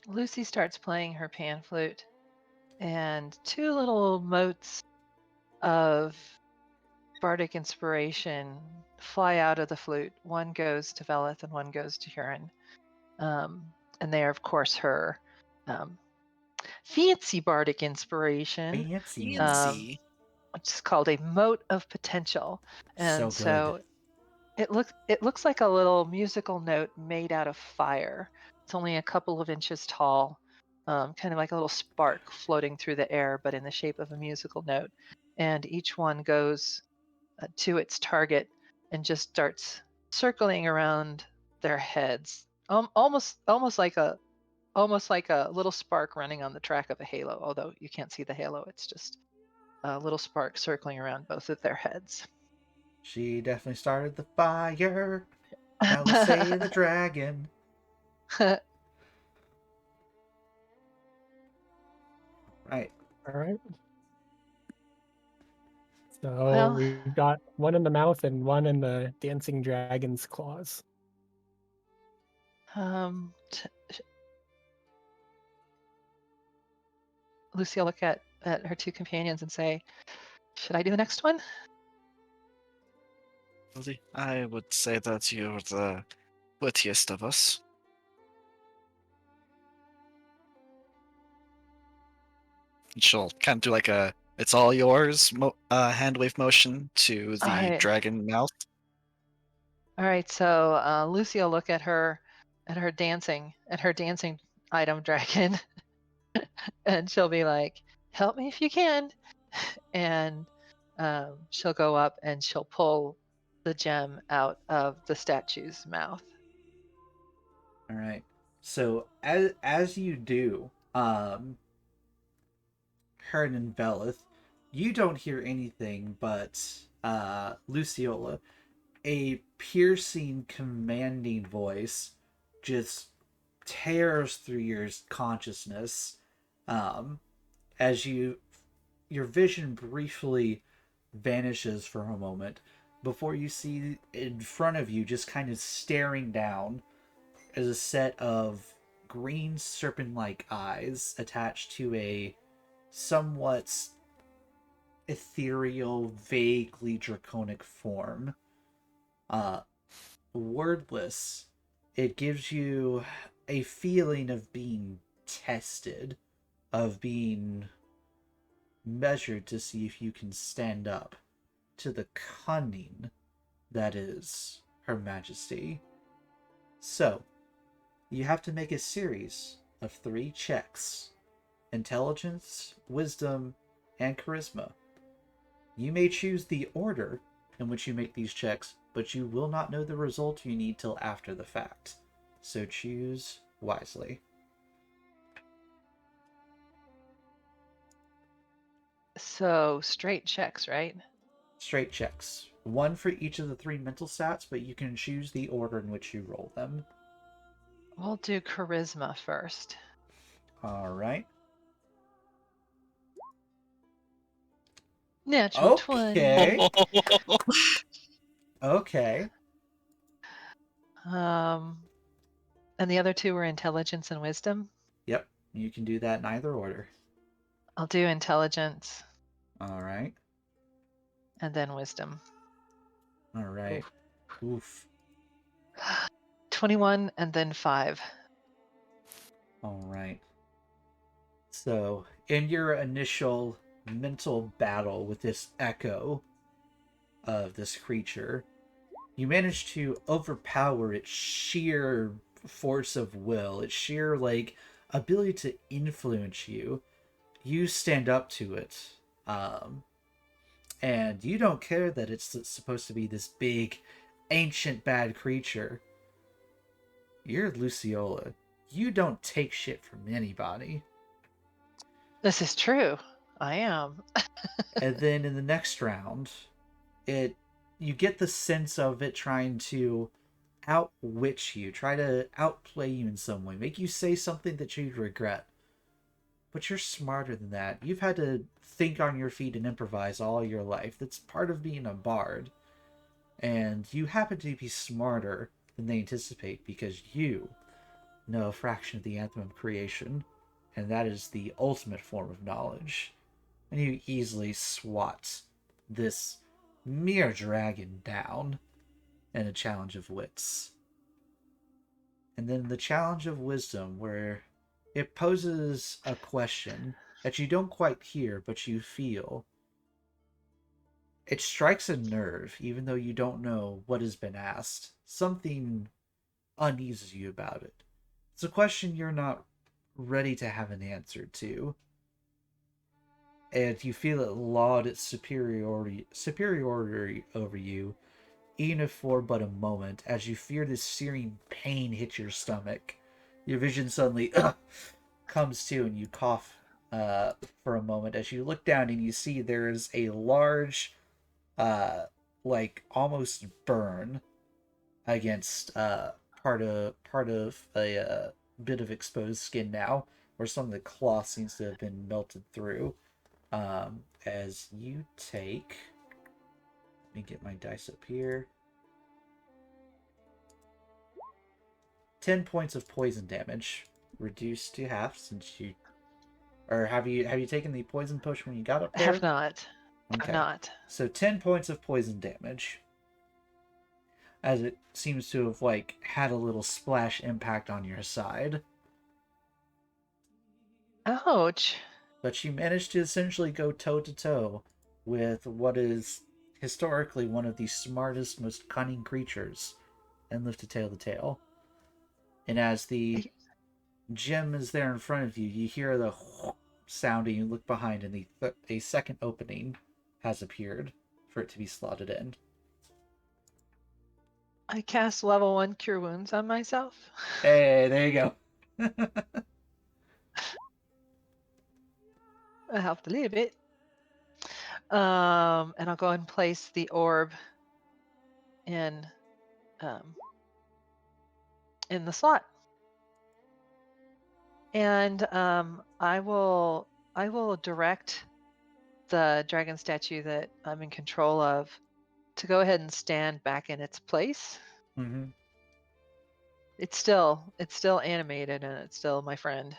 Lucy starts playing her pan flute, and two little motes of Bardic Inspiration fly out of the flute. One goes to Velith and one goes to Huron. And they are, of course, her fancy Bardic Inspiration, Fancy. Fancy. which is called a Mote of Potential. And So good. so it looks like a little musical note made out of fire. It's only a couple of inches tall. kind of like a little spark floating through the air, but in the shape of a musical note. And each one goes to its target and just starts circling around their heads, almost like a little spark running on the track of a halo. Although you can't see the halo, it's just a little spark circling around both of their heads. She definitely started the fire. Now let's say the dragon. Right. All right. So Well, we've got one in the mouth and one in the dancing dragon's claws. Lucy will look at her two companions and say, "Should I do the next one?" Lily, I would say that you're the wittiest of us. She'll kind of do like a "it's all yours" hand wave motion to All the right. dragon mouth. All right. So Lucy will look at her dancing item dragon, and she'll be like, "Help me if you can." And she'll go up and she'll pull the gem out of the statue's mouth. All right. So as you do, Hearn and Velith, you don't hear anything but Luciola, a piercing, commanding voice, just tears through your consciousness, as your vision briefly vanishes for a moment before you see in front of you, just kind of staring down, is a set of green serpent-like eyes attached to a somewhat ethereal, vaguely draconic form. Uh, Wordless, it gives you a feeling of being tested, of being measured to see if you can stand up to the cunning that is Her Majesty. So, you have to make a series of 3 checks: intelligence, wisdom, and charisma. You may choose the order in which you make these checks, but you will not know the result you need till after the fact. So choose wisely. So straight checks, right? Straight checks. 1 for each of the 3 mental stats, but you can choose the order in which you roll them. We'll do charisma first. Alright. Natural 20. Okay. Okay. And the other 2 were intelligence and wisdom. Yep. You can do that in either order. I'll do intelligence Alright. and then wisdom. Alright. Oof. 21 and then 5. Alright. So, in your initial mental battle with this echo of this creature, you manage to overpower its sheer force of will, its sheer, ability to influence you. You stand up to it, and you don't care that it's supposed to be this big, ancient, bad creature. You're Luciola. You don't take shit from anybody. This is true. I am. And then in the next round, you get the sense of it trying to outwit you, try to outplay you in some way, make you say something that you'd regret. But you're smarter than that. You've had to think on your feet and improvise all your life. That's part of being a bard. And you happen to be smarter than they anticipate because you know a fraction of the anthem of creation, and that is the ultimate form of knowledge. And you easily swat this mere dragon down in a challenge of wits. And then the challenge of wisdom, where it poses a question that you don't quite hear, but you feel. It strikes a nerve, even though you don't know what has been asked. Something uneases you about it. It's a question you're not ready to have an answer to. And you feel it laud its superiority over you, even if for but a moment, as you fear this searing pain hit your stomach. Your vision suddenly comes to, and you cough for a moment as you look down and you see there is a large, like almost burn against part of a bit of exposed skin now, where some of the cloth seems to have been melted through. As you take, let me get my dice up here. 10 points of poison damage, reduced to half since you, or have you taken the poison potion when you got up I there? have not. Okay. I'm not. So 10 points of poison damage, as it seems to have like had a little splash impact on your side. Ouch. But you managed to essentially go toe to toe with what is historically one of the smartest, most cunning creatures in Lift a Tail to Tail. And as the gem is there in front of you, you hear the sound and you look behind, and a second opening has appeared for it to be slotted in. I cast level 1 Cure Wounds on myself. Hey, there you go. I helped a little bit. And I'll go ahead and place the orb in the slot. And I will direct the dragon statue that I'm in control of to go ahead and stand back in its place. Mm-hmm. It's still animated, and it's still my friend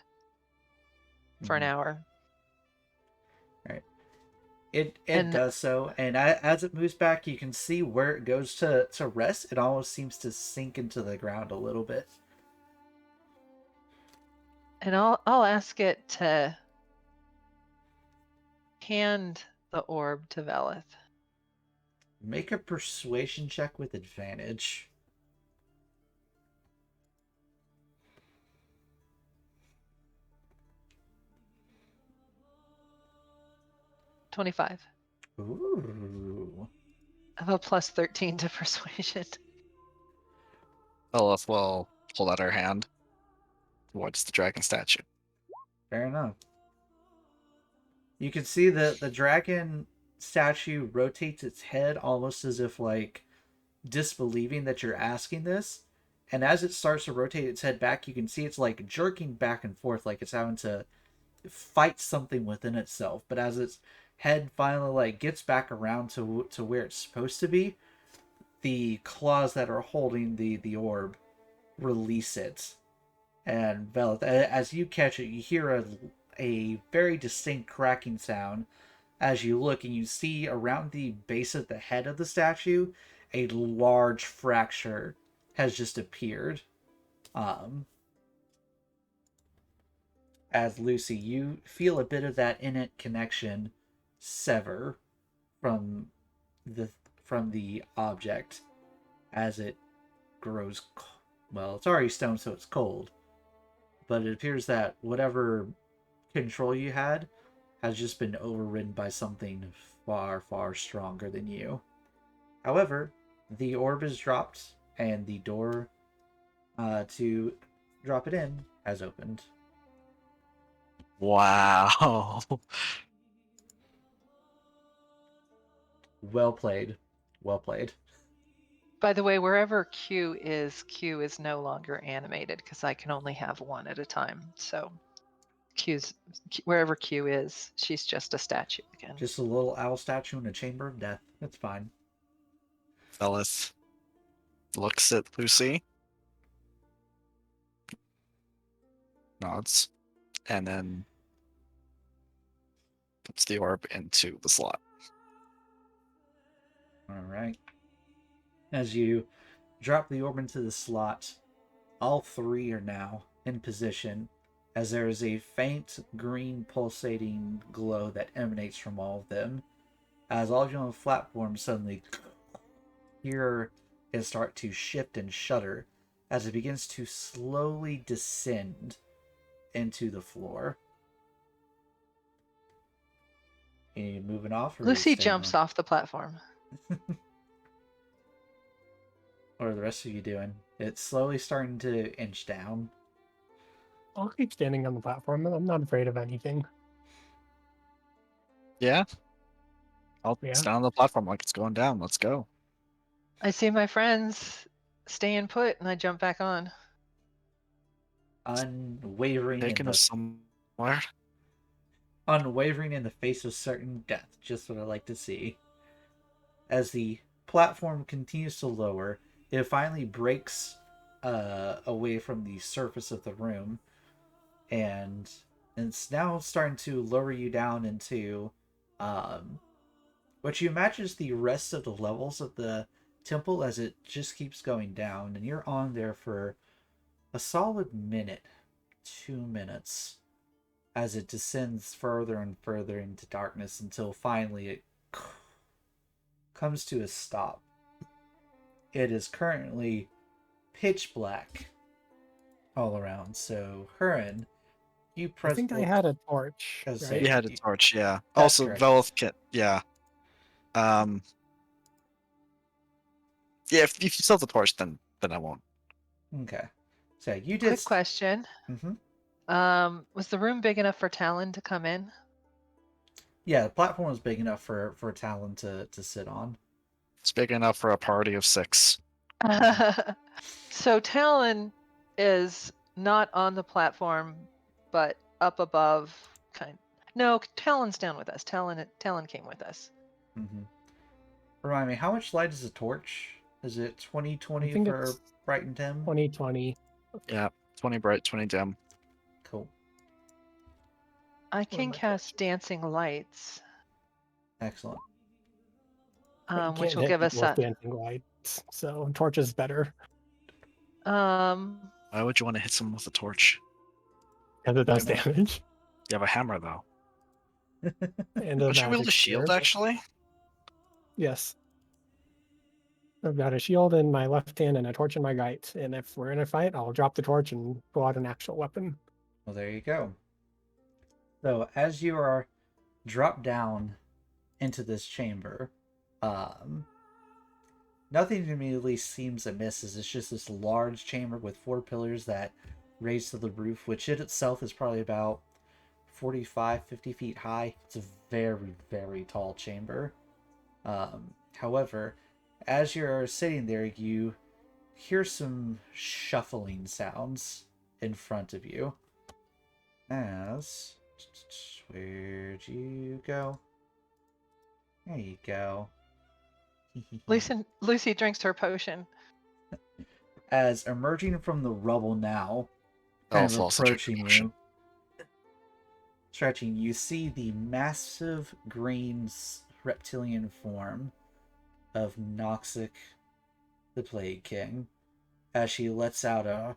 for an hour. Right. It And does so, and as it moves back, you can see where it goes to rest. It almost seems to sink into the ground a little bit. and I'll ask it to hand the orb to Velith. Make a persuasion check with advantage. 25. Ooh. I have a plus 13 to persuasion. Lilith will hold out her hand towards the dragon statue. Fair enough. You can see that the dragon statue rotates its head almost as if like disbelieving that you're asking this. And as it starts to rotate its head back, you can see it's like jerking back and forth like it's having to fight something within itself. But as its head finally like gets back around to where it's supposed to be, the claws that are holding the orb release it. And Velith, as you catch it, you hear a very distinct cracking sound as you look, and you see around the base of the head of the statue a large fracture has just appeared. As Lucy, you feel a bit of that innate connection sever from the object as it grows. Well, it's already stone, so it's cold. But it appears that whatever control you had has just been overridden by something far, far stronger than you. However, the orb is dropped, and the door to drop it in has opened. Wow. Well played. Well played. By the way, wherever Q is no longer animated because I can only have one at a time. So wherever Q is, she's just a statue again. Just a little owl statue in a chamber of death. It's fine. Lilith looks at Lucy, nods, and then puts the orb into the slot. Alright. As you drop the orb into the slot, all three are now in position, as there is a faint green pulsating glow that emanates from all of them. As all of you on the platform suddenly hear it start to shift and shudder as it begins to slowly descend into the floor. Are you moving off, or are you Lucy staying jumps on? off the platform. What are the rest of you doing? It's slowly starting to inch down. I'll keep standing on the platform. I'm not afraid of anything. Yeah. I'll Yeah. stand on the platform like it's going down. Let's go. I see my friends staying put, and I jump back on. Unwavering in Taking the us somewhere. unwavering in the face of certain death. Just what I like to see. As the platform continues to lower, it finally breaks away from the surface of the room, and it's now starting to lower you down into what you imagine is the rest of the levels of the temple as it just keeps going down, and you're on there for a solid minute, 2 minutes, as it descends further and further into darkness until finally it comes to a stop. It is currently pitch black all around. So, Hurin, you I think I had a torch, I was right? saying, You had a torch, yeah. That's Also, correct. Velith kit, yeah. Yeah, if you still have the torch, then I won't. Okay. So you did. Quick question. Mm-hmm. Was the room big enough for Talon to come in? Yeah, the platform was big enough for Talon to sit on. It's big enough for a party of 6. So Talon is not on the platform, but up above. No, Talon's down with us. Talon came with us. Mm-hmm. Remind me, how much light is a torch? Is it 20/20 I think for it's bright and dim? 2020. Yeah, 20 bright, 20 dim. Cool. I Where can my cast torch? dancing lights, Excellent. But you which can't will hit give us people with a. dancing lights, so torch is better Um, Why would you want to hit someone with a torch? because it does Why not? damage You have a hammer, though. and a Don't you wield magic a spear. shield, But actually? yes, I've got a shield in my left hand and a torch in my right. And if we're in a fight, I'll drop the torch and pull out an actual weapon. Well, there you go. So as you are dropped down into this chamber, nothing immediately seems amiss, as it's just this large chamber with 4 pillars that raise to the roof, which it itself is probably about 45, 50 feet high. It's a very, very tall chamber. However, as you're sitting there, you hear some shuffling sounds in front of you. As... Where'd you go? There you go. Lucy drinks her potion. As emerging from the rubble now, kind of Also drink approaching potion. you, stretching, you see the massive green reptilian form of Noxic, the Plague King, as she lets out a...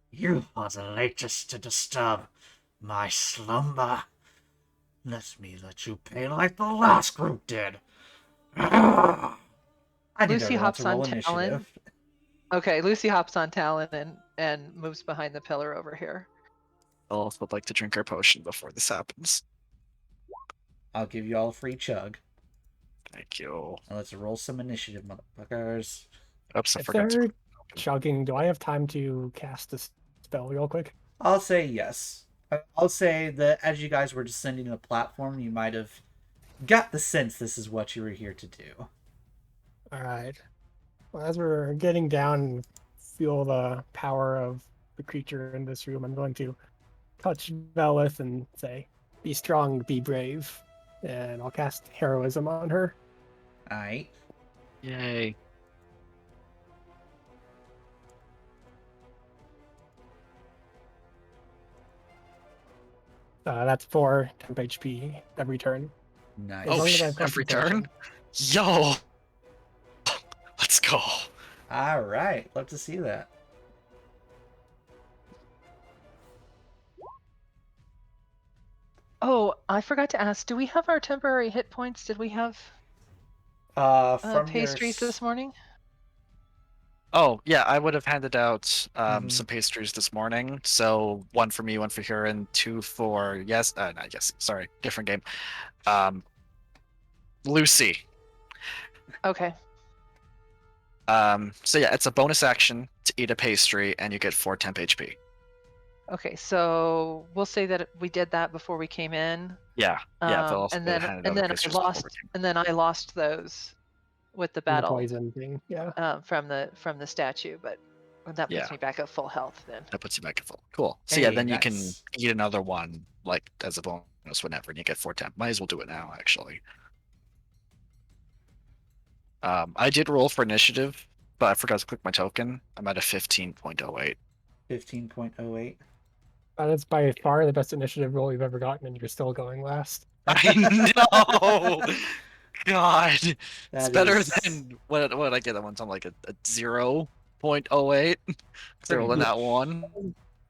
You are the latest to disturb my slumber. Let me let you pay like the last group did. I need Lucy everyone to hops on roll Talon. initiative. Okay, Lucy hops on Talon and moves behind the pillar over here. Velith would like to drink her potion before this happens. I'll give you all a free chug. Thank you. Now let's roll some initiative, motherfuckers. Oops, I If forgot to. they're chugging, do I have time to cast a spell real quick? I'll say yes. I'll say that as you guys were descending the platform, you might have got the sense this is what you were here to do. All right. Well, as we're getting down and feel the power of the creature in this room, I'm going to touch Velith and say, "Be strong, be brave," and I'll cast heroism on her. Alright. Yay. That's 4 temp HP every turn. Nice. As Oh, long as I shit, have every concentration. turn? Yo! Let's go. Alright. Love to see that. Oh, I forgot to ask. Do we have our temporary hit points? Did we have From your pastries this morning? Oh, yeah, I would have handed out Mhm. some pastries this morning. So one for me, one for her, and two for not yes, sorry, different game. Um, Lucy. Okay. So yeah, it's a bonus action to eat a pastry, and you get 4 temp HP. Okay. So we'll say that we did that before we came in. Yeah, Phil also And would have then handed and out the then I pastries before we lost came. and then I lost those with the And the battle poison thing. Yeah. from the statue, but that puts Yeah, me back at full health then. that puts you back at full. Cool. So yeah, Hey, then you can nice. eat another one like as a bonus whenever, and you get 4 temp. Might as well do it now, actually. I did roll for initiative, but I forgot to click my token. I'm at a 15.08. 15.08. That is by far the best initiative roll you've ever gotten, and you're still going last. I know. God, it's That better is than what did I get that one time? Like a 0.08. pretty Rolling that much. one.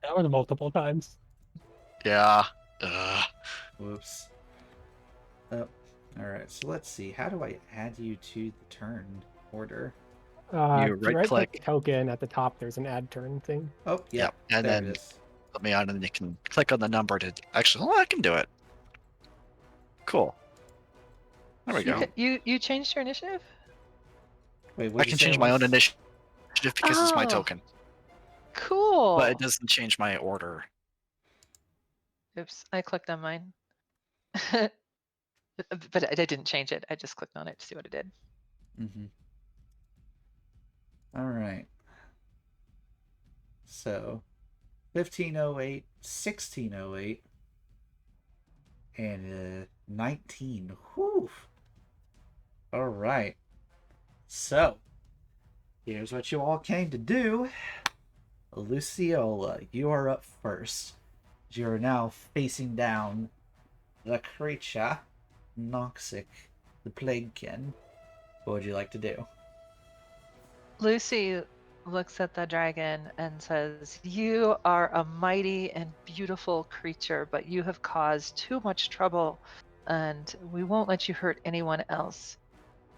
That was multiple times. Yeah. Ugh. Whoops. Oh, all right. So let's see. How do I add you to the turn order? You If you right right-click the click. token at the top, there's an add turn thing. Oh, yeah. Yep. And There it then is. put me on, and then you can click on the number to actually. Oh, I can do it. Cool. There we go. Sweet. You changed your initiative? Wait, I what'd you can say it change my own was? initiative because it's my Oh, token, but it cool. doesn't change my order. Oops, I clicked on mine. But I didn't change it. I just clicked on it to see what it did. Mm-hmm. All right. So 1508, 1608, and 19. Whew. All right. So here's what you all came to do. Luciola, you are up first. You are now facing down the creature, Noxic, the Plaguekin. What would you like to do? Lucy looks at the dragon and says, "You are a mighty and beautiful creature, but you have caused too much trouble, and we won't let you hurt anyone else.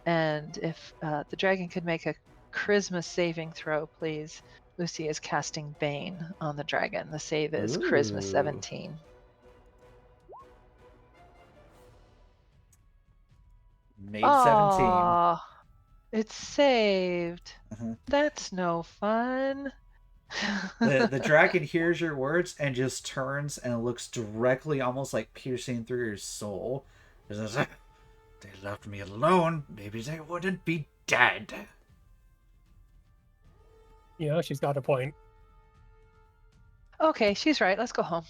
And if the dragon could make a charisma saving throw, please." Lucy is casting Bane on the dragon. The save is charisma Ooh. 17. Made 17. Aw, it's saved. Uh-huh. That's no fun. The dragon hears your words and just turns and looks directly, almost like piercing through your soul. It says, "If they left me alone, maybe they wouldn't be dead." You know, she's got a point. Okay, she's right. Let's go home.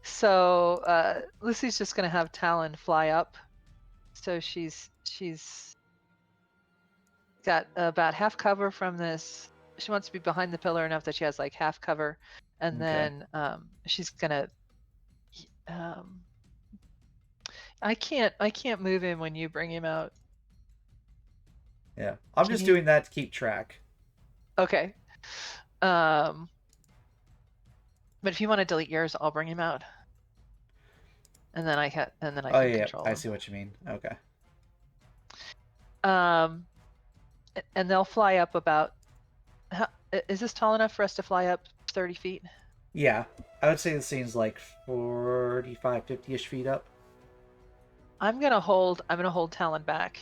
So Lucy's just gonna have Talon fly up. So she's got about half cover from this. She wants to be behind the pillar enough that she has like half cover, and Okay. then she's gonna. I can't move him when you bring him out. Yeah, I'm Can just you? doing that to keep track. Okay. But if you want to delete yours, I'll bring him out, and then I Oh can yeah, control I him. see what you mean. Okay. Um, and they'll fly up about. Is this tall enough for us to fly up 30 feet? Yeah, I would say the scene's like 45, 50-ish feet up. I'm gonna hold Talon back.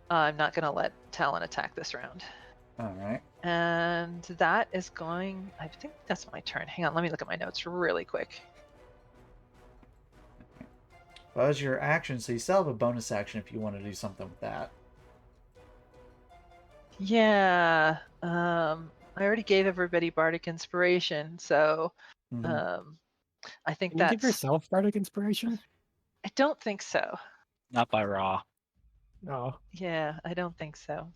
I'm not gonna let Talon attack this round. All right. And that is going. I think that's my turn. Hang on, let me look at my notes really quick. Well, that was your action, so you still have a bonus action if you want to do something with that. Yeah. I already gave everybody bardic inspiration, so Mm-hmm. I think Can you give that's. yourself bardic inspiration? I don't think so. Not by raw. No. Yeah, I don't think so.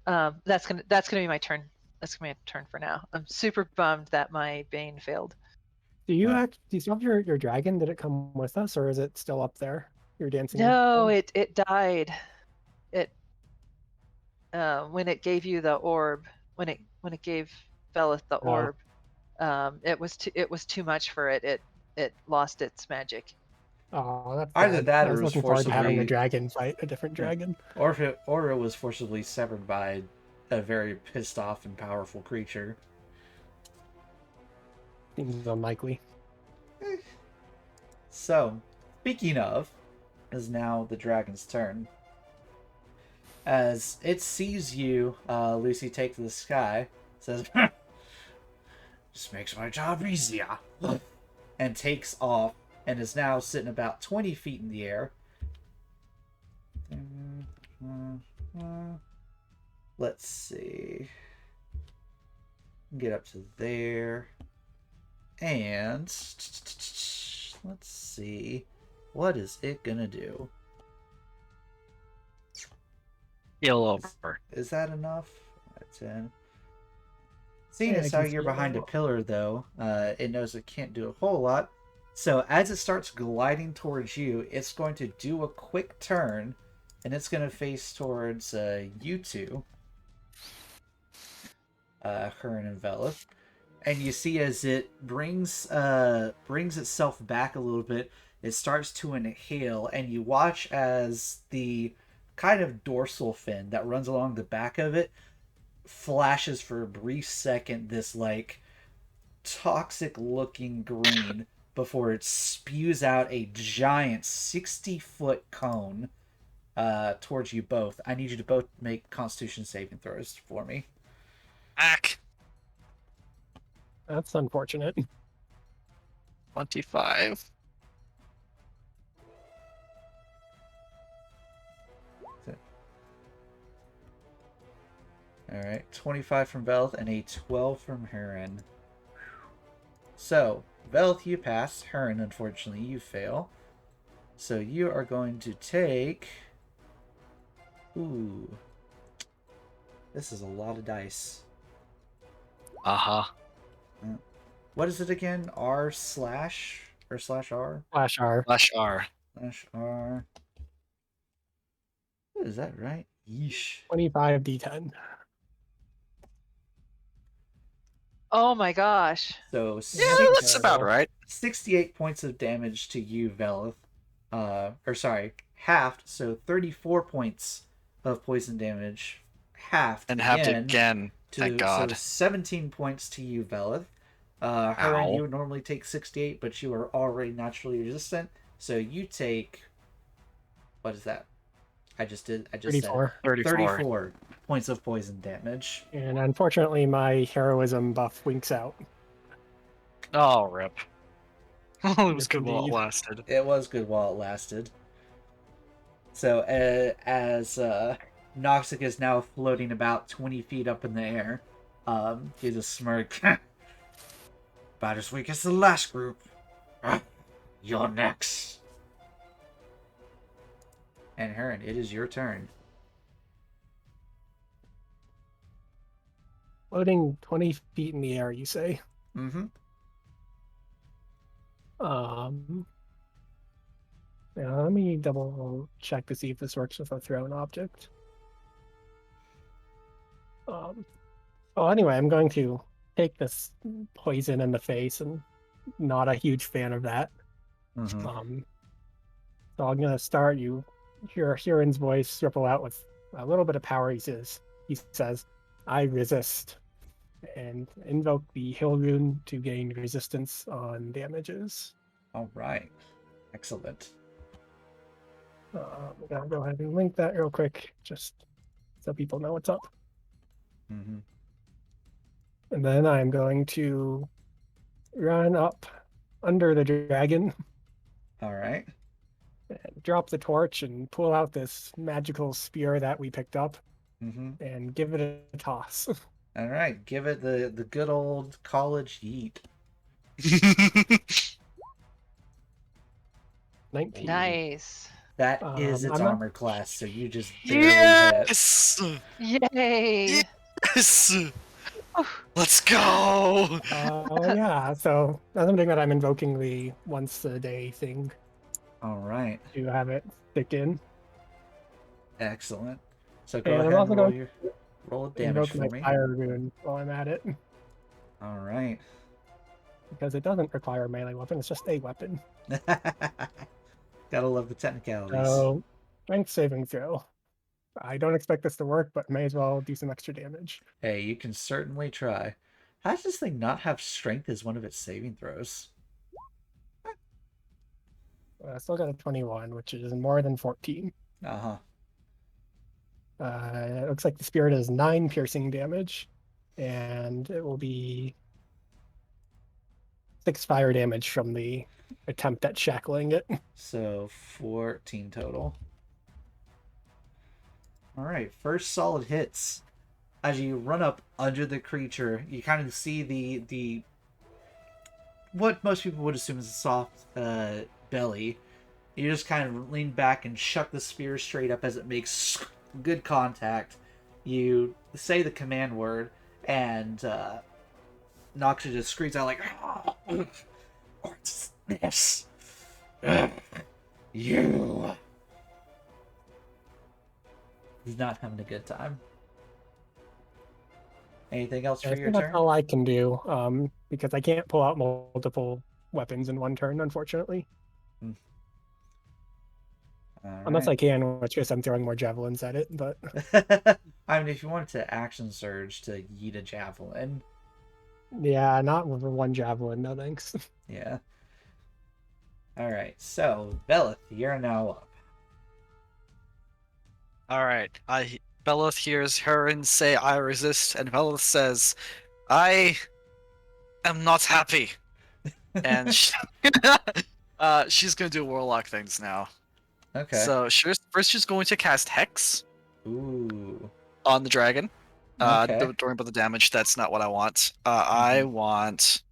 That's gonna be my turn. That's gonna be my turn for now. I'm super bummed that my Bane failed. Do you Uh, do you still have your dragon? Did it come with us, or is it still up there? Your dancing No, thing? it died. It when it gave you the orb, when it gave Belith the Oh, orb, it was too much for it. It lost its magic. Oh, that's Either bad. that I or was it was looking forward to having a forcibly, dragon fight a different dragon. or it was forcibly severed by a very pissed off and powerful creature. Seems unlikely. So, speaking of, is now the dragon's turn. As it sees you, Lucy, take to the sky, says, "This makes my job easier," and takes off, and is now sitting about 20 feet in the air. Let's see. Get up to there. And let's see. What is it gonna do? Heal over. Is that enough? 10. Seeing Yeah, as I how can you're see it behind a now. pillar, though, it knows it can't do a whole lot. So as it starts gliding towards you, it's going to do a quick turn, and it's going to face towards you two, Hurin and Vela. And you see as it brings itself back a little bit, it starts to inhale, and you watch as the kind of dorsal fin that runs along the back of it flashes for a brief second this like toxic looking green before it spews out a giant 60-foot cone towards you both. I need you to both make Constitution saving throws for me. Back. That's unfortunate. 25. Alright, 25 from Velth and a 12 from Hurin. So, Velth, you pass. Hurin, unfortunately, you fail. So you are going to take... Ooh. This is a lot of dice. Uh-huh. What is it again? R slash? Or slash R? Flash R. Slash R. Slash R. Is that right? Yeesh. 25 D10. Oh my gosh. So, Yeah, that's about right. 68 points of damage to you, Velith. Or sorry, halved, so 34 points of poison damage. Halved And halved again. Thank God. So 17 points to you, Velith. Hurin, Ow. you would normally take 68, but you are already naturally resistant. So you take... What is that? I just 34. said it. 34. 34 points of poison damage. And unfortunately, my heroism buff winks out. Oh, rip. It was Yes, good while it indeed. lasted. It was good while it lasted. So as Noxic is now floating about 20 feet up in the air, he just smirk. About as weak as the last group. You're next. And Hurin, it is your turn. Floating 20 feet in the air, you say? Mm-hmm. Yeah, let me double check to see if this works with a thrown object. Well, anyway, I'm going to take this poison in the face, and not a huge fan of that. Mm-hmm. So I'm going to start. You hear Huron's voice ripple out with a little bit of power. He says, "I resist," and invoke the Hill Rune to gain resistance on damages. All right. Excellent. I'm going to go ahead and link that real quick, just so people know what's up. Mm-hmm. And then I'm going to run up under the dragon All right. and drop the torch and pull out this magical spear that we picked up Mm-hmm. and give it a toss. All right. Give it the good old college yeet. 19. Nice. That is its I'm not- armor class, so you just barely hit. Yes! Yay. Yes! Let's go! Yeah, so that's something that I'm invoking the once a day thing All right. to have it stick in. Excellent. So go And I'm ahead also and roll going roll damage Invoke my for me. fire rune while I'm at it, All right. because it doesn't require a melee weapon, it's just a weapon. Gotta love the technicalities. So, strength saving throw. I don't expect this to work, but may as well do some extra damage. Hey, you can certainly try. How does this thing not have strength as one of its saving throws? Still got a 21, which is more than 14. Uh-huh. It looks like the spirit is 9 piercing damage, and it will be 6 fire damage from the attempt at shackling it. So 14 total. Alright, first solid hits. As you run up under the creature, you kind of see the what most people would assume is a soft belly. You just kind of lean back and chuck the spear straight up as it makes good contact. You say the command word, and Noxa just screams out like, "What's this? You!" He's not having a good time. Anything else I for think your that's turn? all I can do, because I can't pull out multiple weapons in one turn, unfortunately. Unless I can, in which case I'm throwing more javelins at it, but... I mean, if you wanted to action surge to yeet a javelin. Yeah, not with one javelin, no thanks. Yeah. Alright, so, Belith, you're now up. Alright, Belloth hears her and say, I resist, and Belloth says, I am not happy. And she's gonna do warlock things now. Okay. So first she's going to cast Hex Ooh. on the dragon. Okay. Don't worry about the damage, that's not what I want. I want...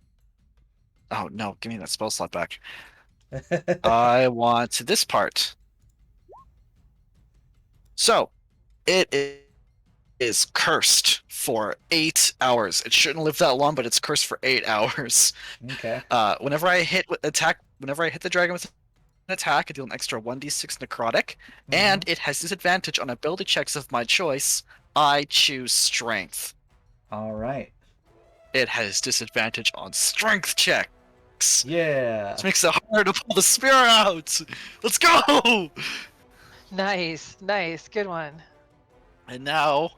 Oh no, give me that spell slot back. I want this part. So, it is cursed for 8 hours. It shouldn't live that long, but it's cursed for 8 hours. Okay. Whenever I hit the dragon with an attack, I deal an extra 1d6 necrotic, and it has disadvantage on ability checks of my choice. I choose strength. Alright. It has disadvantage on strength checks. Yeah. This makes it harder to pull the spear out. Let's go! Nice, nice, good one. And now,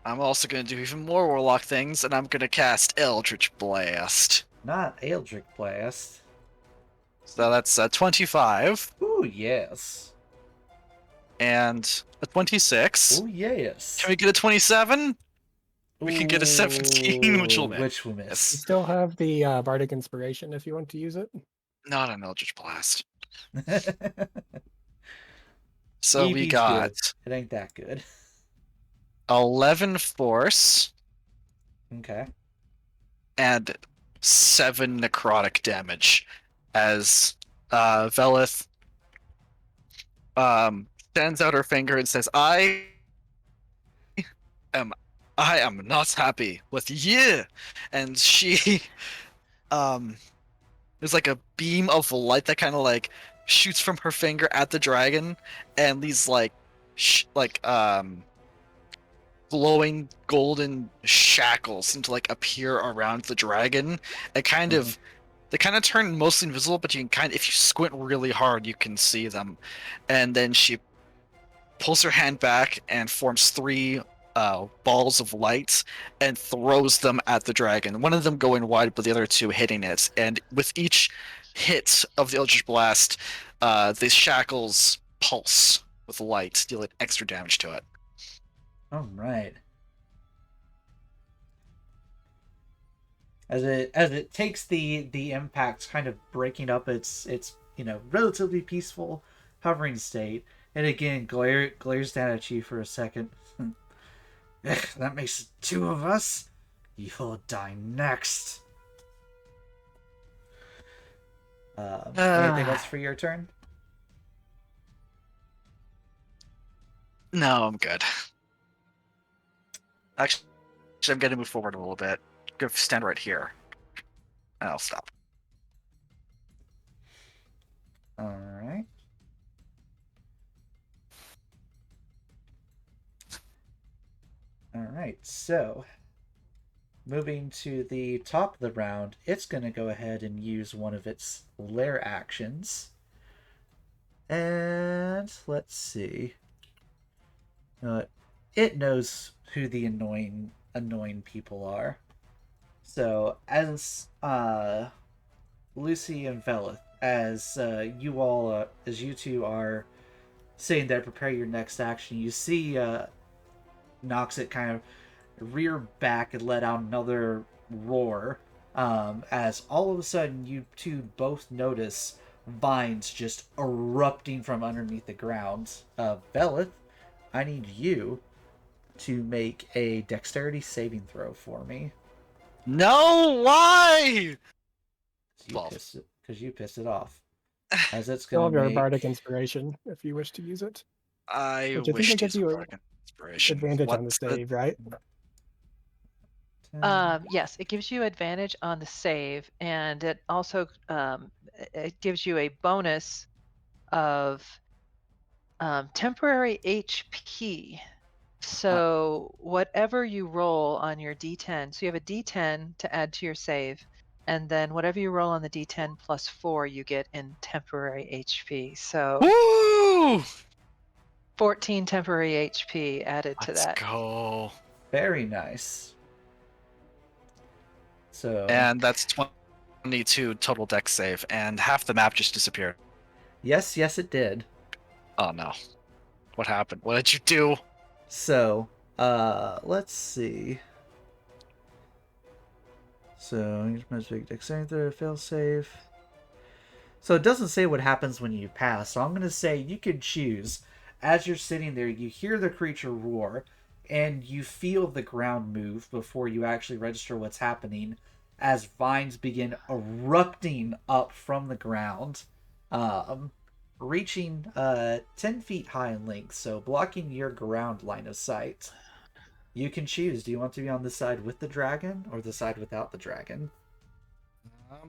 I'm also going to do even more warlock things, and I'm going to cast Eldritch Blast. Not Eldritch Blast. So that's 25. Ooh, yes. And a 26. Ooh, yes. Can we get a 27? We can get a 17, which will Ooh, miss. Which will You miss. still have the Bardic Inspiration if you want to use it. Not an Eldritch Blast. So we EP's got good. It ain't that good. 11 force Okay. and 7 necrotic damage as Velith stands out her finger and says, I am not happy with you. And she there's like a beam of light that kind of like shoots from her finger at the dragon, and these glowing golden shackles seem to like appear around the dragon. It kind of they kind of turn mostly invisible, but you can if you squint really hard, you can see them. And then she pulls her hand back and forms 3 balls of light and throws them at the dragon. One of them going wide, but the other 2 hitting it. And with each hit of the Eldritch Blast, the shackles pulse with light, dealing extra damage to it. All right. As it takes the impact, kind of breaking up its relatively peaceful hovering state, and again glares down at you for a second. That makes 2 of us. You'll die next. Anything else for your turn? No, I'm good. Actually, I'm going to move forward a little bit. Go stand right here. And I'll stop. Alright. Alright, so moving to the top of the round, it's going to go ahead and use one of its lair actions. And let's see. It knows who the annoying people are. So as Lucy and Velith, as as you two are sitting there, prepare your next action, you see Noxit kind of rear back and let out another roar. As all of a sudden you two both notice vines just erupting from underneath the ground. Velith, I need you to make a dexterity saving throw for me. No, why? 12. Because you pissed it off. As it's Still gonna have your make bardic inspiration if you wish to use it. I Which I think wish it to gives use a you bardic inspiration. advantage on the What's save, right? 10. Yes, it gives you advantage on the save, and it also it gives you a bonus of temporary HP. So whatever you roll on your D10, so you have a D10 to add to your save, and then whatever you roll on the D10 plus 4, you get in temporary HP. So Woo! 14 temporary HP added to Let's that. go. Very nice. So And that's 22 total dex save, and half the map just disappeared. yes, it did. Oh no. What happened? What did you do? So, let's see. So, use most big dexterity throw, fail safe. So it doesn't say what happens when you pass. So I'm gonna say you could choose. As you're sitting there, you hear the creature roar, and you feel the ground move before you actually register what's happening. As vines begin erupting up from the ground, um, reaching 10 feet high in length, so blocking your ground line of sight. You can choose. Do you want to be on the side with the dragon or the side without the dragon? Let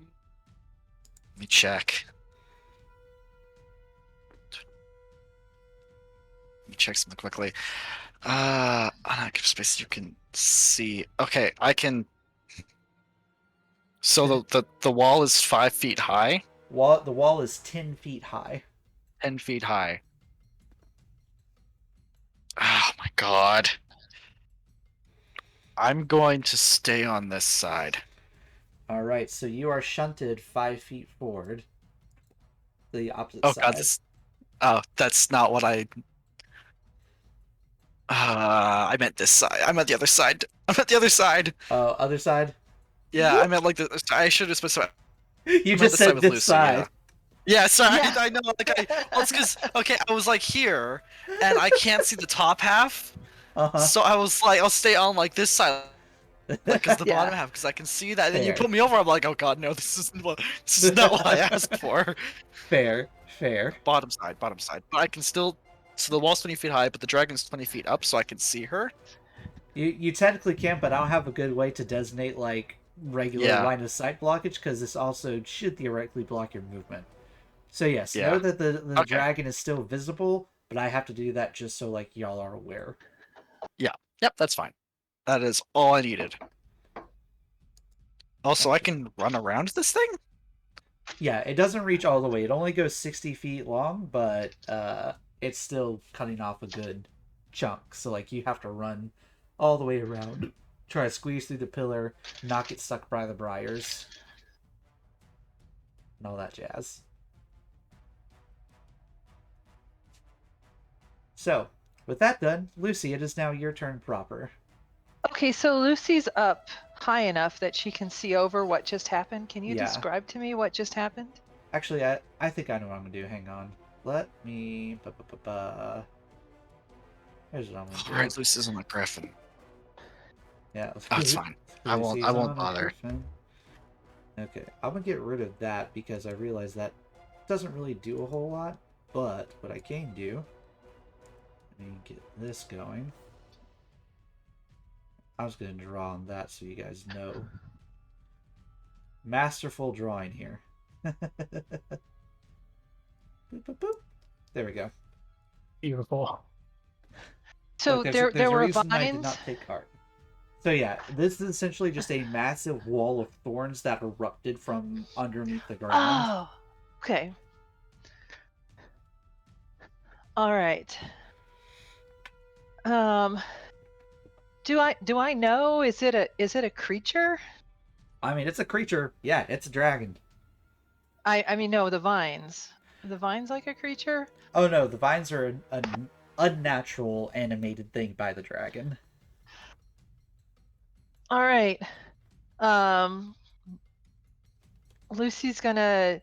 me check. Let me check something quickly. Unactive space you can see. Okay, I can. So the wall is 5 feet high. The wall is 10 feet high. 10 feet high. Oh my god. I'm going to stay on this side. All right, so you are shunted 5 feet forward, the opposite Oh side. god, that's not what I. I meant this side. I meant the other side. I meant the other side. Oh, other side. Yeah, I meant like the. I should have specified. You I meant just the side said with this Lucy. side. Yeah, sorry. Yeah. I know. Well, it's because I was like here, and I can't see the top half. Uh So I was like, I'll stay on like this side, huh. like because the Yeah. bottom half, because I can see that. And then you Fair. put me over. I'm like, oh god, no, this is not what I asked for. Fair. Bottom side. But I can still. So the wall's 20 feet high, but the dragon's 20 feet up, so I can see her. You technically can, but I don't have a good way to designate like regular Yeah. line of sight blockage because this also should theoretically block your movement. So yes, Yeah. know that the Okay. dragon is still visible, but I have to do that just so like y'all are aware. Yep, that's fine. That is all I needed. Also, I can run around this thing? Yeah, it doesn't reach all the way. It only goes 60 feet long, but it's still cutting off a good chunk. So like you have to run all the way around, try to squeeze through the pillar, not get stuck by the briars, and all that jazz. So, with that done, Lucy, it is now your turn proper. Okay, so Lucy's up high enough that she can see over what just happened. Can you Yeah. describe to me what just happened? Actually, I think I know what I'm gonna do. Hang on. Let me. Here's what I'm gonna do. Alright, Lucy's on the griffin. Yeah. That's fine. I won't Lucy's on a bother. griffin. Okay, I'm gonna get rid of that because I realize that doesn't really do a whole lot. But what I can do, let me get this going. I was gonna draw on that so you guys know. Masterful drawing here. Boop, boop, boop. There we go. Beautiful. So Look, there there's a were reason I did vines. not take card. So yeah, this is essentially just a massive wall of thorns that erupted from underneath the ground. Oh, okay. All right. Do I know? Is it a creature? I mean, it's a creature. Yeah, it's a dragon. I mean, no, the vines. Are the vines like a creature? Oh no, the vines are an unnatural animated thing by the dragon. All right. Um, Lucy's gonna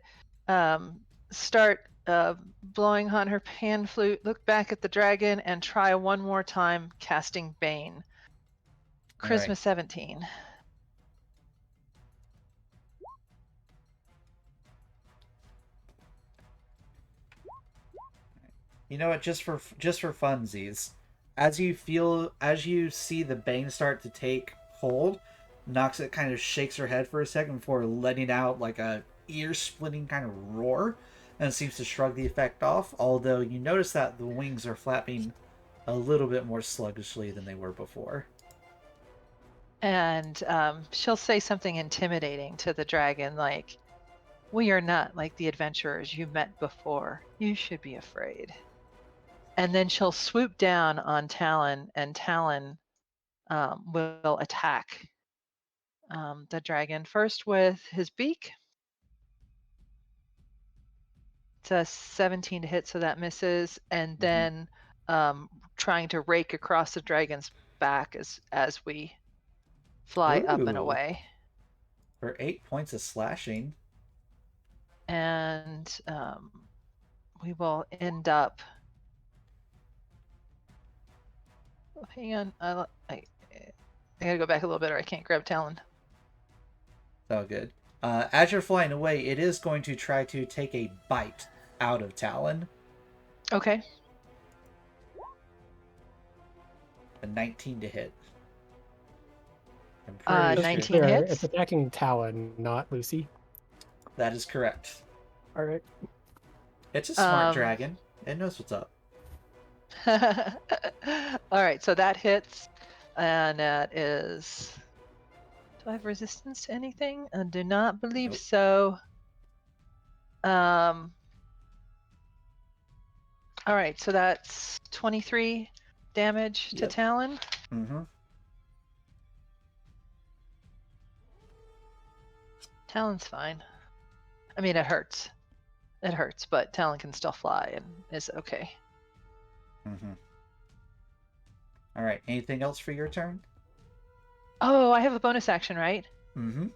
start blowing on her pan flute, look back at the dragon, and try one more time casting Bane. All Charisma right. 17. You know what? Just for funsies, as you see the bane start to take hold, Noxit kind of shakes her head for a second before letting out like a ear-splitting kind of roar, and seems to shrug the effect off. Although you notice that the wings are flapping a little bit more sluggishly than they were before. And she'll say something intimidating to the dragon, like, "We are not like the adventurers you met before. You should be afraid." And then she'll swoop down on Talon, and Talon will attack the dragon first with his beak. It's a 17 to hit, so that misses. And then trying to rake across the dragon's back as we fly up and Ooh, away. for 8 points of slashing. And we will end up. Oh, hang on, I gotta go back a little bit, or I can't grab Talon. Oh, good. As you're flying away, it is going to try to take a bite out of Talon. Okay. A 19 to hit. I'm Uh, pretty Just to be 19 sure. clear, hits. it's attacking Talon, not Lucy. That is correct. All right. It's a smart dragon. It knows what's up. All right, so that hits, and that is. Do I have resistance to anything? I do not believe Nope. so. All right, so that's 23 damage to Yep. Talon. Mm-hmm. Talon's fine. I mean, it hurts. It hurts, but Talon can still fly and is okay. Mm-hmm. All right. Anything else for your turn? Oh, I have a bonus action, right? Mm-hmm.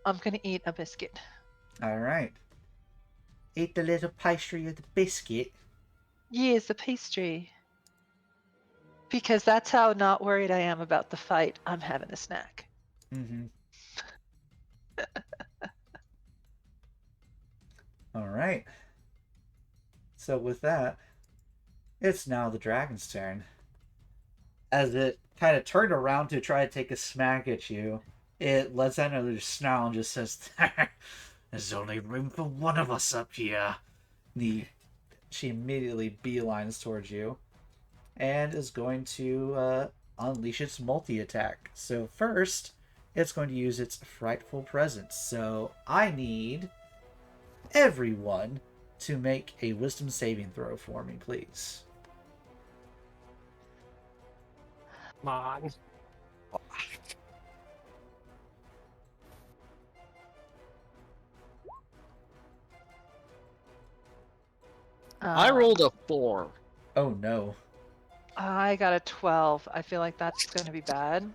I'm gonna eat a biscuit. All right. Eat the little pastry of the biscuit. Yes, the pastry. Because that's how not worried I am about the fight. I'm having a snack. Mm-hmm. All right. So with that, it's now the dragon's turn. As it kind of turned around to try to take a smack at you, it lets out another snarl and just says, "There's only room for one of us up here." She immediately beelines towards you and is going to unleash its multi-attack. So first, it's going to use its frightful presence. So I need everyone to make a wisdom saving throw for me, please. Come on. I rolled a 4. Oh no. I got a 12. I feel like that's going to be bad.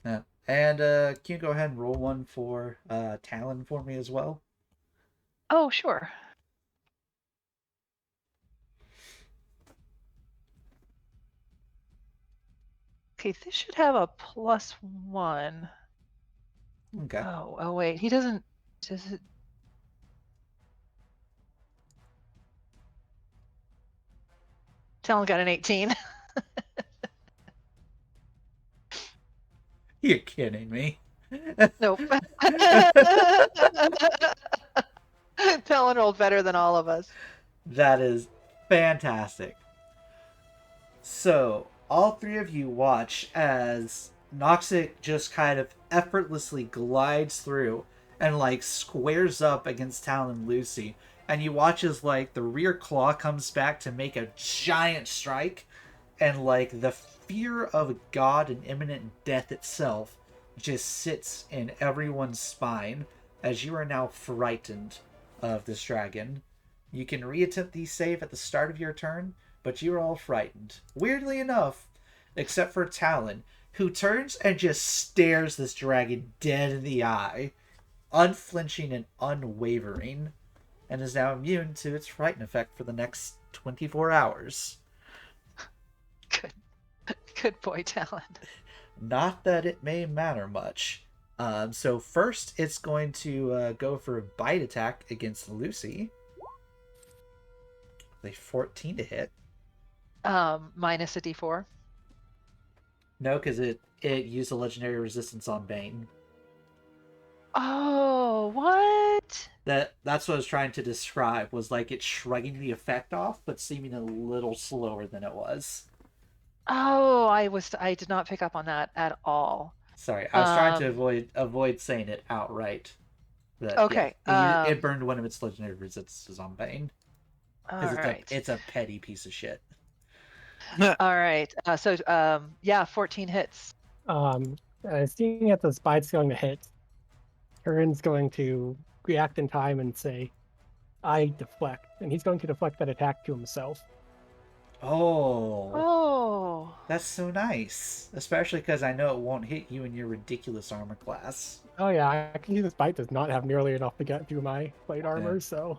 Yeah. And can you go ahead and roll one for Talon for me as well? Oh, sure. Okay, this should have a +1. Okay. Oh wait, he doesn't. Does it? Talon got an 18. You're kidding me. Nope. Talon rolled better than all of us. That is fantastic. So, all three of you watch as Noxic just kind of effortlessly glides through and like squares up against Talon and Lucy and you watch as like the rear claw comes back to make a giant strike, and like the fear of God and imminent death itself just sits in everyone's spine as you are now frightened of this dragon. You can reattempt the save at the start of your turn, but you're all frightened. Weirdly enough, except for Talon, who turns and just stares this dragon dead in the eye, unflinching and unwavering, and is now immune to its frighten effect for the next 24 hours. Good, good boy, Talon. Not that it may matter much. So first, it's going to go for a bite attack against Lucy. A 14 to hit. Minus a D4. No, because it used a legendary resistance on Bane. Oh, what? That's what I was trying to describe, was like it shrugging the effect off, but seeming a little slower than it was. Oh, I did not pick up on that at all. Sorry, I was trying to avoid saying it outright. That Okay. it burned one of its legendary resistances on Bane. All Because right. it's a petty piece of shit. All right. Yeah, 14 hits. Seeing that the spite's going to hit, Curran's going to react in time and say, I deflect. And he's going to deflect that attack to himself. Oh. That's so nice. Especially because I know it won't hit you in your ridiculous armor class. Oh yeah, I can see the spite does not have nearly enough to get through my plate armor, so...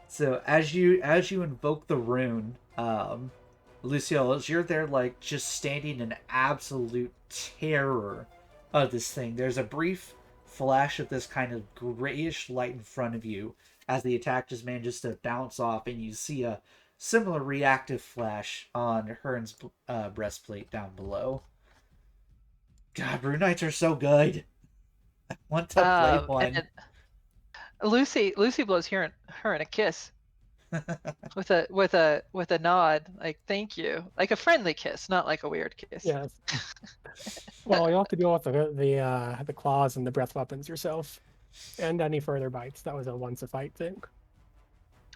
So as you invoke the rune, Lucille, as you're there like just standing in absolute terror of this thing, there's a brief flash of this kind of grayish light in front of you as the attack just manages to bounce off, and you see a similar reactive flash on Hearn's breastplate down below. God, Rune Knights are so good. I want to play one. Lucy blows her in a kiss with a nod, like thank you, like a friendly kiss, not like a weird kiss. Yes. Well, you'll have to deal with the claws and the breath weapons yourself, and any further bites. That was a once a fight thing.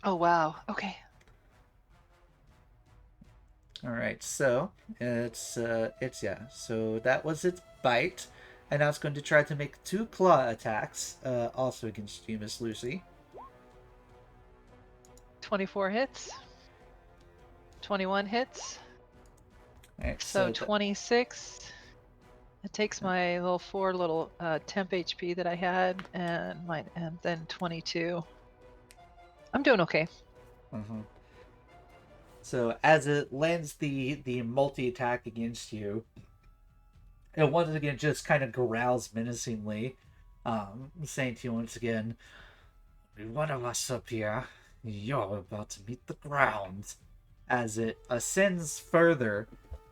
Oh wow. Okay. All right, so it's yeah. So that was its bite, and now it's going to try to make 2 claw attacks, also against you, Miss Lucy. 24 hits. 21 hits. All right, So 26. It takes my little 4 little temp HP that I had, and then 22. I'm doing okay. Mm-hmm. So as it lands the multi attack against you, it once again just kind of growls menacingly, saying to you once again, "One of us up here, you're about to meet the ground." As it ascends further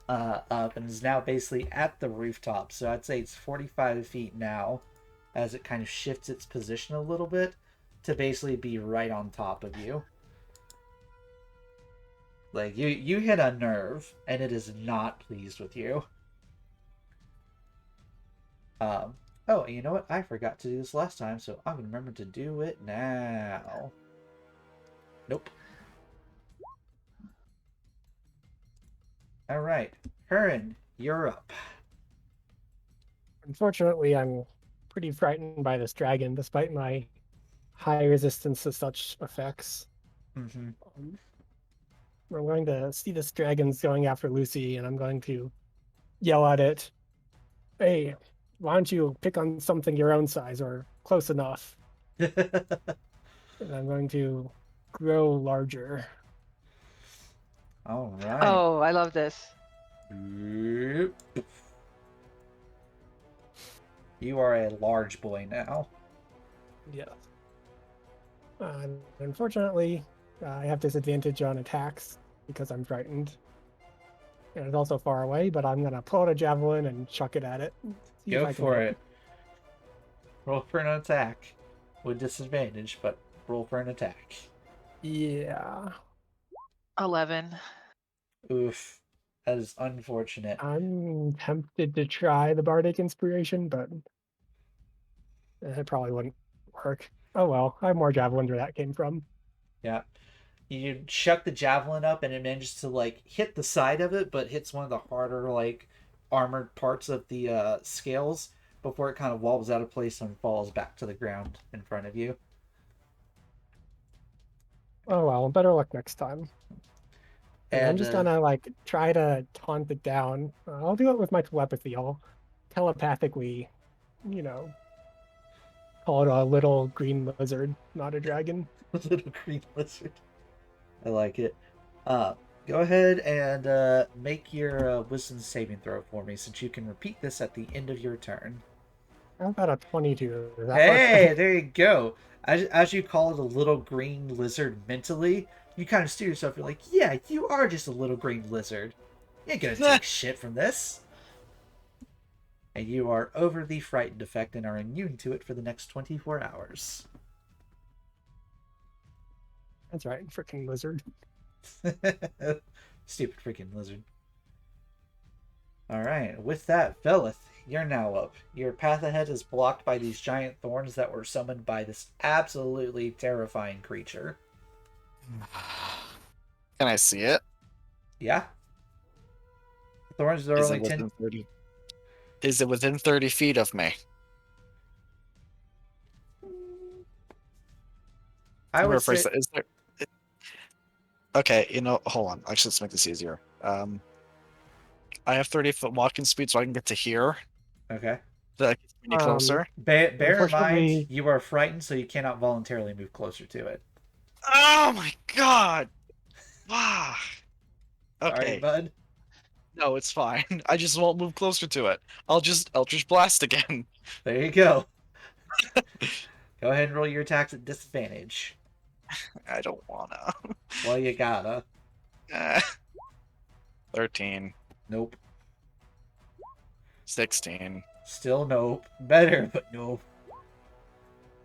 up and is now basically at the rooftop. So I'd say it's 45 feet now, as it kind of shifts its position a little bit to basically be right on top of you. Like, you hit a nerve, and it is not pleased with you. Oh, you know what? I forgot to do this last time, so I'm gonna remember to do it now. Nope. Alright. Huron, you're up. Unfortunately, I'm pretty frightened by this dragon, despite my high resistance to such effects. Mm-hmm. I'm going to see this dragon's going after Lucy, and I'm going to yell at it, "Hey, why don't you pick on something your own size or close enough?" And I'm going to grow larger. All right. Oh, I love this. You are a large boy now. Yes. Unfortunately, I have disadvantage on attacks because I'm frightened. And it's also far away, but I'm going to pull out a javelin and chuck it at it. See if Go I can for hit. it. Roll for an attack. With disadvantage, but roll for an attack. Yeah. 11. Oof. That is unfortunate. I'm tempted to try the Bardic Inspiration, but it probably wouldn't work. Oh well, I have more javelins where that came from. Yeah. You chuck the javelin up and it manages to like hit the side of it, but hits one of the harder like armored parts of the scales before it kind of wobbles out of place and falls back to the ground in front of you. Oh well, better luck next time. And I'm And just gonna like try to taunt it down. I'll do it with my telepathy. I'll telepathically, you know, call it a little green lizard, not a dragon. little green lizard. I like it. Uh, Go ahead and make your wisdom saving throw for me, since you can repeat this at the end of your turn. How about a 22? Does that work? Hey, there you go. As you call it a little green lizard mentally, you kind of steer yourself. You're like, yeah, you are just a little green lizard. You ain't gonna take shit from this. And you are over the frightened effect and are immune to it for the next 24 hours. That's right, freaking lizard. Stupid freaking lizard. Alright, with that, Velith, you're now up. Your path ahead is blocked by these giant thorns that were summoned by this absolutely terrifying creature. Can I see it? Yeah? Thorns are Is only it 10. within 30? Is it within 30 feet of me? I would say. Is there? Okay, hold on. Actually, let's make this easier. I have 30-foot walking speed, so I can get to here. Okay. That gets me closer. Bear in mind, Unfortunately- you are frightened, so you cannot voluntarily move closer to it. Oh my god! Wow. Sorry, Okay. bud. No, it's fine. I just won't move closer to it. I'll just Eldritch Blast again. There you go. Go ahead and roll your attacks at disadvantage. I don't wanna. Well, you gotta. 13. Nope. 16. Still nope. Better, but nope.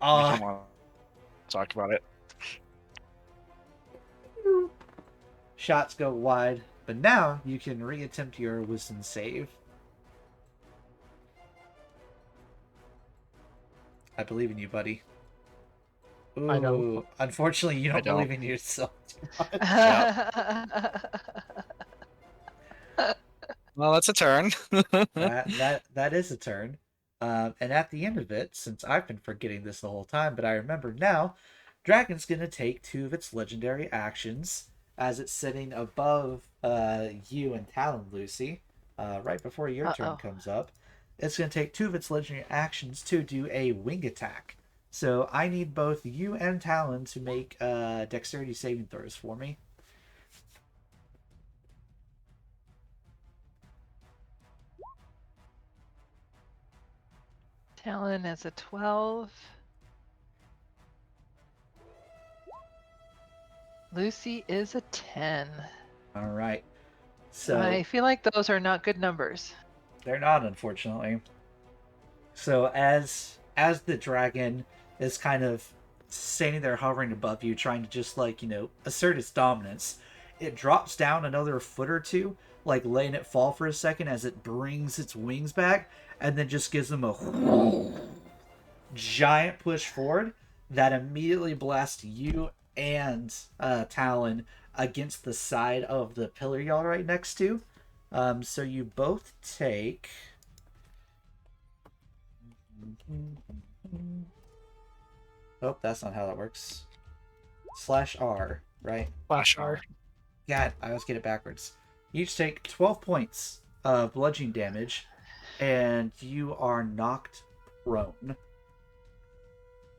I don't want to talk about it. Shots go wide, but now you can reattempt your wisdom save. I believe in you, buddy. Ooh, I don't. unfortunately, you don't don't. believe in yourself too much. Well, that's a turn. that is a turn. And at the end of it, since I've been forgetting this the whole time, but I remember now, Dragon's gonna take 2 of its legendary actions as it's sitting above you and Talon, Lucy, right before your turn comes up. It's gonna take 2 of its legendary actions to do a wing attack. So I need both you and Talon to make dexterity saving throws for me. Talon is a 12. Lucy is a 10. All right. So I feel like those are not good numbers. they're not, unfortunately. So as the dragon is kind of standing there hovering above you, trying to just assert its dominance, it drops down another foot or two, like letting it fall for a second as it brings its wings back, and then just gives them a giant push forward that immediately blasts you and Talon against the side of the pillar y'all right next to. So you both take. Oh, that's not how that works. /R, right? /R. God, I always get it backwards. You each take 12 points of bludgeoning damage, and you are knocked prone.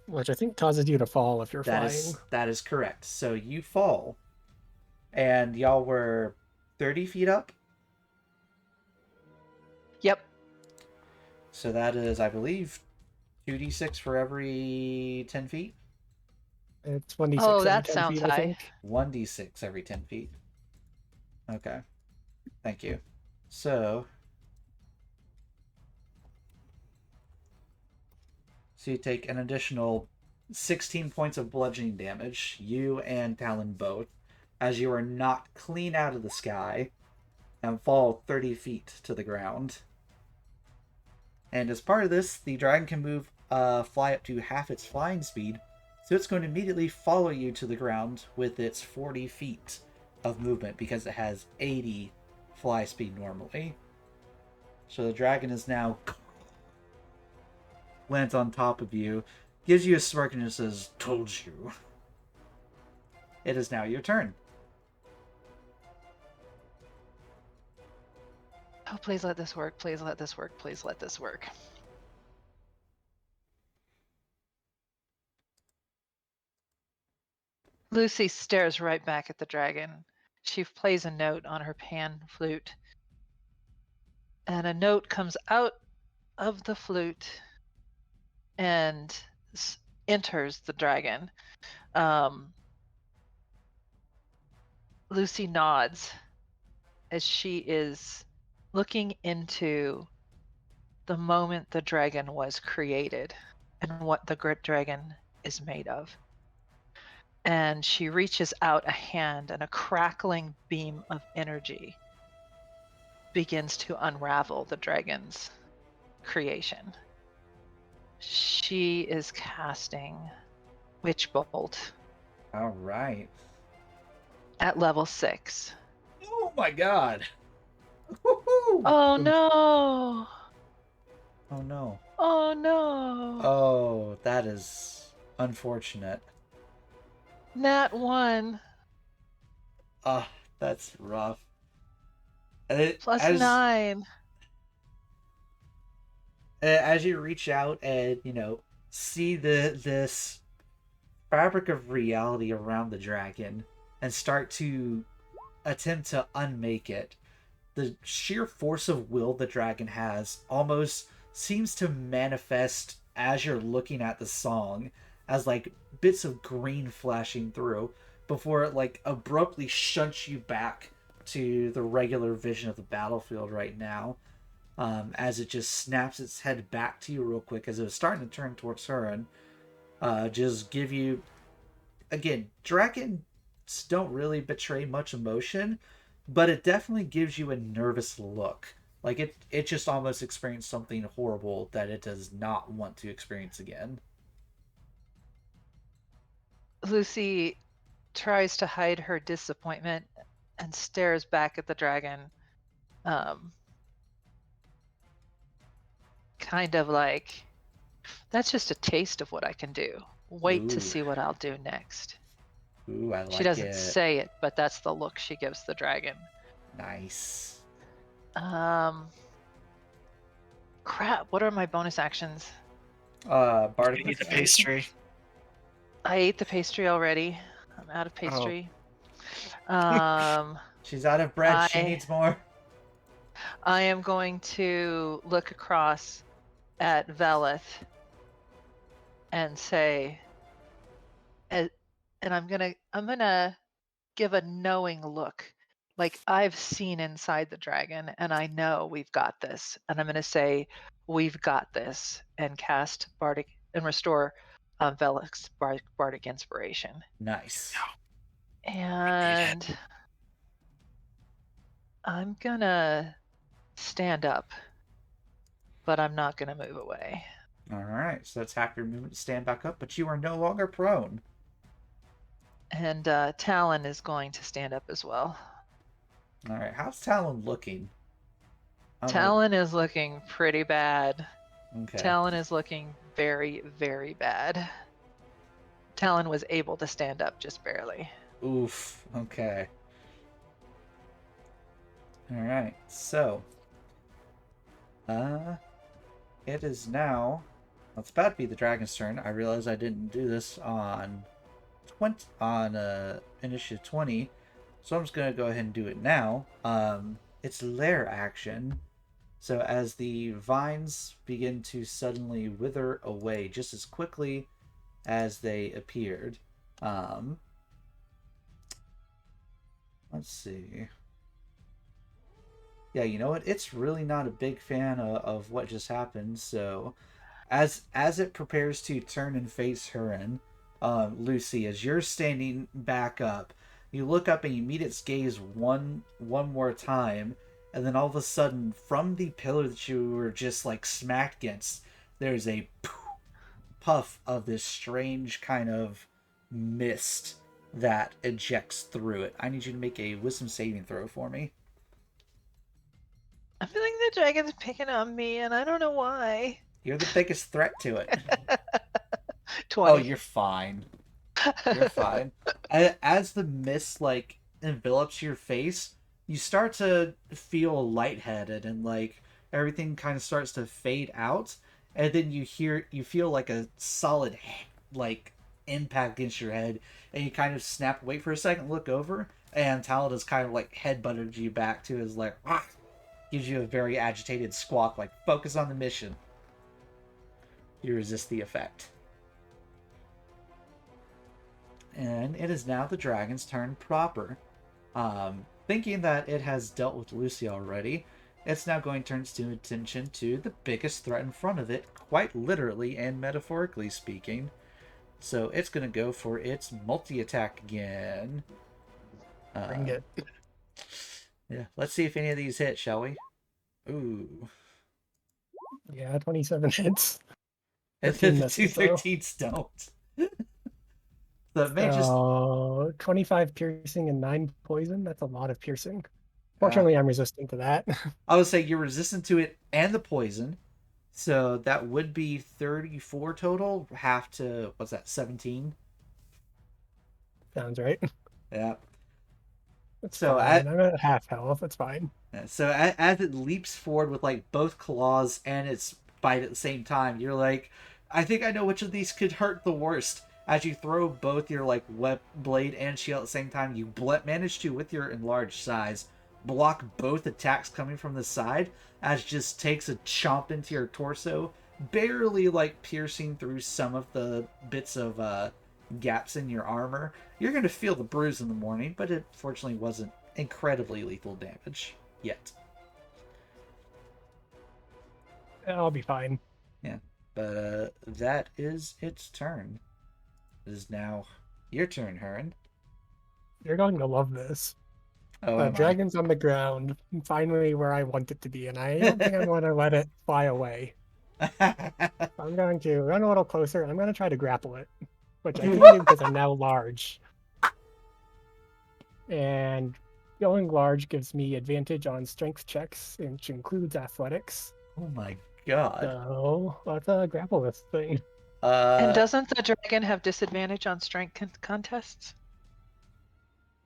Which I think causes you to fall if you're flying. That is correct. So you fall, and y'all were 30 feet up. Yep. So that is, I believe, 2d6 for every 10 feet. It's 1d6 Oh, every that 10 sounds feet, I high. think. 1d6 every 10 feet. Okay. Thank you. So you take an additional 16 points of bludgeoning damage, you and Talon both, as you are knocked clean out of the sky and fall 30 feet to the ground. And as part of this, the dragon can fly up to half its flying speed So it's going to immediately follow you to the ground with its 40 feet of movement because it has 80 fly speed normally. So the dragon is now lands on top of you, gives you a smirk and just says, "Told you." It is now your turn. Oh, please let this work. Please let this work. Please let this work. Lucy stares right back at the dragon. She plays a note on her pan flute. And a note comes out of the flute and enters the dragon. Lucy nods as she is looking into the moment the dragon was created and what the great dragon is made of. And she reaches out a hand, and a crackling beam of energy begins to unravel the dragon's creation. She is casting Witch Bolt All right. at level 6. Oh my god. Woo-hoo! Oh no! Oh no. Oh no! Oh, that is unfortunate. Nat 1 Ah, that's rough. And it, plus 9. as you reach out and see this fabric of reality around the dragon and start to attempt to unmake it, the sheer force of will the dragon has almost seems to manifest as you're looking at the song as like bits of green flashing through before it like abruptly shunts you back to the regular vision of the battlefield right now, as it just snaps its head back to you real quick as it was starting to turn towards her and just give you again, dragons don't really betray much emotion, but it definitely gives you a nervous look. Like it just almost experienced something horrible that it does not want to experience again. Lucy tries to hide her disappointment and stares back at the dragon. Kind of like, that's just a taste of what I can do. Wait to Ooh, see what I'll do next. ooh, I She like doesn't it. say it, but that's the look she gives the dragon. Nice. Crap, what are my bonus actions? Bardic You need the Inspiration. pastry. I ate the pastry already. I'm out of Oh. pastry. Um, She's out of bread. She I needs more. I am going to look across at Veleth and say, and I'm gonna give a knowing look, like I've seen inside the dragon and I know we've got this, and I'm gonna say, we've got this, and cast bardic and restore Veleth's bardic inspiration. Nice. And I'm gonna stand up, but I'm not gonna move away. All right. So that's half your movement to stand back up, but you are no longer prone. And Talon is going to stand up as well. All right. How's Talon looking? I don't know. Talon is looking pretty bad. Okay. Talon is looking very, very bad. Talon was able to stand up just barely. Oof. Okay. All right. So, it is now. It's about to be the dragon's turn. I realize I didn't do this on initiative 20, so I'm just gonna go ahead and do it now. It's lair action. So as the vines begin to suddenly wither away just as quickly as they appeared. Let's see. Yeah, you know what? It's really not a big fan of what just happened. So, as it prepares to turn and face Hurin, Lucy, as you're standing back up, you look up and you meet its gaze one more time, and then all of a sudden, from the pillar that you were just like smacked against, there's a puff of this strange kind of mist that ejects through it. I need you to make a wisdom saving throw for me. I feel like the dragon's picking on me, and I don't know why. You're the biggest threat to it. 20. Oh, you're fine. You're fine. As the mist like envelops your face, you start to feel lightheaded and like everything kind of starts to fade out, and then you feel like a solid like impact against your head, and you kind of snap awake for a second, look over, and Talada's kind of like headbutted you back to his like ah, gives you a very agitated squawk like focus on the mission. You resist the effect. And it is now the dragon's turn proper. Thinking that it has dealt with Lucy already, it's now going to turn its attention to the biggest threat in front of it, quite literally and metaphorically speaking. So it's going to go for its multi-attack again. Bring it. Yeah, let's see if any of these hit, shall we? Ooh. Yeah, 27 hits. And 13 the misses, two though. 13s don't. The man just... 25 piercing and 9 poison. That's a lot of piercing. Ah. Fortunately, I'm resistant to that. I would say you're resistant to it and the poison. So that would be 34 total. Half to, what's that, 17? Sounds right. Yeah. That's So fine. I'm at half health. That's fine. So as it leaps forward with like both claws and its bite at the same time, you're like, I think I know which of these could hurt the worst. As you throw both your like web blade and shield at the same time, you manage to, with your enlarged size, block both attacks coming from the side. As just takes a chomp into your torso, barely like piercing through some of the bits of gaps in your armor. You're gonna feel the bruise in the morning, but it fortunately wasn't incredibly lethal damage yet. I'll be fine. Yeah, but that is its turn. It is now your turn, Heron. You're going to love this. Oh, The am dragon's on the ground, finally where I want it to be, and I don't think I'm going to let it fly away. I? I'm going to run a little closer, and I'm going to try to grapple it, which I can do because I'm now large. And going large gives me advantage on strength checks, which includes athletics. Oh my god. So let's grapple this thing. And doesn't the dragon have disadvantage on strength contests?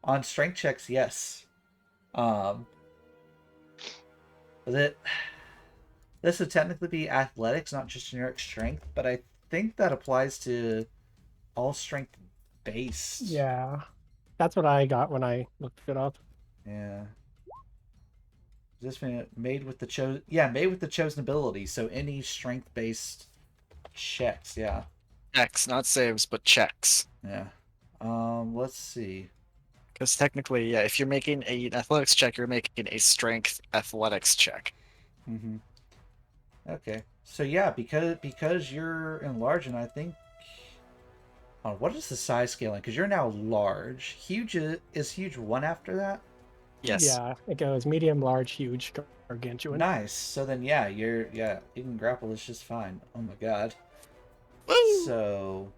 On strength checks, yes. This would technically be athletics, not just generic strength, but I think that applies to all strength based. Yeah, that's what I got when I looked it up. Yeah. This been made with the chosen ability, so any strength based checks, yeah. Checks, not saves, but checks. Yeah. Let's see. Because technically, yeah, if you're making an athletics check, you're making a strength athletics check. Mm-hmm. Okay. So yeah, because you're enlarged, and I think what is the size scaling? Because you're now large. Huge is huge one after that? Yes. Yeah, it goes medium, large, huge, gargantuan. Nice. So then yeah, you can grapple this just fine. Oh my god. Woo! So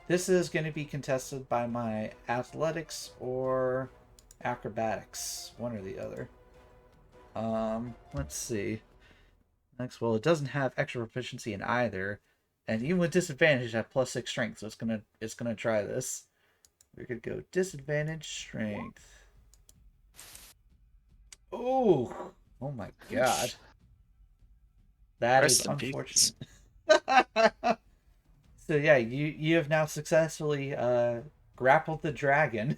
this is going to be contested by my athletics or acrobatics, one or the other. Let's see. Next, well, it doesn't have extra proficiency in either, and even with disadvantage, I have +6 strength, so it's gonna try this. We're gonna go disadvantage strength. Oh, oh my god, that is Rest in peace. unfortunate. So yeah, you have now successfully grappled the dragon.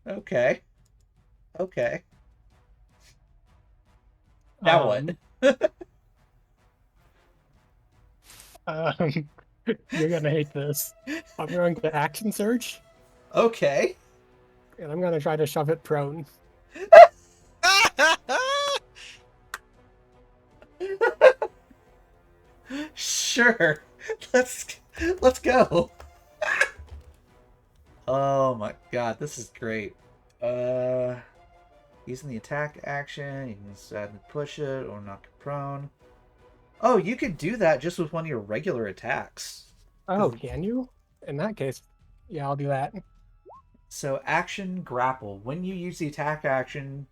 Okay. Okay. Now what? You're gonna hate this. I'm going to action surge, Okay. and I'm gonna try to shove it prone. Sure. Let's go. Oh my god, this is great. Using the attack action, you can decide to push it or knock it prone. Oh, you could do that just with one of your regular attacks. Oh, 'Cause- can you? In that case, yeah, I'll do that. So action grapple. When you use the attack action,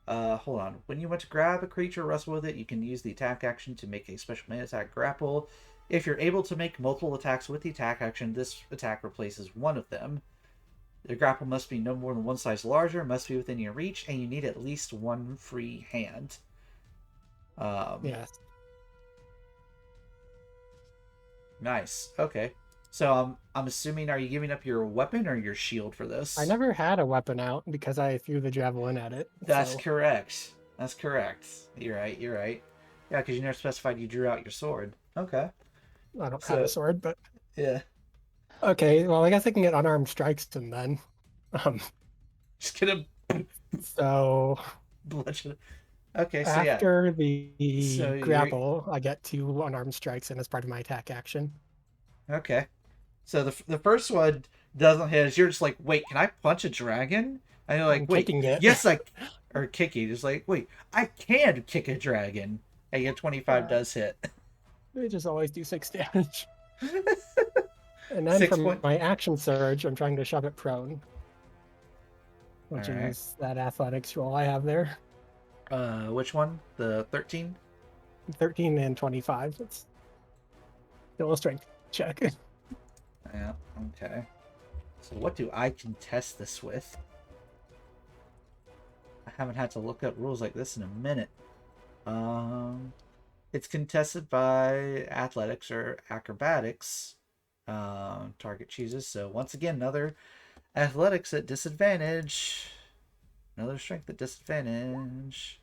hold on. When you want to grab a creature or wrestle with it, you can use the attack action to make a special melee attack grapple. If you're able to make multiple attacks with the attack action, this attack replaces one of them. The grapple must be no more than one size larger, must be within your reach, and you need at least one free hand. Yes. Nice. Okay. So I'm assuming, are you giving up your weapon or your shield for this? I never had a weapon out because I threw the javelin at it. That's so correct. That's correct. You're right. You're right. Yeah, because you never specified you drew out your sword. Okay. I don't have So a sword, but yeah, okay. Well, I guess I can get unarmed strikes and then. Um, just gonna so bludgeon. Okay. So yeah. after the So you're grapple, I get 2 unarmed strikes in as part of my attack action. okay. So the first one doesn't hit. You're just like, wait, can I punch a dragon? And you're like, I'm wait, kicking it. yes, or kicking. It's like, wait, I can kick a dragon. And your 25 does hit. They just always do 6 damage. And then 6 from point. my action surge, I'm trying to shove it prone, which Alright. is that athletics roll I have there. Which one? The 13? 13 and 25. It's still a strength check. Yeah. Okay. So what do I contest this with? I haven't had to look up rules like this in a minute. It's contested by athletics or acrobatics. Target chooses. So once again, another athletics at disadvantage. Another strength at disadvantage.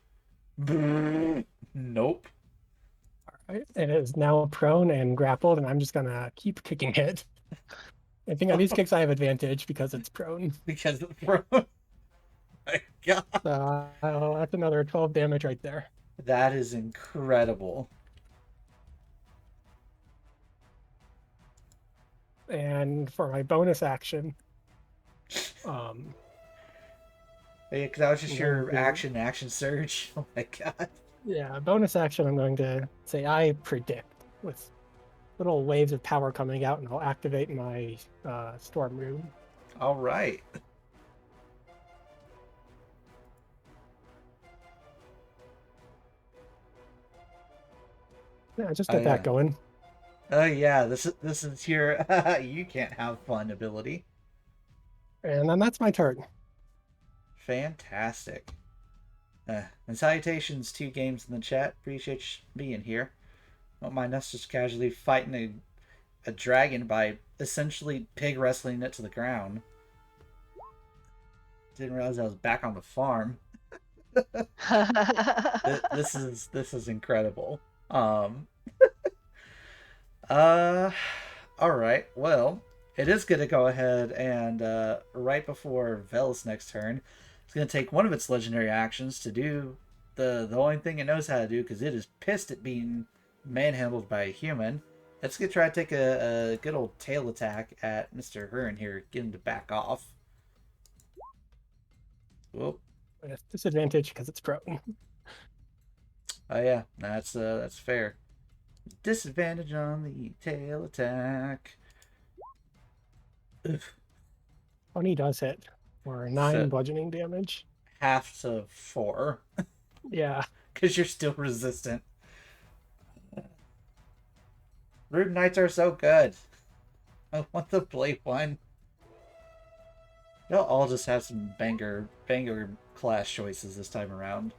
Nope. Alright, it is now prone and grappled, and I'm just gonna keep kicking it. I think on these kicks I have advantage because it's prone. Because bro, my God, So that's another 12 damage right there. that is incredible. And for my bonus action, Yeah, because that was just your Okay. action surge. Oh my God. yeah, bonus action, I'm going to say I predict with little waves of power coming out, and I'll activate my storm rune. All right. Yeah, just Oh, get that yeah. going. Oh yeah, this is your you can't have fun ability. And then that's my turn. Fantastic. And salutations to games in the chat. Appreciate you being here. Don't mind us just casually fighting a dragon by essentially pig wrestling it to the ground. Didn't realize I was back on the farm. This is incredible. Uh, all right. Well, it is going to go ahead and right before Vel's next turn, it's going to take one of its legendary actions to do the only thing it knows how to do because it is pissed at being manhandled by a human. It's going to try to take a good old tail attack at Mr. Hearn here, get him to back off. Whoop. With disadvantage because it's prone. Oh yeah, that's fair. Disadvantage on the tail attack. Oof. 20 does hit for 9 So- bludgeoning damage. Half to 4. Yeah. Because you're still resistant. Rude Knights are so good. I want to play one. They'll all just have some banger class choices this time around.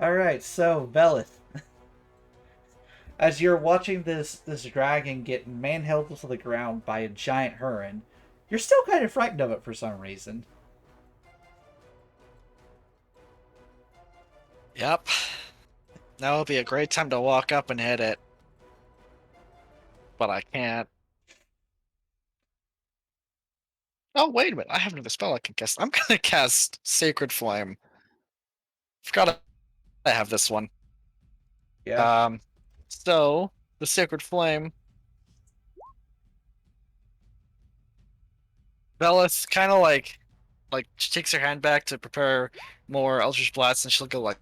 Alright, so Velith. As you're watching this dragon get manhandled to the ground by a giant Huron, you're still kind of frightened of it for some reason. Yep. Now would be a great time to walk up and hit it. But I can't. Oh, wait a minute. I have another spell I can cast. I'm gonna cast Sacred Flame. Forgot I have this one. Yeah. So, the Sacred Flame. Bellis kind of like she takes her hand back to prepare more Eldritch Blasts, and she'll go like,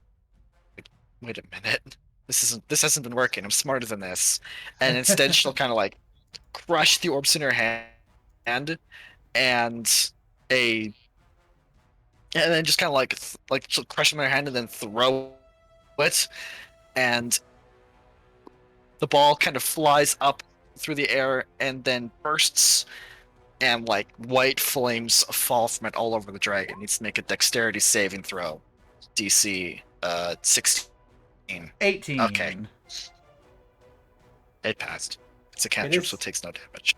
wait a minute. this hasn't been working. I'm smarter than this. And instead, she'll kind of like crush the orbs in her hand, and a and then just kind of like she'll crush them in her hand and then throw it, and the ball kind of flies up through the air and then bursts, and like white flames fall from it all over the dragon. It needs to make a dexterity saving throw. DC 16. 18. Okay, it passed. It's a It cantrip, is. so it takes no damage.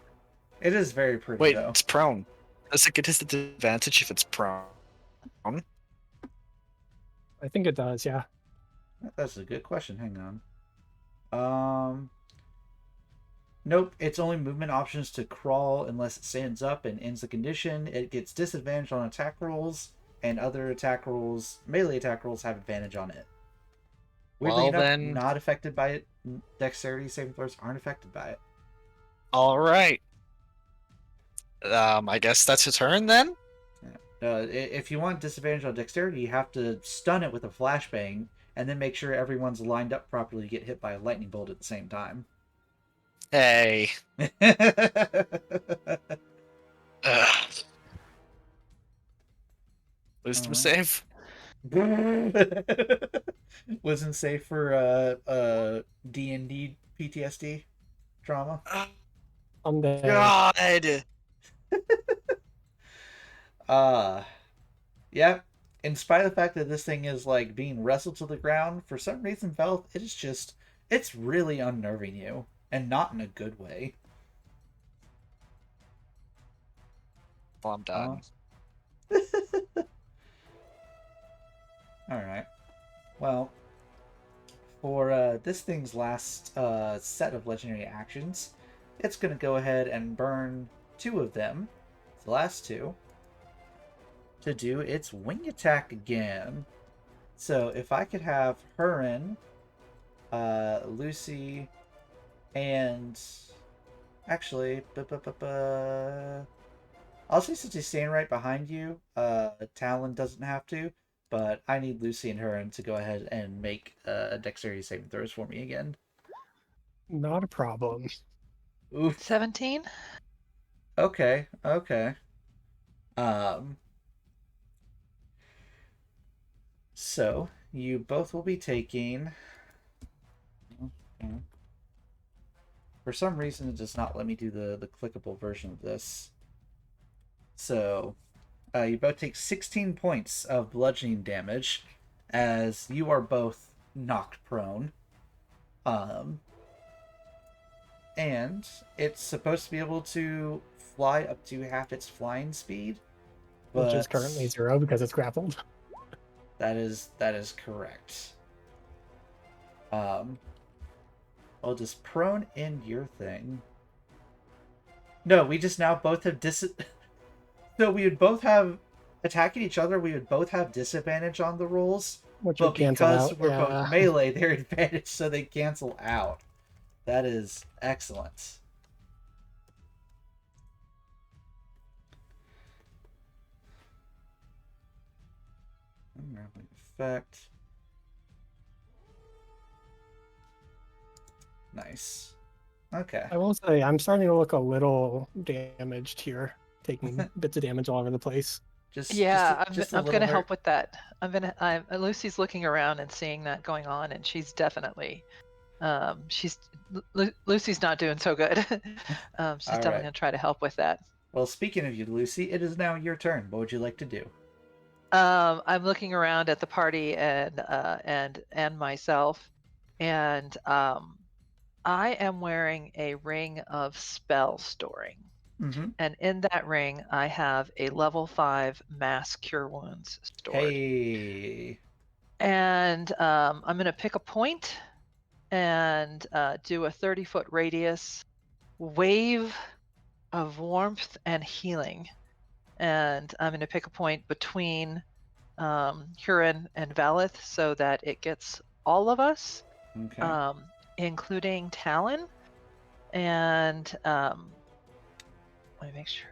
It is very pretty Wait, though. it's prone. Does it get his advantage if it's prone? I think it does, yeah. That's a good question. Hang on. Nope. It's only movement options to crawl unless it stands up and ends the condition. It gets disadvantage on attack rolls, and other attack rolls, melee attack rolls, have advantage on it. Weirdly Well, enough, then- not affected by it. Dexterity saving throws aren't affected by it. All right. I guess that's his turn then. If you want disadvantage on dexterity, you have to stun it with a flashbang, and then make sure everyone's lined up properly to get hit by a lightning bolt at the same time. Hey. Ugh. Wisdom save. Wasn't safe for D&D PTSD trauma. Someday. God. Yeah. In spite of the fact that this thing is like being wrestled to the ground, for some reason, Velth, it's really unnerving you, and not in a good way. Well, I'm done. All right. Well, for this thing's last set of legendary actions, it's going to go ahead and burn 2 of them, the last 2, to do its wing attack again. So if I could have Hurin, Lucy, and actually, I'll say since he's standing right behind you, Talon doesn't have to, but I need Lucy and Hurin to go ahead and make dexterity saving throws for me again. Not a problem. Oof. 17. Okay. So you both will be taking. For some reason, it does not let me do the clickable version of this. So, you both take 16 points of bludgeoning damage, as you are both knocked prone. And it's supposed to be able to fly up to half its flying speed, Which is but currently 0 because it's grappled. that is correct. I'll just prone in your thing. No, we just now both have So we would both have attacking each other. We would both have disadvantage on the rolls, Which but would cancel because out. we're Yeah. both melee, they're advantage, so they cancel out. That is excellent. Unraveling effect. Nice. Okay. I will say I'm starting to look a little damaged here, taking bits of damage all over the place. Yeah, just a I'm little gonna hurt. help with that. Lucy's looking around and seeing that going on, and she's definitely, Lucy's not doing so good. She's All definitely right. gonna try to help with that. Well, speaking of you, Lucy, it is now your turn. What would you like to do? I'm looking around at the party and myself, and I am wearing a ring of spell storing. Mm-hmm. And in that ring, I have a level 5 mass cure wounds stored. Hey. And I'm going to pick a point and do a 30-foot radius wave of warmth and healing. And I'm going to pick a point between Huron and Valeth so that it gets all of us, Okay. including Talon. And let me make sure.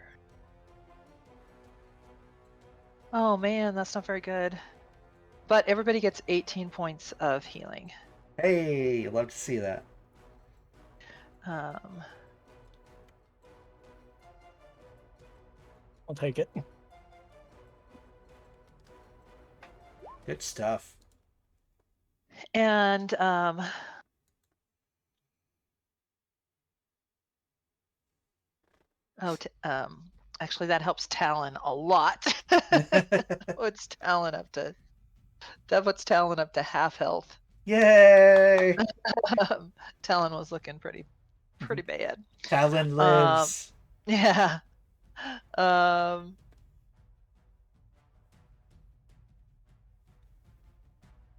Oh man, that's not very good. But everybody gets 18 points of healing. Hey, love to see that. Um, I'll take it. Good stuff. and oh, actually, that helps Talon a lot. What's Talon up to? That puts Talon up to half health. Yay! Talon was looking pretty bad. Talon lives. Yeah.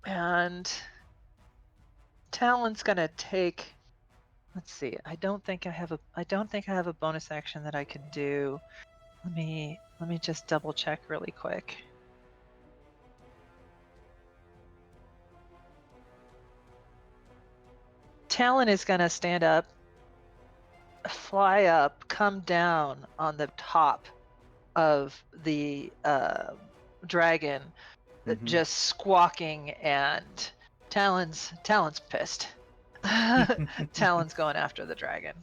And Talon's gonna take. Let's see. I don't think I have a bonus action that I could do. Let me just double check really quick. Talon is gonna stand up, fly up, come down on the top of the dragon, Mhm. just squawking, and Talon's pissed. Talon's going after the dragon.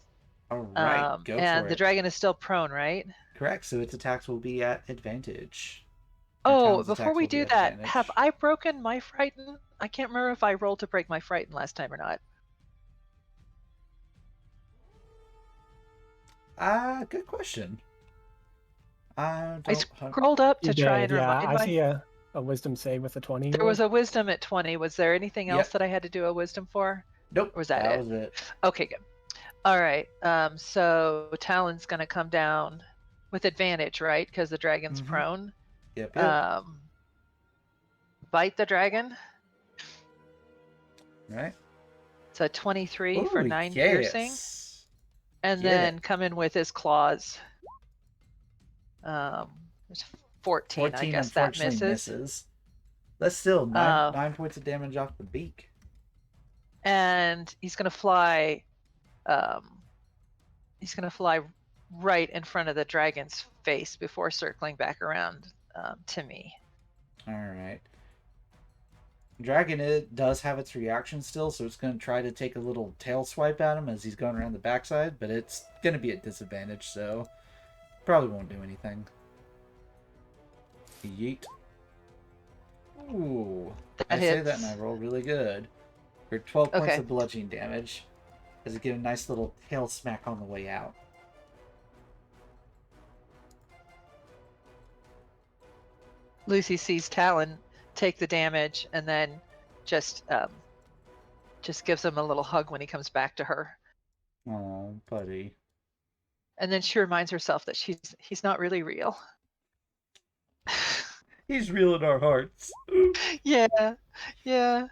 All right, go And for the it. dragon is still prone, right? Correct. So its attacks will be at advantage. Or Oh, Talon's before attacks we will be do at that, have advantage. I broken my frighten? I can't remember if I rolled to break my frighten last time or not. Good question. I I don't. scrolled up You to try did, and yeah. remind I my. see a wisdom save with a 20 you There was rolled. a wisdom at 20. Was there anything else Yep. that I had to do a wisdom for? Nope. Or was that That it? was it. Okay, good. All right. So Talon's gonna come down with advantage, right? Because the dragon's Mhm. prone. Yep. Yep. Um, bite the dragon. Right. It's a 23 Oh for 9 piercing, yes. and Get it. then come in with his claws. It's 14. I 14 guess that unfortunately misses. misses. That's still nine Uh, 9 points of damage off the beak. and he's gonna fly. Um, he's gonna fly right in front of the dragon's face before circling back around to me. All right. Dragon it does have its reaction still, so it's going to try to take a little tail swipe at him as he's going around the backside, but it's going to be at disadvantage, so probably won't do anything. Yeet. Ooh. I That say that and hits. I roll really good. For 12 points Okay. of bludgeoning damage. As it give a nice little tail smack on the way out. Lucy sees Talon take the damage and then just gives him a little hug when he comes back to her. Oh, buddy. And then she reminds herself that he's not really real. He's real in our hearts. Yeah. Yeah.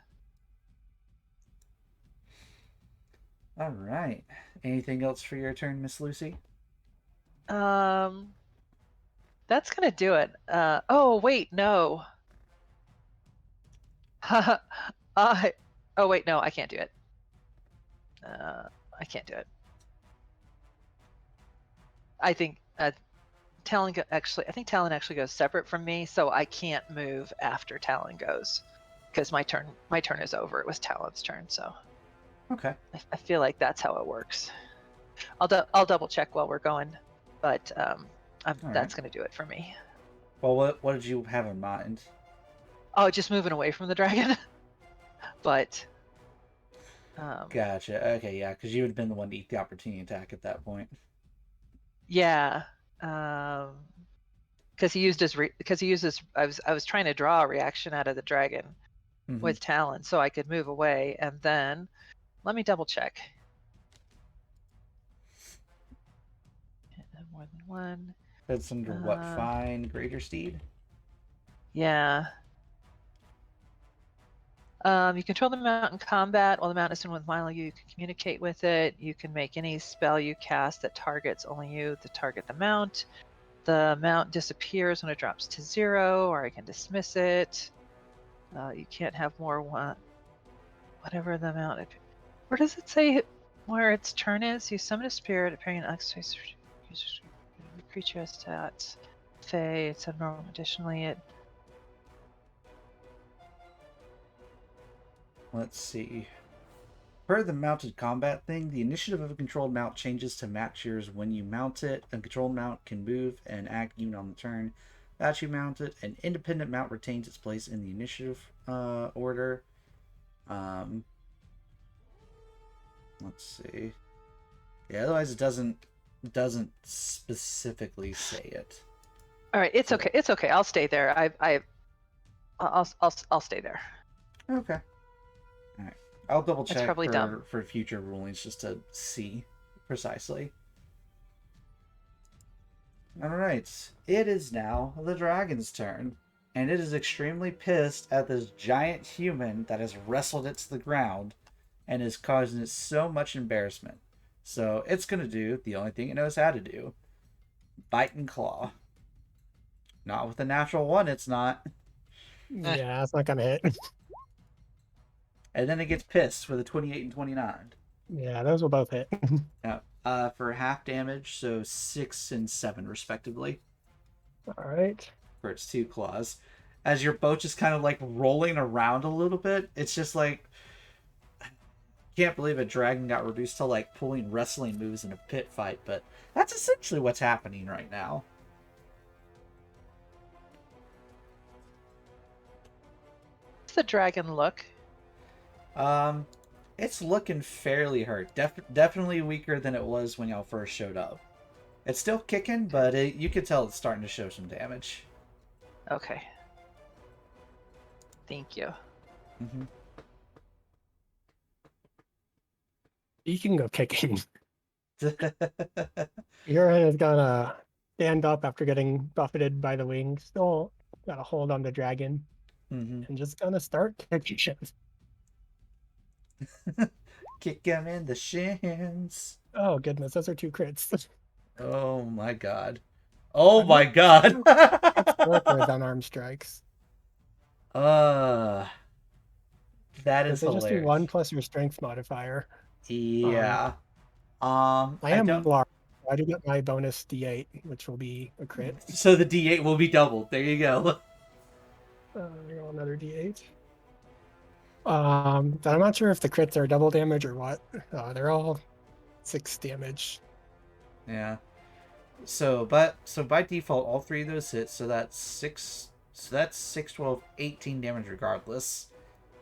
All right. Anything else for your turn, Miss Lucy? Um that's gonna do it. Oh wait, no. Oh wait, no, I can't do it. I can't do it. I think Talon I think Talon actually goes separate from me, so I can't move after Talon goes because my turn is over. It was Talon's turn, so Okay. I feel like that's how it works. I'll double check while we're going, but All right. that's gonna do it for me. Well, what did you have in mind? Oh, just moving away from the dragon, but Gotcha. Okay, yeah, because you would have been the one to eat the opportunity attack at that point. yeah, because he used I was trying to draw a reaction out of the dragon Mm-hmm. with Talon, so I could move away, and then let me double check. More than one. That's under what? Fine, Greater Steed? Yeah. You control the mount in combat. While the mount is in one mile, you can communicate with it. You can make any spell you cast that targets only you to target the mount. The mount disappears when it drops to 0, or I can dismiss it. You can't have more one. Whatever the mount. Where does it say where its turn is? You summon a spirit appearing in X-space. Creature has stats. Fey, it's abnormal. Additionally, it. Let's see. Per the mounted combat thing, the initiative of a controlled mount changes to match yours when you mount it. A controlled mount can move and act even on the turn that you mount it. An independent mount retains its place in the initiative order. Let's see. Yeah, otherwise it doesn't specifically say it. All right, it's okay. It's okay. I'll stay there. I'll stay there. Okay. All right. I'll double That's check probably dumb. for future rulings just to see precisely. All right. It is now the dragon's turn, and it is extremely pissed at this giant human that has wrestled it to the ground and is causing it so much embarrassment. So it's gonna do the only thing it knows how to do: bite and claw. Not with a natural one, it's not. Yeah, that's not gonna hit. And then it gets pissed with a 28 and 29. Yeah, those will both hit. Yeah. For half damage, so 6 and 7 respectively All right. for its 2 claws. As your boat just kind of like rolling around a little bit, it's just like, can't believe a dragon got reduced to like pulling wrestling moves in a pit fight, but that's essentially what's happening right now. What's the dragon look? It's looking fairly hurt. Definitely weaker than it was when y'all first showed up. It's still kicking, but you can tell it's starting to show some damage. Okay. Thank you. Mm-hmm. Speaking of kicking, Urine is gonna stand up after getting buffeted by the wing. Still got a hold on the dragon, Mm-hmm. and just gonna start kicking shit. Kick him in the shins. Oh goodness, those are 2 crits. Oh my god. Oh my god. It's 4 for his unarmed strikes. That is Because they just do hilarious. 1 plus your strength modifier. Yeah. I am don't. large. I do get my bonus D8, which will be a crit. So the D8 will be doubled. There you go. Roll another D8. I'm not sure if the crits are double damage or what. They're all 6 damage. Yeah. So by default, all 3 of those hit. So that's 6. So that's 6, 12, 18 damage regardless.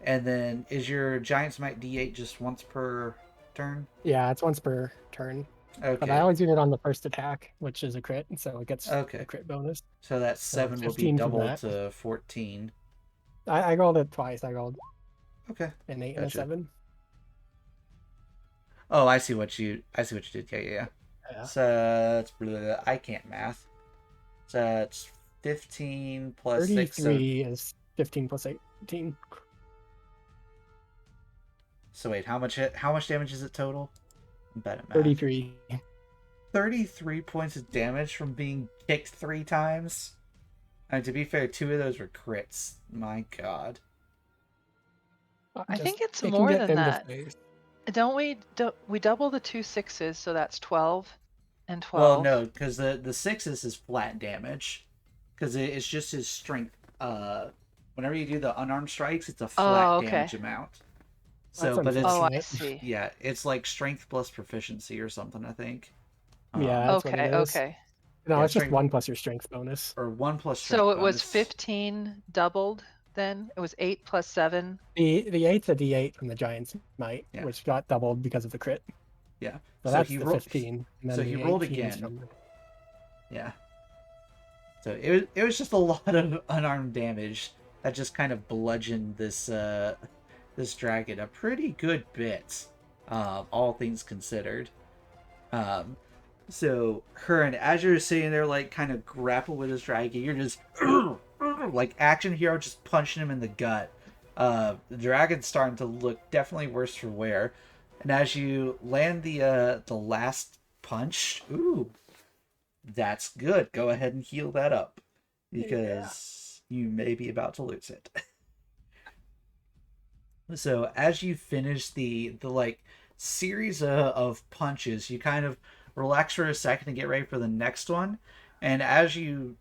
And then is your Giant Smite D8 just once per turn? Yeah, it's once per turn. Okay. But I always do it on the first attack, which is a crit, so it gets Okay. a crit bonus. So that 7 will be 15 from doubled that. to 14. I rolled it twice. I rolled Okay. an 8 and a Gotcha. 7. Oh, I see what you did. Yeah. Yeah. So it's I can't math. So it's 15 plus 6. So, 33 is 15 plus 18. so wait, how much damage is it total? I'm bad at math. 33. 33 points of damage from being kicked 3 times. And to be fair, 2 of those were crits. My god. I think it's It can more get than in the that. face. Don't we double the 2 6s, so that's 12 and 12. Well, no, because the 6s is flat damage. Because it's just his strength. Whenever you do the unarmed strikes, it's a flat damage amount. So, That's but it's I see. yeah, it's like strength plus proficiency or something, I think. Yeah, that's what it is. Okay. No, Yeah, it's just strength- 1 plus your strength bonus. Or 1 plus strength So it was bonus. 15 doubled then? It was 8 plus 7? The 8's a D8 from the Giant's Might, Yeah. which got doubled because of the crit. Yeah. So So that's he the rolled- 15. And then so the he rolled 18 is again. from the- Yeah. So it was just a lot of unarmed damage that just kind of bludgeoned this this dragon a pretty good bit, all things considered. So Curran, as you're sitting there like kind of grapple with this dragon, you're just like action hero just punching him in the gut. The dragon's starting to look definitely worse for wear. And as you land the last punch, ooh, that's good. Go ahead and heal that up because you may be about to lose it. So as you finish the like series of punches, you kind of relax for a second and get ready for the next one. And as you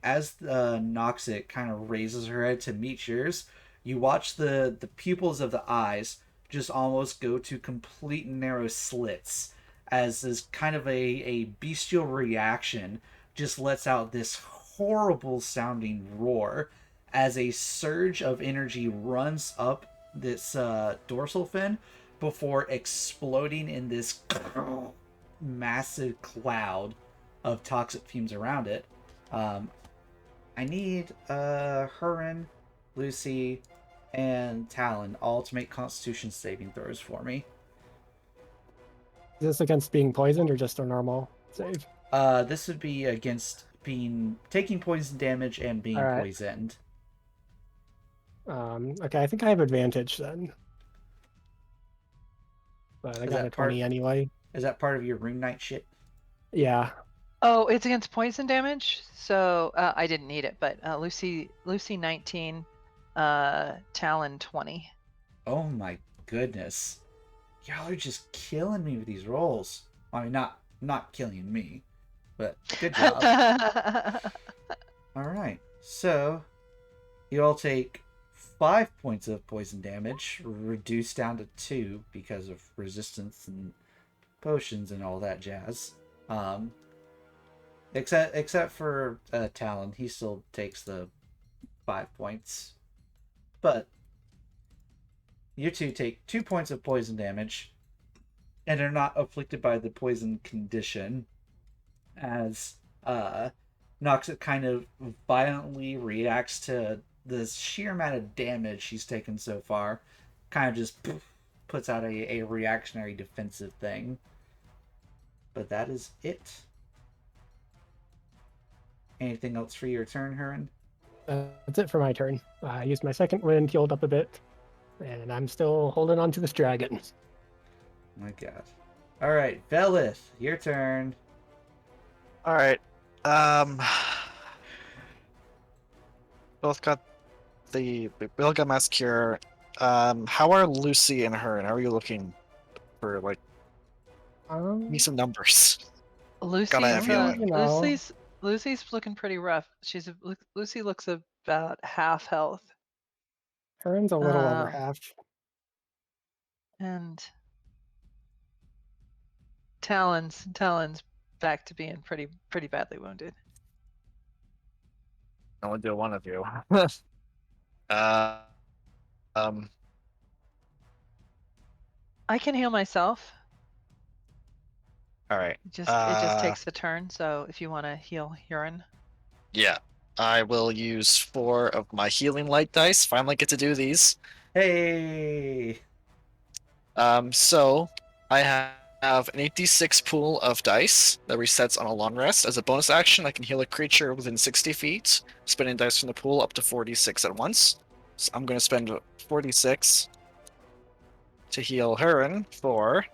as Noxit kind of raises her head to meet yours, you watch the pupils of the eyes just almost go to complete narrow slits as this kind of a bestial reaction just lets out this horrible sounding roar as a surge of energy runs up this dorsal fin before exploding in this massive cloud of toxic fumes around it. I need Hurin, Lucy, and Talon all to make Constitution saving throws for me. Is this against being poisoned or just a normal save? This would be against taking poison damage and being All right. poisoned. Okay, I think I have advantage then. But I Is got that a 20 anyway. Is that part of your Rune Knight shit? Yeah. Oh, it's against poison damage, so I didn't need it. But Lucy 19, Talon 20. Oh my goodness. Y'all are just killing me with these rolls. I mean, not killing me, but good job. All right, so you all take 5 points of poison damage, reduced down to 2 because of resistance and potions and all that jazz. Except for Talon, he still takes the 5 points. But you two take 2 points of poison damage and are not afflicted by the poison condition, as Noxit kind of violently reacts to the sheer amount of damage she's taken so far. Kind of just puts out a reactionary defensive thing. But that is it. Anything else for your turn, Hurin? That's it for my turn. I used my second wind, healed up a bit, and I'm still holding on to this dragon. My god. Alright, Velith, your turn. All right. Both got we both got mass cure. How are Lucy and her, and how are you looking for like me some numbers? Gotta have healing. You know. Lucy's looking pretty rough. Lucy looks about half health, Hurin's a little over half. and Talon's back to being pretty badly wounded. I only do one of you. I can heal myself. All right. It just takes a turn. So if you want to heal Hurin. Yeah, I will use 4 of my healing light dice. Finally get to do these. Hey! So I have an 8d6 pool of dice that resets on a long rest. As a bonus action, I can heal a creature within 60 feet, spending dice from the pool up to 46 at once. So I'm going to spend 46 to heal Hurin for...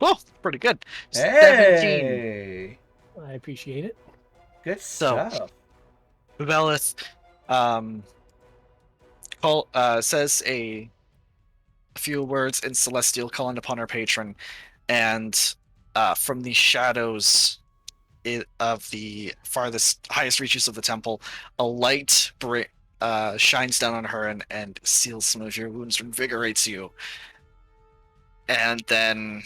Oh, pretty good. 17. Hey! I appreciate it. Good So, stuff. Velith says a few words in Celestial, calling upon our patron, and from the shadows of the highest reaches of the temple, a light shines down on her and seals some of your wounds, invigorates you. And then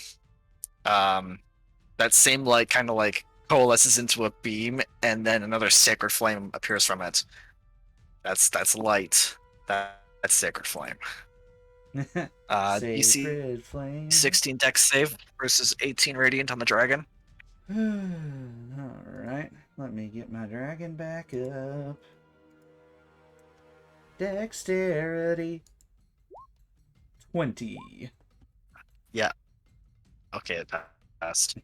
that same light kind of like coalesces into a beam, and then another sacred flame appears from it. That's light. That's sacred flame. DC Sacred flame. 16 dex save versus 18 radiant on the dragon. Alright, let me get my dragon back up. Dexterity 20. Yeah. Okay, it passed.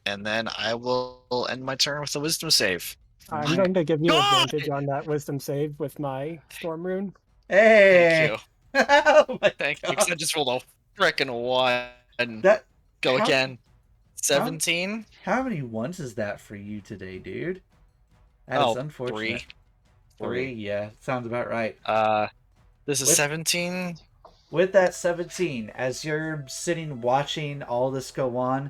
And then I will end my turn with a wisdom save. I'm going to give you God! advantage on that wisdom save with my storm rune. Hey! Thank you. Oh my Thank you, God. because I just rolled a frickin' 1. That Go how- again. 17? How many ones is that for you today, dude? That is unfortunate. 3. Yeah, sounds about right. This is With- 17. With that 17, as you're sitting watching all this go on,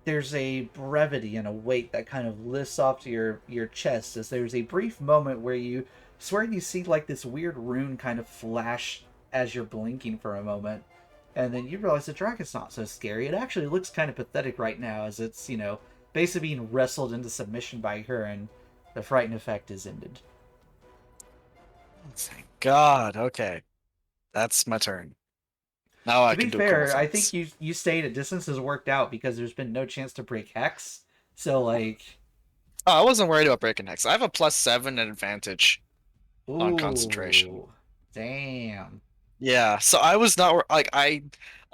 there's a brevity and a weight that kind of lifts off to your chest, as there's a brief moment where you swear you see like this weird rune kind of flash as you're blinking for a moment, And then you realize the dragon's not so scary. It actually looks kind of pathetic right now as it's, basically being wrestled into submission by her, and the frighten effect is ended. Thank God. Okay. That's my turn. Now I To be can do cool fair, I think things. you stayed at distance has worked out because there's been no chance to break hex. So, like, Oh, I wasn't worried about breaking hex. I have a +7 advantage on concentration. ooh, damn. Yeah, so I was not like I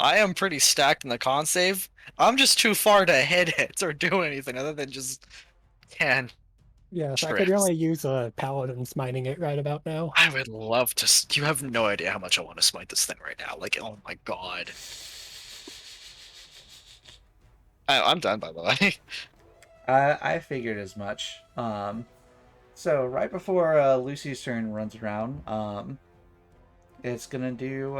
am pretty stacked in the con save. I'm just too far to hit it or do anything other than just can Yes, I could stress. really use a paladin smiting it right about now. I would love to. You have no idea how much I want to smite this thing right now. Like, oh my God. I'm done, by the way. I figured as much. So right before Lucy's turn runs around, it's gonna do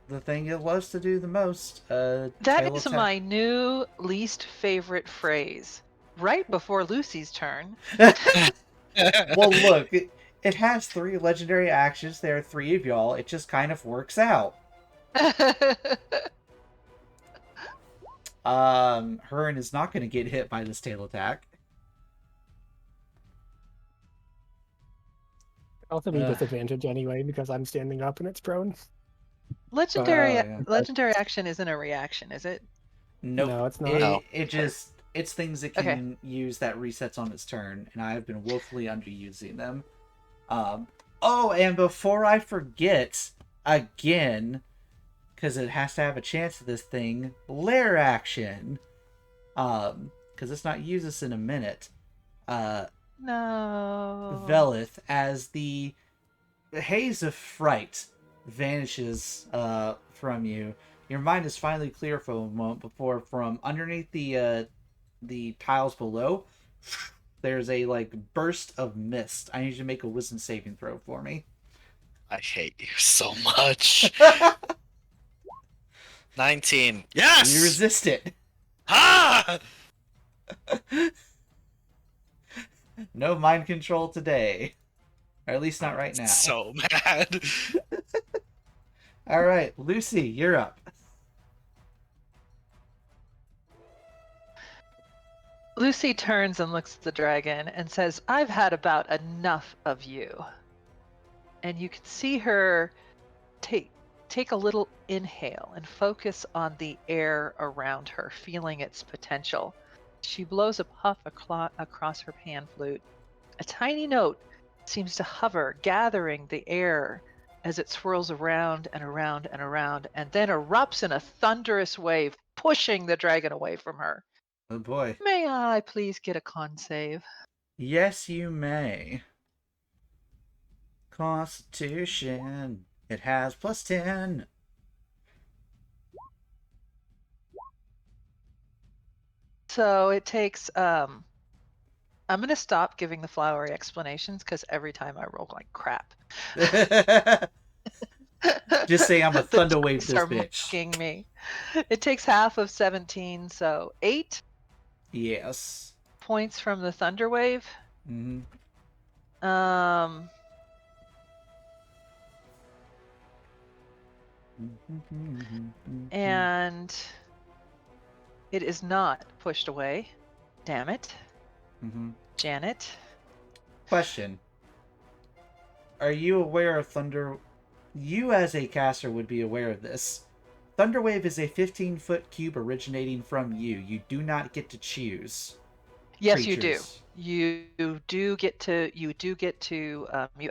the thing it loves to do the most. That Tail is attack. my new least favorite phrase. Right before Lucy's turn. Well, look, it has 3 legendary actions. There are 3 of y'all. It just kind of works out. Hearn is not going to get hit by this tail attack. Also be disadvantage anyway because I'm standing up and it's prone. Legendary yeah. legendary action isn't a reaction, is it? Nope. No, it's not. No. It's things it Okay. can use that resets on its turn, and I have been woefully underusing them. Oh, and before I forget again, because it has to have a chance of this thing, lair action. Because let's not use this in a minute. No. Velith, as the haze of fright vanishes from you, your mind is finally clear for a moment before from underneath the tiles below, there's a burst of mist. I need you to make a wisdom saving throw for me. I hate you so much. 19. Yes! You resist it. Ah! No mind control today. Or at least not right now. So mad. Alright, Lucy, you're up. Lucy turns and looks at the dragon and says, I've had about enough of you. And you can see her take a little inhale and focus on the air around her, feeling its potential. She blows a puff across her pan flute. A tiny note seems to hover, gathering the air as it swirls around and around and around, and then erupts in a thunderous wave, pushing the dragon away from her. Oh boy. May I please get a con save? Yes, you may. Constitution. It has +10. So it takes I'm gonna stop giving the flowery explanations because every time I roll like crap. Just say I'm a The thunderwave dice this are bitch. mocking me. It takes half of 17, so 8 Yes. points from the thunder wave. Mm-hmm. And it is not pushed away. Damn it. Mm-hmm. Janet. Question. Are you aware of Thunder? You as a caster would be aware of this. Thunderwave is a 15-foot cube originating from you. You do not get to choose. Yes, Creatures. you do get to you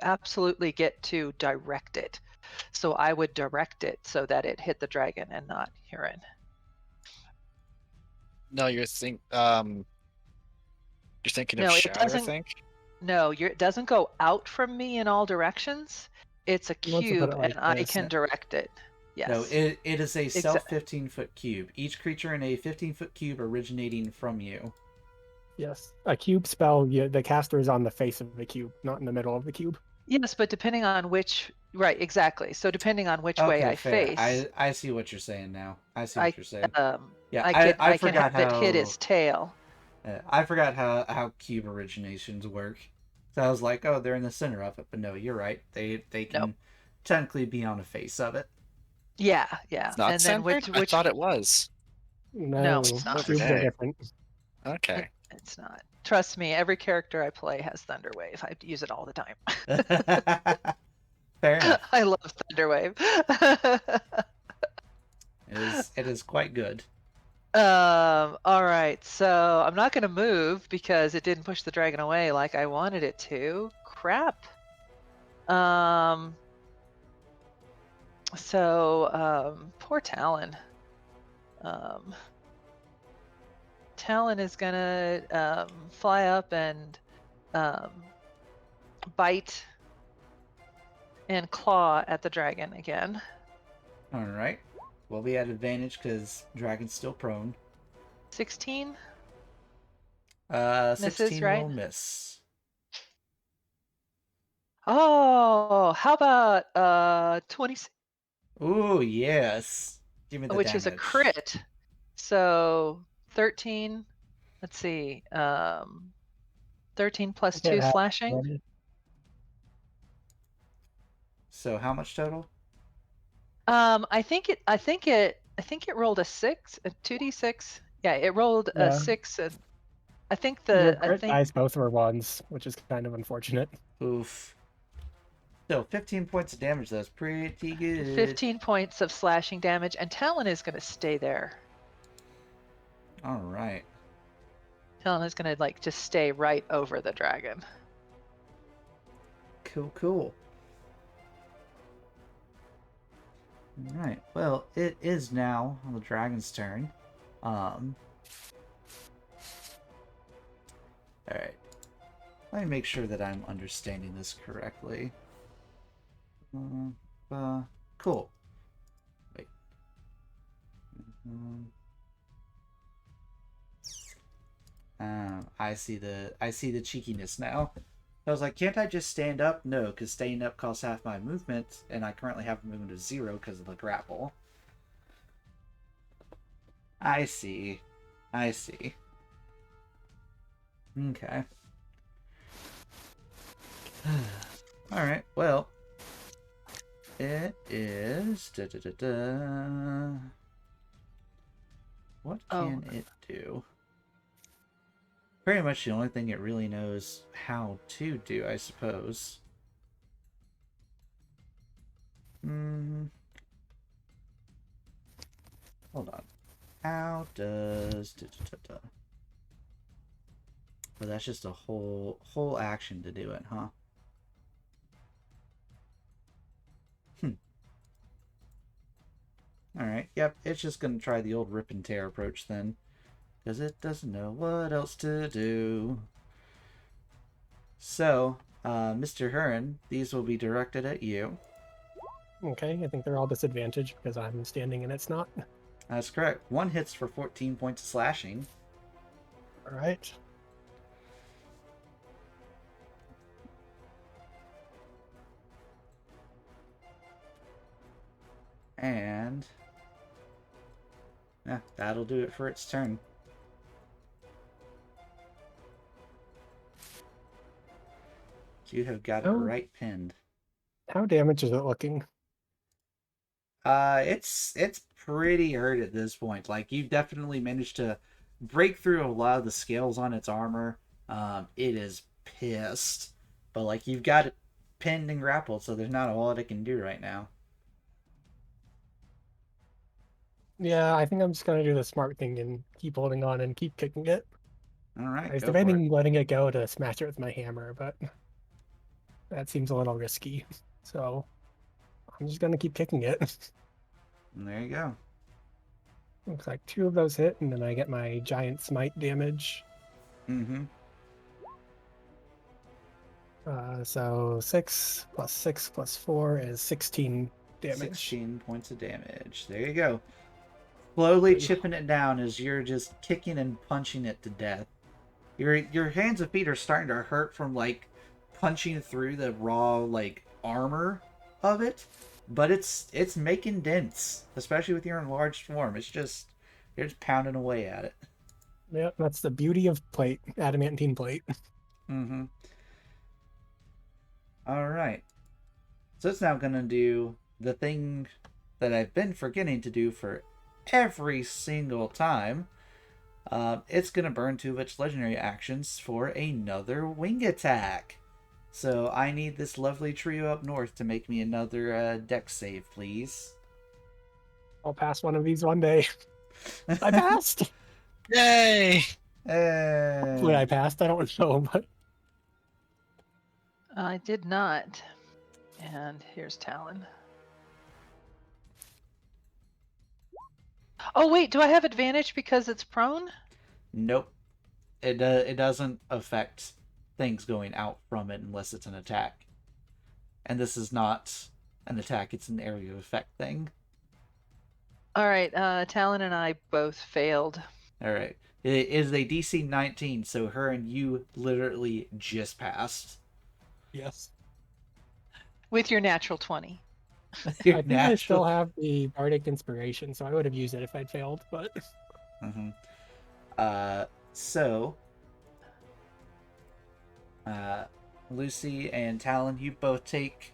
absolutely get to direct it. So I would direct it so that it hit the dragon and not Huron. No, you're thinking No, of it Shatter, I doesn't. think. No, it doesn't go out from me in all directions. It's a He wants to put cube, it and like I this. can direct it. No, Yes. it is a self Exactly. 15-foot cube. Each creature in a 15-foot cube originating from you. Yes. A cube spell, the caster is on the face of the cube, not in the middle of the cube. Yes, but depending on which, right, exactly. So depending on which way Okay, I fair. face, I see what you're saying now. I see I what you're saying. Yeah, I I can forgot have it hit how his tail. I forgot how cube originations work. So I was like, oh, they're in the center of it, but no, you're right. They Nope. can technically be on the face of it. Yeah, yeah. It's not And then centered? I thought it was. No, No, it's not. cubes are Okay. different. Okay. It's not. Trust me, every character I play has Thunderwave. I use it all the time. Fair enough. I love Thunderwave. It is quite good. All right. So I'm not going to move because it didn't push the dragon away like I wanted it to. Crap. Poor Talon. Talon is gonna fly up and bite and claw at the dragon again. All right. We'll be at advantage because dragon's still prone. 16 misses, 16 right? will miss. Oh, how about 26, Ooh, yes. Give me the which is a damage. crit. So 13. Let's see. 13 plus Can't 2 have slashing. damage. So how much total? I think it rolled a 6, a 2d6. Yeah, it rolled a Yeah. 6. And Your crit dice both were ones, which is kind of unfortunate. Oof. So 15 points of damage. That's pretty good. 15 points of slashing damage, and Talon is going to stay there. All right. Talon is going to like just stay right over the dragon. Cool, cool. All right. Well, it is now on the dragon's turn. All right. Let me make sure that I'm understanding this correctly. Cool. Wait. I see the cheekiness now. I was like, can't I just stand up? No, because standing up costs half my movement, and I currently have a movement of 0 because of the grapple. I see. I see. Okay. Alright, well. It is... What can it do? Pretty much the only thing it really knows how to do, I suppose. Hold on. How does... Well, that's just a whole action to do it, huh? Alright, yep, it's just gonna try the old rip and tear approach then. Because it doesn't know what else to do. So, Mr. Hearn, these will be directed at you. Okay, I think they're all disadvantaged because I'm standing and it's not. That's correct. One hits for 14 points of slashing. All right. And... yeah, that'll do it for its turn. You have got it right pinned. How damaged is it looking? It's pretty hurt at this point. Like, you've definitely managed to break through a lot of the scales on its armor. It is pissed, but like you've got it pinned and grappled, so there's not a lot it can do right now. Yeah, I think I'm just gonna do the smart thing and keep holding on and keep kicking it. All right, I was go for it. debating letting it go to smash it with my hammer, but that seems a little risky. So I'm just gonna keep kicking it. And there you go. Looks like 2 of those hit, and then I get my giant smite damage. Mm-hmm. So 6 plus 6 plus 4 is 16 damage. 16 points of damage. There you go. Slowly chipping it down as you're just kicking and punching it to death. Your hands and feet are starting to hurt from like punching through the raw like armor of it, but it's making dents, especially with your enlarged form. You're just pounding away at it. Yeah, that's the beauty of plate, adamantine plate. Mm-hmm. All right. So it's now gonna do the thing that I've been forgetting to do for every single time. It's going to burn 2 of its legendary actions for another wing attack. So I need this lovely trio up north to make me another dex save, please. I'll pass one of these one day. I passed. Yay! Hopefully I passed. I don't know, but I did not. And here's Talon. Oh wait, do I have advantage because it's prone? Nope. It doesn't affect things going out from it unless it's an attack. And this is not an attack, it's an area of effect thing. All right, Talon and I both failed. Alright. It is a DC 19, so her and you literally just passed. yes. With your natural 20. Your I think I still natural- have the Bardic Inspiration, so I would have used it if I'd failed, but Mhm. So Lucy and Talon, you both take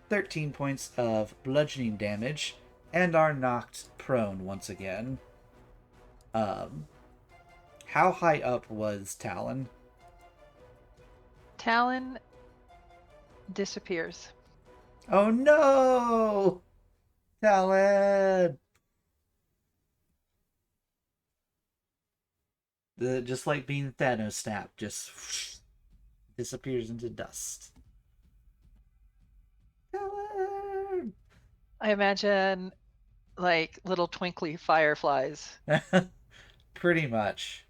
13 points of bludgeoning damage and are knocked prone once again. How high up was Talon? Talon disappears. Oh no! Talon! Just like being Thanos snap, just disappears into dust. Talon! I imagine like little twinkly fireflies. Pretty much.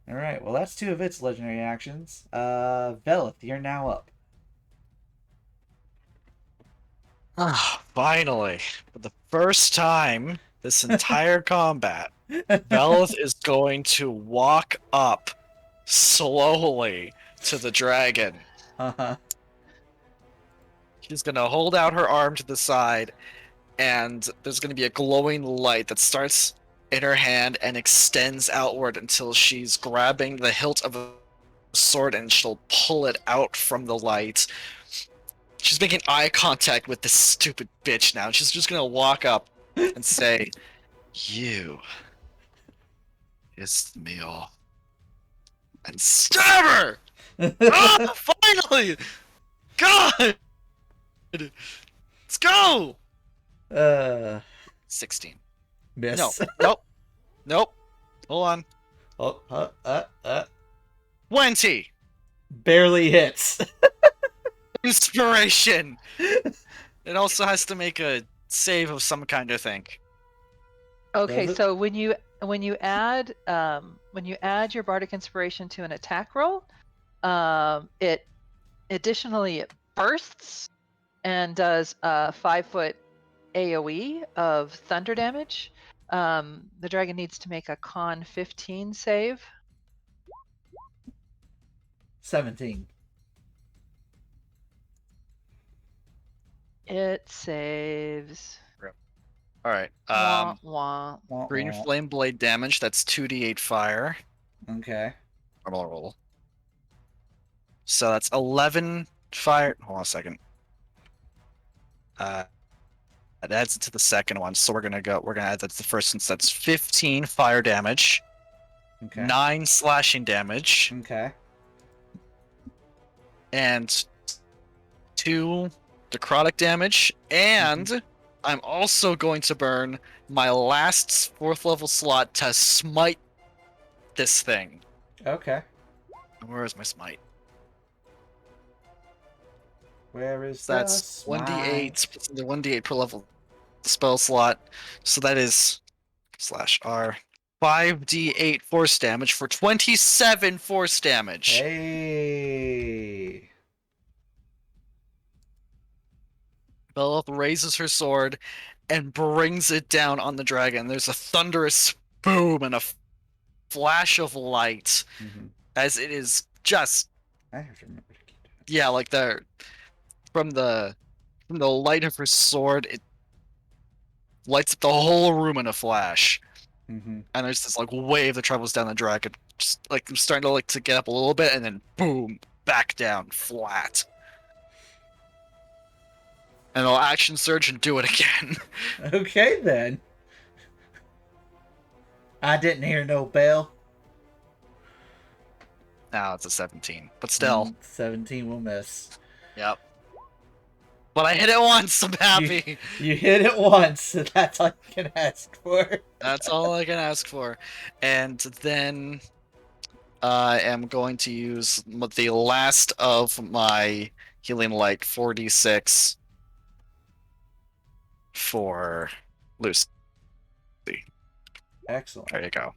Alright, well that's 2 of its legendary actions. Velith, you're now up. Ah, finally. For the first time this entire combat, Velith is going to walk up slowly to the dragon. Uh-huh. She's gonna hold out her arm to the side, and there's gonna be a glowing light that starts in her hand and extends outward until she's grabbing the hilt of a sword, and she'll pull it out from the light. She's making eye contact with this stupid bitch now. She's just gonna walk up and say, "You is the meal," and stab her. Ah, finally! God, let's go. 16. Miss. No, nope. Hold on. Oh, 20. barely hits. Inspiration. It also has to make a save of some kind, I think. Okay, Does it? so when you add your bardic inspiration to an attack roll, it additionally it bursts and does a 5-foot AOE of thunder damage. The dragon needs to make a con 15 save. 17. It saves. All right. Wah, wah. Green flame blade damage. That's 2d8 fire. Okay. Normal roll. So that's 11 fire. Hold on a second. That adds it to the second one. So we're gonna add that to the first one. So that's 15 fire damage, Okay. 9 slashing damage, Okay. and 2 necrotic damage. And I'm also going to burn my last 4th level slot to smite this thing. Okay. Where is my smite? Where is So that's the 1d8, the 1d8 per level spell slot. So that is /R 5d8 force damage for 27 force damage. Hey. Belith raises her sword and brings it down on the dragon. There's a thunderous boom and a flash of light Mhm. as it is just I have to remember to keep doing it. yeah, like from the light of her sword, it lights up the whole room in a flash. Mhm. And there's this like wave that travels down the dragon, just like starting to to get up a little bit, and then boom, back down flat. And I'll action surge and do it again. Okay then. I didn't hear no bell. Now it's a 17, but still. 17 will miss. Yep. But I hit it once. I'm happy. You hit it once, so that's all you can ask for. That's all I can ask for. And then I am going to use the last of my healing light 4d6 for Lucy. Excellent. There you go.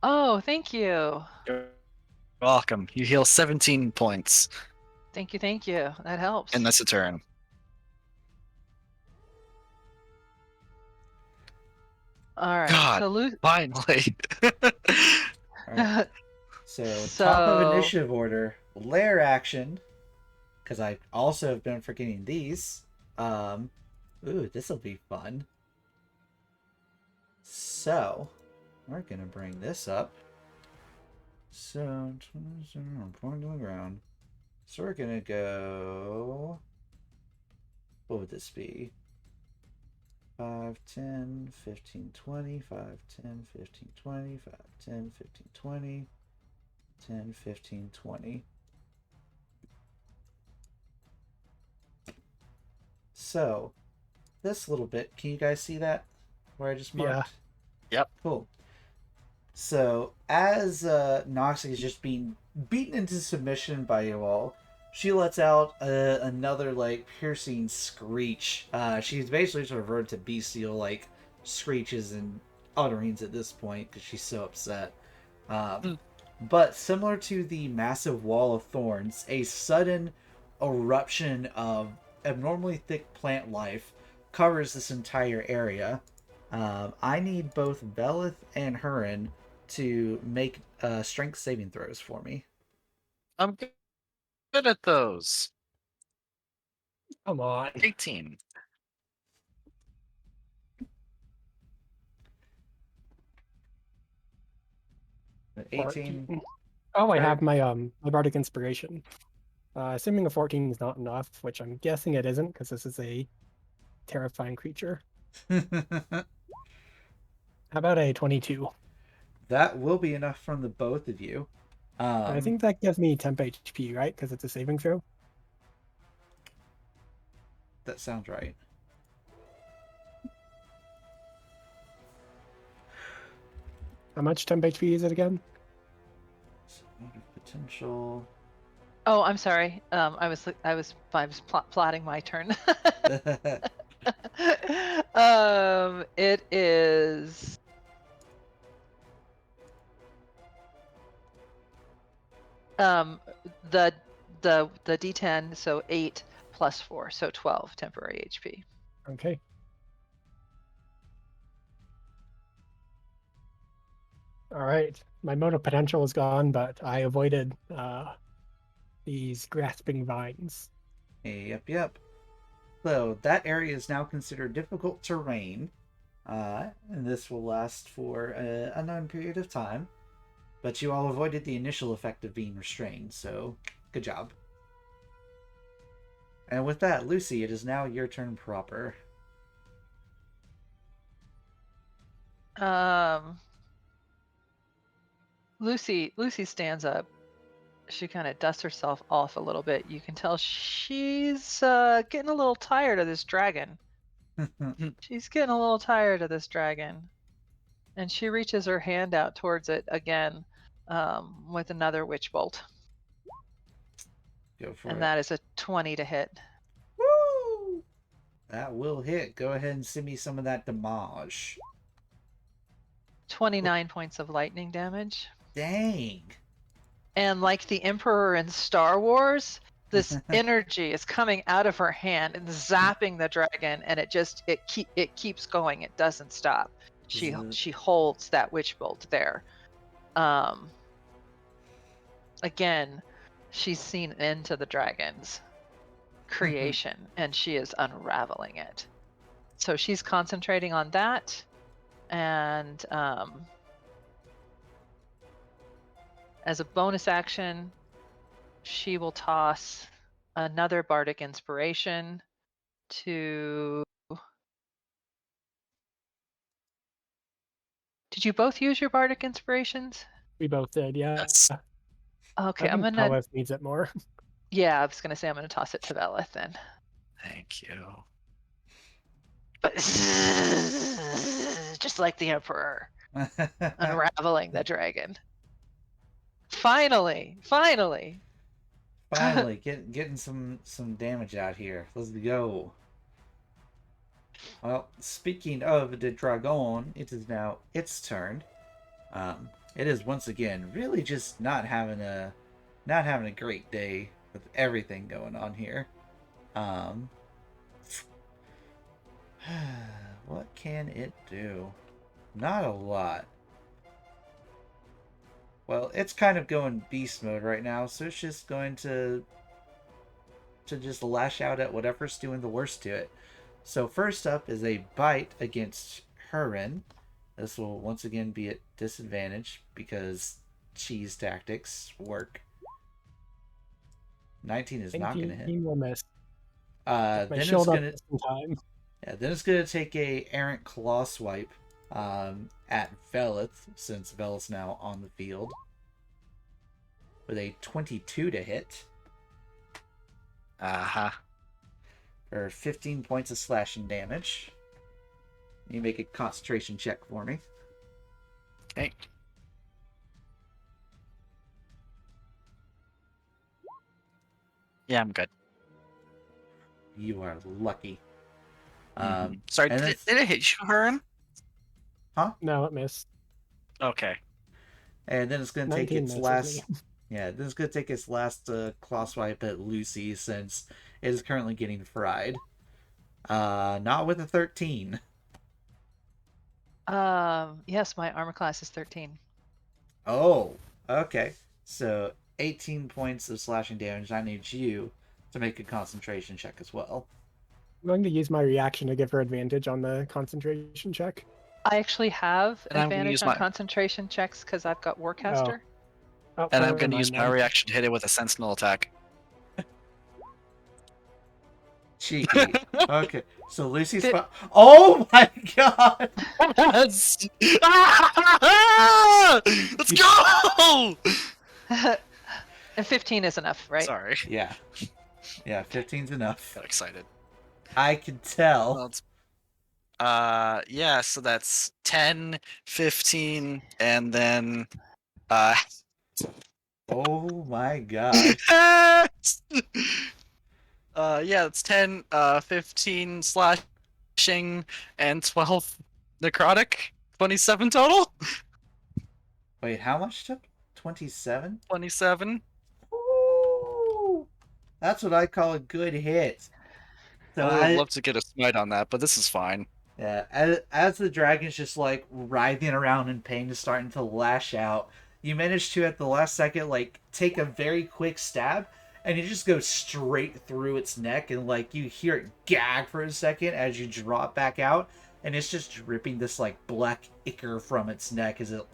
Oh, thank you. You're welcome. You heal 17 points, Thank you, thank you. That helps. and that's a turn. All right. God, So finally. Alright. So, So- top of initiative order, lair action, because I also have been forgetting these. Ooh, this will be fun. So, we're going to bring this up. So, I'm pointing to the ground. So we're going to go... What would this be? 5, 10, 15, 20, 5, 10, 15, 20, 5, 10, 15, 20, 10, 15, 20. So, this little bit, can you guys see that? Where I just marked? Yeah. Yep. Cool. So, as Noxie is just being beaten into submission by you all, she lets out another, like, piercing screech. She's basically sort of reverted to bestial, like, screeches and utterings at this point because she's so upset. But similar to the massive wall of thorns, a sudden eruption of abnormally thick plant life covers this entire area. I need both Belith and Hurin to make strength saving throws for me. I'm good at those. Come on. 18. An 18. 14. Oh, I Okay. have my bardic inspiration. Assuming a 14 is not enough, which I'm guessing it isn't, because this is a terrifying creature. How about a 22? That will be enough from the both of you. I think that gives me temp HP, right? Because it's a saving throw. That sounds right. How much temp HP is it again? Potential. Oh, I'm sorry. I was plotting my turn. It is the D10, so 8 plus 4, so 12 temporary HP. Okay. All right. My mode of potential is gone, but I avoided these grasping vines. Yep. So that area is now considered difficult terrain, and this will last for a known period of time. But you all avoided the initial effect of being restrained, so good job. And with that, Lucy, it is now your turn proper. Lucy stands up. She kind of dusts herself off a little bit. You can tell she's getting a little tired of this dragon. She's getting a little tired of this dragon. And she reaches her hand out towards it again with another witch bolt. Go for And it. that is a 20 to hit. Woo! That will hit. Go ahead and send me some of that damage. 29 points of lightning damage. Dang. And like the Emperor in Star Wars, this energy is coming out of her hand and zapping the dragon, and it keeps going. It doesn't stop. She holds that witch bolt there. Again, she's seen into the dragon's creation, and she is unraveling it. So she's concentrating on that, and as a bonus action, she will toss another bardic inspiration to. Did you both use your bardic inspirations? We both did, yeah. Yes. Okay, I I'm think gonna. Paleth needs it more. Yeah, I was gonna say I'm gonna toss it to Velith then. Thank you. But just like the Emperor unraveling the dragon. Finally. Finally, getting some damage out here. Let's go. Well, speaking of the dragon, it is now its turn. It is once again really just not having a great day with everything going on here. Um, what can it do? Not a lot. Well, it's kind of going beast mode right now, so it's just going to just lash out at whatever's doing the worst to it. So first up is a bite against Hurin. This will once again be at disadvantage because cheese tactics work. 19 is not going to hit. 19 will miss. Then My it's shield up gonna just in time. then it's gonna take a errant claw swipe at Velith, since Velith's now on the field, with a 22 to hit Uh-huh. for 15 points of slashing damage. You make a concentration check for me. Okay. Yeah, I'm good. You are lucky. Sorry, and did it's- it hit you, Huron? No, it missed. Okay. And then it's gonna take 19 its misses last. me. Yeah, this is gonna take its last claw swipe at Lucy, since it is currently getting fried. Not with a 13. Yes, my armor class is 13. Oh, okay. So 18 points of slashing damage. I need you to make a concentration check as well. I'm going to use my reaction to give her advantage on the concentration check. I actually have And I'm gonna advantage use on my- concentration checks because I've got Warcaster. Oh, And I'm never going to use mind my then. reaction to hit it with a sentinel attack. Cheeky. Okay, so Lucy's. Oh my god! Yes! Let's go! And 15 is enough, right? Sorry. Yeah. Yeah, 15's enough. Got excited. I can tell. Well, yeah, so that's 10, 15, and then Oh my god. yeah, it's 10, 15 slashing, and 12 necrotic. 27 total? Wait, how much took? 27? 27. Ooh, that's what I call a good hit. So I would love to get a smite on that, but this is fine. Yeah, as the dragon's just like writhing around in pain, is starting to lash out, you manage to at the last second like take a very quick stab, and you just go straight through its neck, and like you hear it gag for a second as you drop back out, and it's just dripping this like black ichor from its neck as it.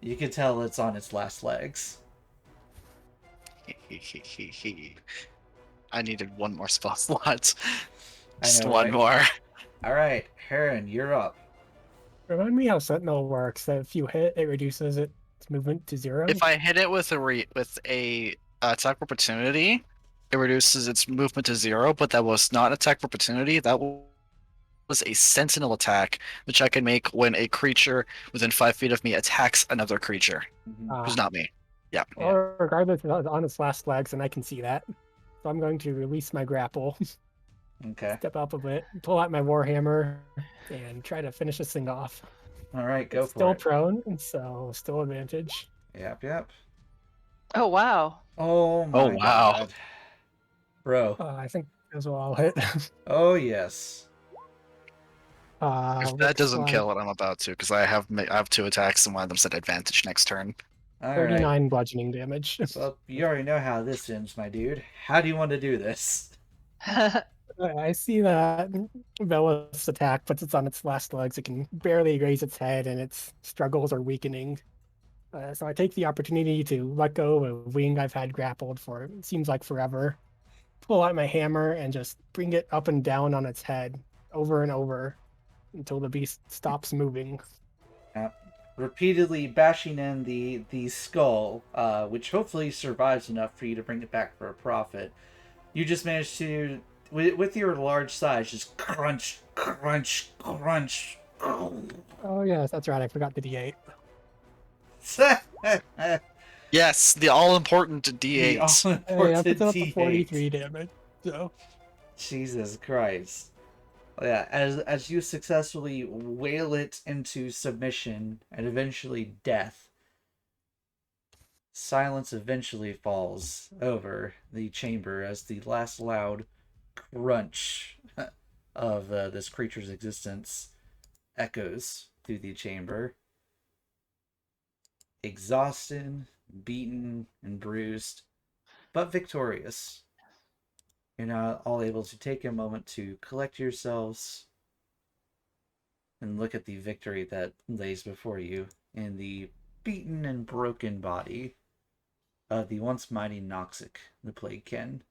You can tell it's on its last legs. I needed one more spell slot. I Just know, one right? more. All right, Heron, you're up. Remind me how Sentinel works. That if you hit, it reduces its movement to 0. If I hit it with a attack opportunity, it reduces its movement to 0. But that was not attack opportunity. That was a sentinel attack, which I can make when a creature within 5 feet of me attacks another creature, who's not me. Yeah. Or regardless, it's on its last legs, and I can see that. So I'm going to release my grapple, Okay. step up a bit, pull out my warhammer, and try to finish this thing off. All right, go It's for still it. prone, and so still advantage. Yep. Oh, wow. Oh my Oh, wow. god. Bro. I think as well I'll hit. Oh yes. If that looks doesn't like kill it, I'm about to, because I have 2 attacks and one of them's at advantage next turn. All right. 39 bludgeoning damage. Well, you already know how this ends, my dude. How do you want to do this? I see that Velas attack puts it on its last legs. It can barely raise its head, and its struggles are weakening. So I take the opportunity to let go of a wing I've had grappled for it seems like forever, pull out my hammer and just bring it up and down on its head over and over until the beast stops moving. Repeatedly bashing in the skull, which hopefully survives enough for you to bring it back for a profit. You just manage to, with your large size, just crunch, crunch, crunch. Oh yes, that's right. I forgot the D8. Yes, the all-important The D8. Hey, that all-important puts it up to D8. 43 damage. So Jesus Christ. Yeah, as you successfully wail it into submission and eventually death, silence eventually falls over the chamber as the last loud crunch of this creature's existence echoes through the chamber. Exhausted, beaten, and bruised, but victorious. You're now all able to take a moment to collect yourselves and look at the victory that lays before you in the beaten and broken body of the once mighty Noxic, the Plaguekin.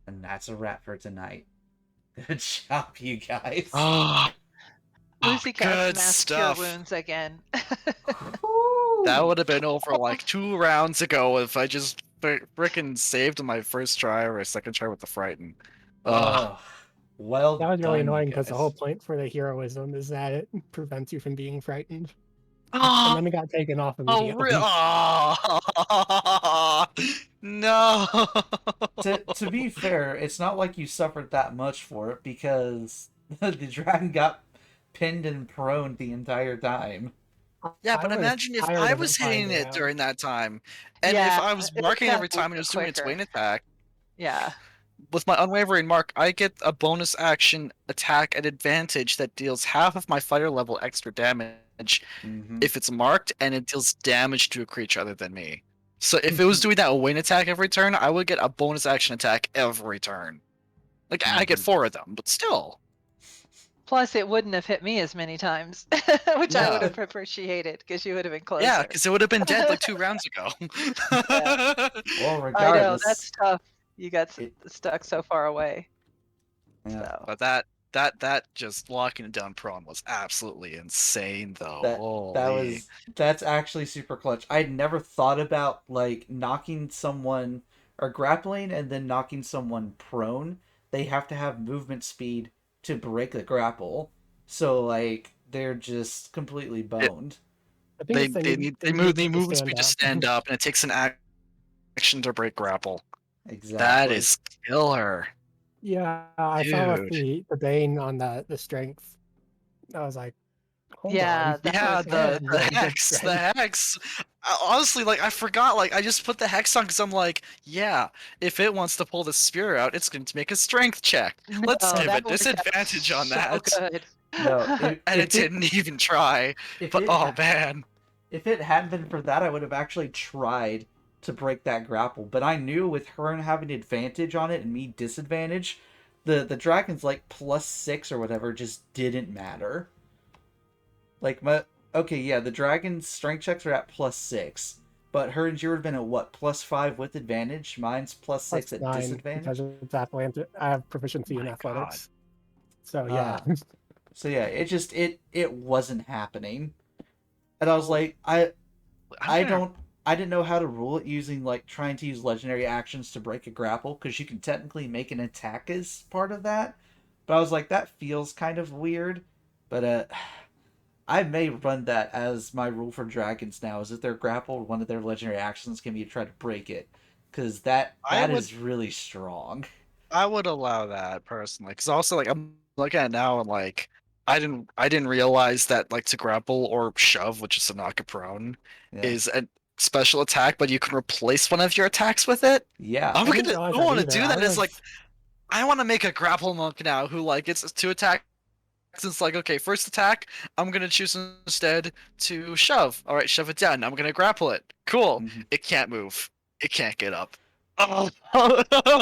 And that's a wrap for tonight. Good job, you guys. Oh, Lucy casts good Mass stuff. Cure Wounds again. That would have been over like 2 rounds ago if I just frickin' saved my first try or a second try with the Frighten. Oh, well that was really done, annoying you because the guys. whole point for the heroism is that it prevents you from being frightened. And Oh, then it got taken off oh, immediately. oh, no. To be fair, it's not like you suffered that much for it because the dragon got pinned and prone the entire time. Yeah, I but was imagine if tired I of was flying hitting it around. during that time, and if Yeah, I was it was marking gonna every move time and it was doing its quicker. wing attack, Yeah. with my unwavering mark, I get a bonus action attack at advantage that deals half of my fighter level extra damage Mm-hmm. if it's marked, and it deals damage to a creature other than me. So if it was doing that wing attack every turn, I would get a bonus action attack every turn. Like I get 4 of them, but still. Plus, it wouldn't have hit me as many times, which I would Yeah. have appreciated because you would have been closer. Yeah, because it would have been dead like 2 rounds ago. Well, I regardless, know that's tough. You got It- stuck so far away. yeah, So But that just locking it down prone was absolutely insane though. Holy. that's actually super clutch. I'd never thought about like knocking someone or grappling and then knocking someone prone. They have to have movement speed to break the grapple. So like they're just completely boned. I think it's They need need to movement stand speed to up. stand up, and it takes an action to break grapple. Exactly. That is killer. Yeah, I saw with Dude. the Bane on the strength. I was like, hold yeah, on. that Yeah, was I have good. really good the strength. hex. Honestly, like I forgot. Like I just put the hex on because I'm like, yeah, if it wants to pull the spear out, it's going to make a strength check. Let's No, give that it worked out disadvantage on so that. good. No, And it didn't even try. if But it oh man, if it hadn't been for that, I would have actually tried to break that grapple. But I knew with her having advantage on it and me disadvantage, the dragon's like +6 or whatever just didn't matter. Like my okay, yeah, the dragon's strength checks are at +6, but her and yours have been at what +5 with advantage. Mine's +6 at +9 because disadvantage. it's athletic. I have proficiency in my God. athletics. So yeah. So yeah, it wasn't happening, and I was like, I don't I didn't know how to rule it using like trying to use legendary actions to break a grapple because you can technically make an attack as part of that. But I was like, that feels kind of weird. But I may run that as my rule for dragons now. Is if they're grappled, one of their legendary actions can be to try to break it, because I that would is really strong. I would allow that personally, because also like I'm looking at it now and like I didn't realize that like to grapple or shove, which is to knock it prone, Yeah, is a special attack, but you can replace one of your attacks with it. yeah, I didn't realize I that want to either. do that. It's like I want to make a grapple monk now who like it's 2 attacks. It's like okay, first attack, I'm gonna choose instead to shove. All right, shove it down. Now I'm gonna grapple it. Cool. mm-hmm. It can't move. It can't get up. Oh,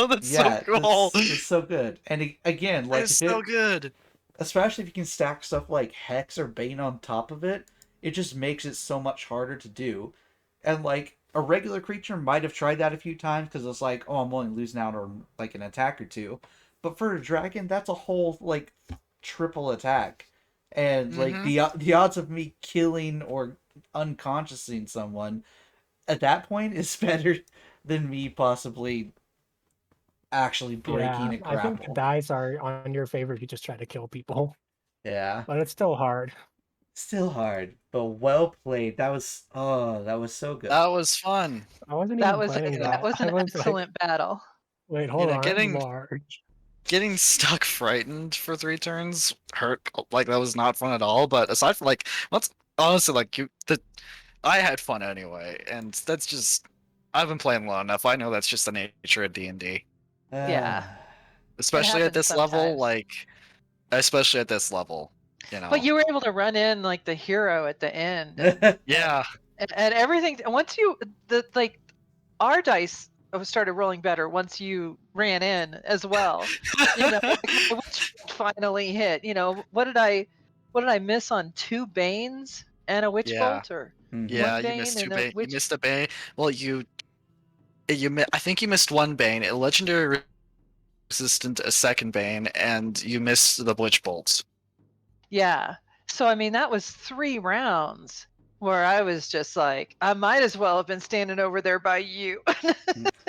that's so Yeah. cool. It's so good. And again, That like is if so it good. especially if you can stack stuff like Hex or Bane on top of it, it just makes it so much harder to do. And like a regular creature might have tried that a few times because it's like, oh, I'm only losing out on like an attack or two. But for a dragon, that's a whole like triple attack, and like Mm-hmm. the odds of me killing or unconsciousing someone at that point is better than me possibly actually breaking Yeah, a I think the grapple. dice are on your favor if you just try to kill people, Yeah, but it's still hard. still hard, but well played. That was so good. That was fun. I wasn't That even was planning that that. was I an was like, excellent battle. wait, You hold know, on, getting large. getting stuck frightened for 3 turns hurt. Like that was not fun at all. But aside from like, once honestly, like I had fun anyway, and that's just I've been playing long enough. I know that's just the nature of D&D, Yeah, Uh, it especially at happens this level. sometimes. Like, especially at this level, you But know. you were able to run in like the hero at the end, and Yeah, and everything. And once you the like our dice started rolling better once you ran in as well. You know, like my witch finally hit. You know, what did I miss on 2 Banes and a witch yeah, bolt, or mhm. yeah. one You Bane missed two and a bane. You witch? missed a bane. Well, I think you missed one bane. A legendary resistant a second bane, and you missed the Blitch bolts. Yeah. So I mean, that was 3 rounds where I was just like, I might as well have been standing over there by you,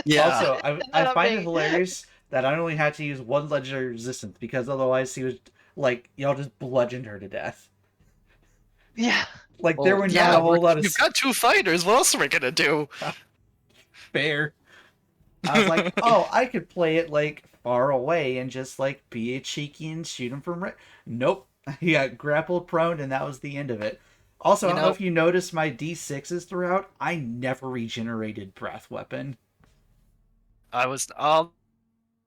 Yeah, Also, I not find it me. hilarious that I only had to use one legendary resistance because otherwise he was like y'all just bludgeoned her to death. Yeah. Like there well, were not yeah. a whole lot of We've got 2 fighters. What else are we gonna do? spare. I was like, oh, I could play it like far away and just like be a cheeky and shoot him from. Nope, he got grappled prone, and that was the end of it. Also, I You don't know know, if you noticed my D6s throughout. I never regenerated breath weapon. I was.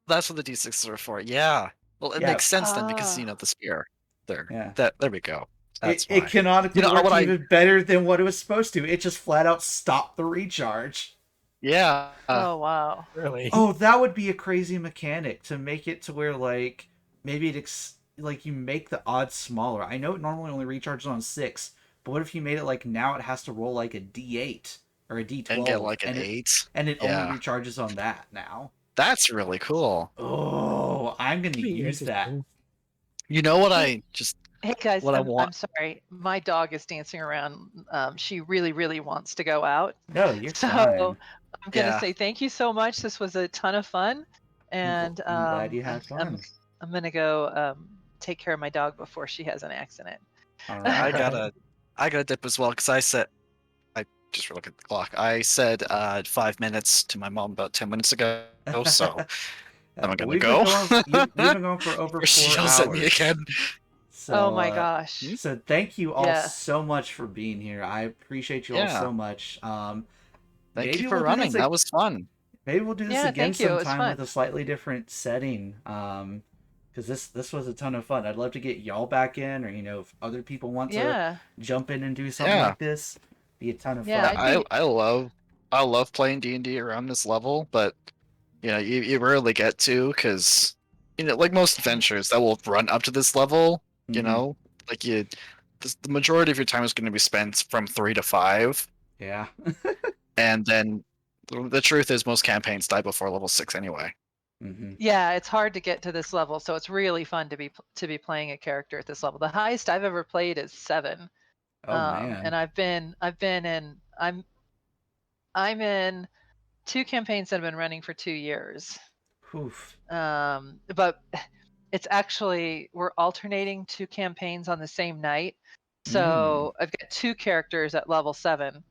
That's what the D6s are for. Yeah. Well, it Yeah, makes sense then because Ah. the spear. There. yeah. There we go. It, That's it why. You canonically know worked what I? even better than what it was supposed to. It just flat out stopped the recharge. Yeah. Oh wow. Really? Oh, that would be a crazy mechanic to make it to where like maybe like you make the odds smaller. I know it normally only recharges on 6, but what if you made it like now it has to roll like a D8 or a And get D12 like an 8. and it only Yeah. recharges on that now. That's really cool. Oh, I'm gonna Could be use that. interesting. You know what Hey, I just hey guys, what I I'm want? sorry. My dog is dancing around. She really, really wants to go out. No, you're So fine. I'm gonna Yeah. say thank you so much. This was a ton of fun, and I'm glad you had I'm fun. I'm gonna go take care of my dog before she has an accident. All Yeah, right. I gotta dip as well because I just look at the clock. I said 5 minutes to my mom about 10 minutes ago, so I'm gonna We've been go. going. We've been going for over Before she 4 yells at me hours. again. Oh So, my gosh. so thank you all Yeah. so much for being here. I appreciate you all Yeah, so much. thank you Maybe for we'll do running. this. That was fun. Maybe we'll do this Yeah, again thank you. It was sometime with fun. a slightly different setting. Because this was a ton of fun. I'd love to get y'all back in, or if other people want to Yeah. jump in and do something Yeah, like this, be a ton of Yeah, fun. I'd be I love playing D&D around this level, but you rarely get to because like most adventures that will run up to this level, you Hmm. know, like the majority of your time is going to be spent from 3 to 5, Yeah. and then the truth is most campaigns die before level 6 anyway. Hmm. yeah, it's hard to get to this level, so it's really fun to be playing a character at this level. The highest I've ever played is 7. Oh man. And I've been in I'm in 2 campaigns that have been running for 2 years. Oof. But it's actually we're alternating 2 campaigns on the same night. Mm. So I've got 2 characters at level 7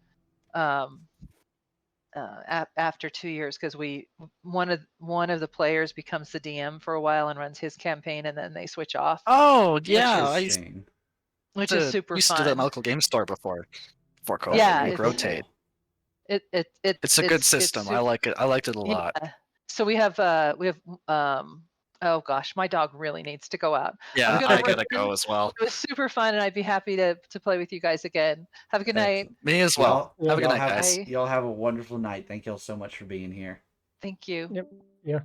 um, after 2 years because we one of the players becomes the DM for a while and runs his campaign, and then they switch off, Oh which yeah, is Interesting. super used to do that at my fun. local game store before That's COVID. Yeah, We would really rotate. cool. It's a good it's system. I super. like it. I liked it a lot. Yeah. So we have oh gosh, my dog really needs to go out. I'm Yeah, gonna I run. gotta go as well. It was super fun, and I'd be happy to play with you guys again. Have a good night. Excellent. Me as well. Y'all, Have a Yep. good y'all night, have guys. Bye. y'all have a wonderful night. Thank y'all so much for being here. Thank you. Yep. Yeah.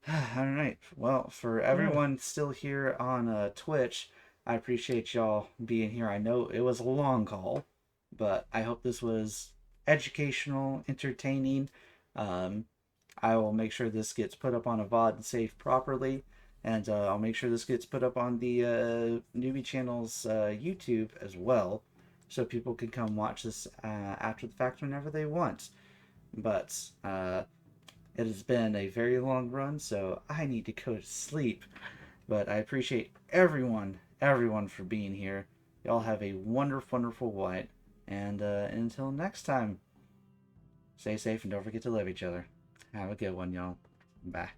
All right. Well, for Yeah. everyone still here on Twitch, I appreciate y'all being here. I know it was a long call, but I hope this was educational, entertaining. I will make sure this gets put up on a VOD and saved properly. And I'll make sure this gets put up on the Newbie Channel's YouTube as well. So people can come watch this after the fact whenever they want. But it has been a very long run, so I need to go to sleep. But I appreciate everyone for being here. Y'all have a wonderful, wonderful night. And until next time, stay safe and don't forget to love each other. Have a good one, y'all. Bye.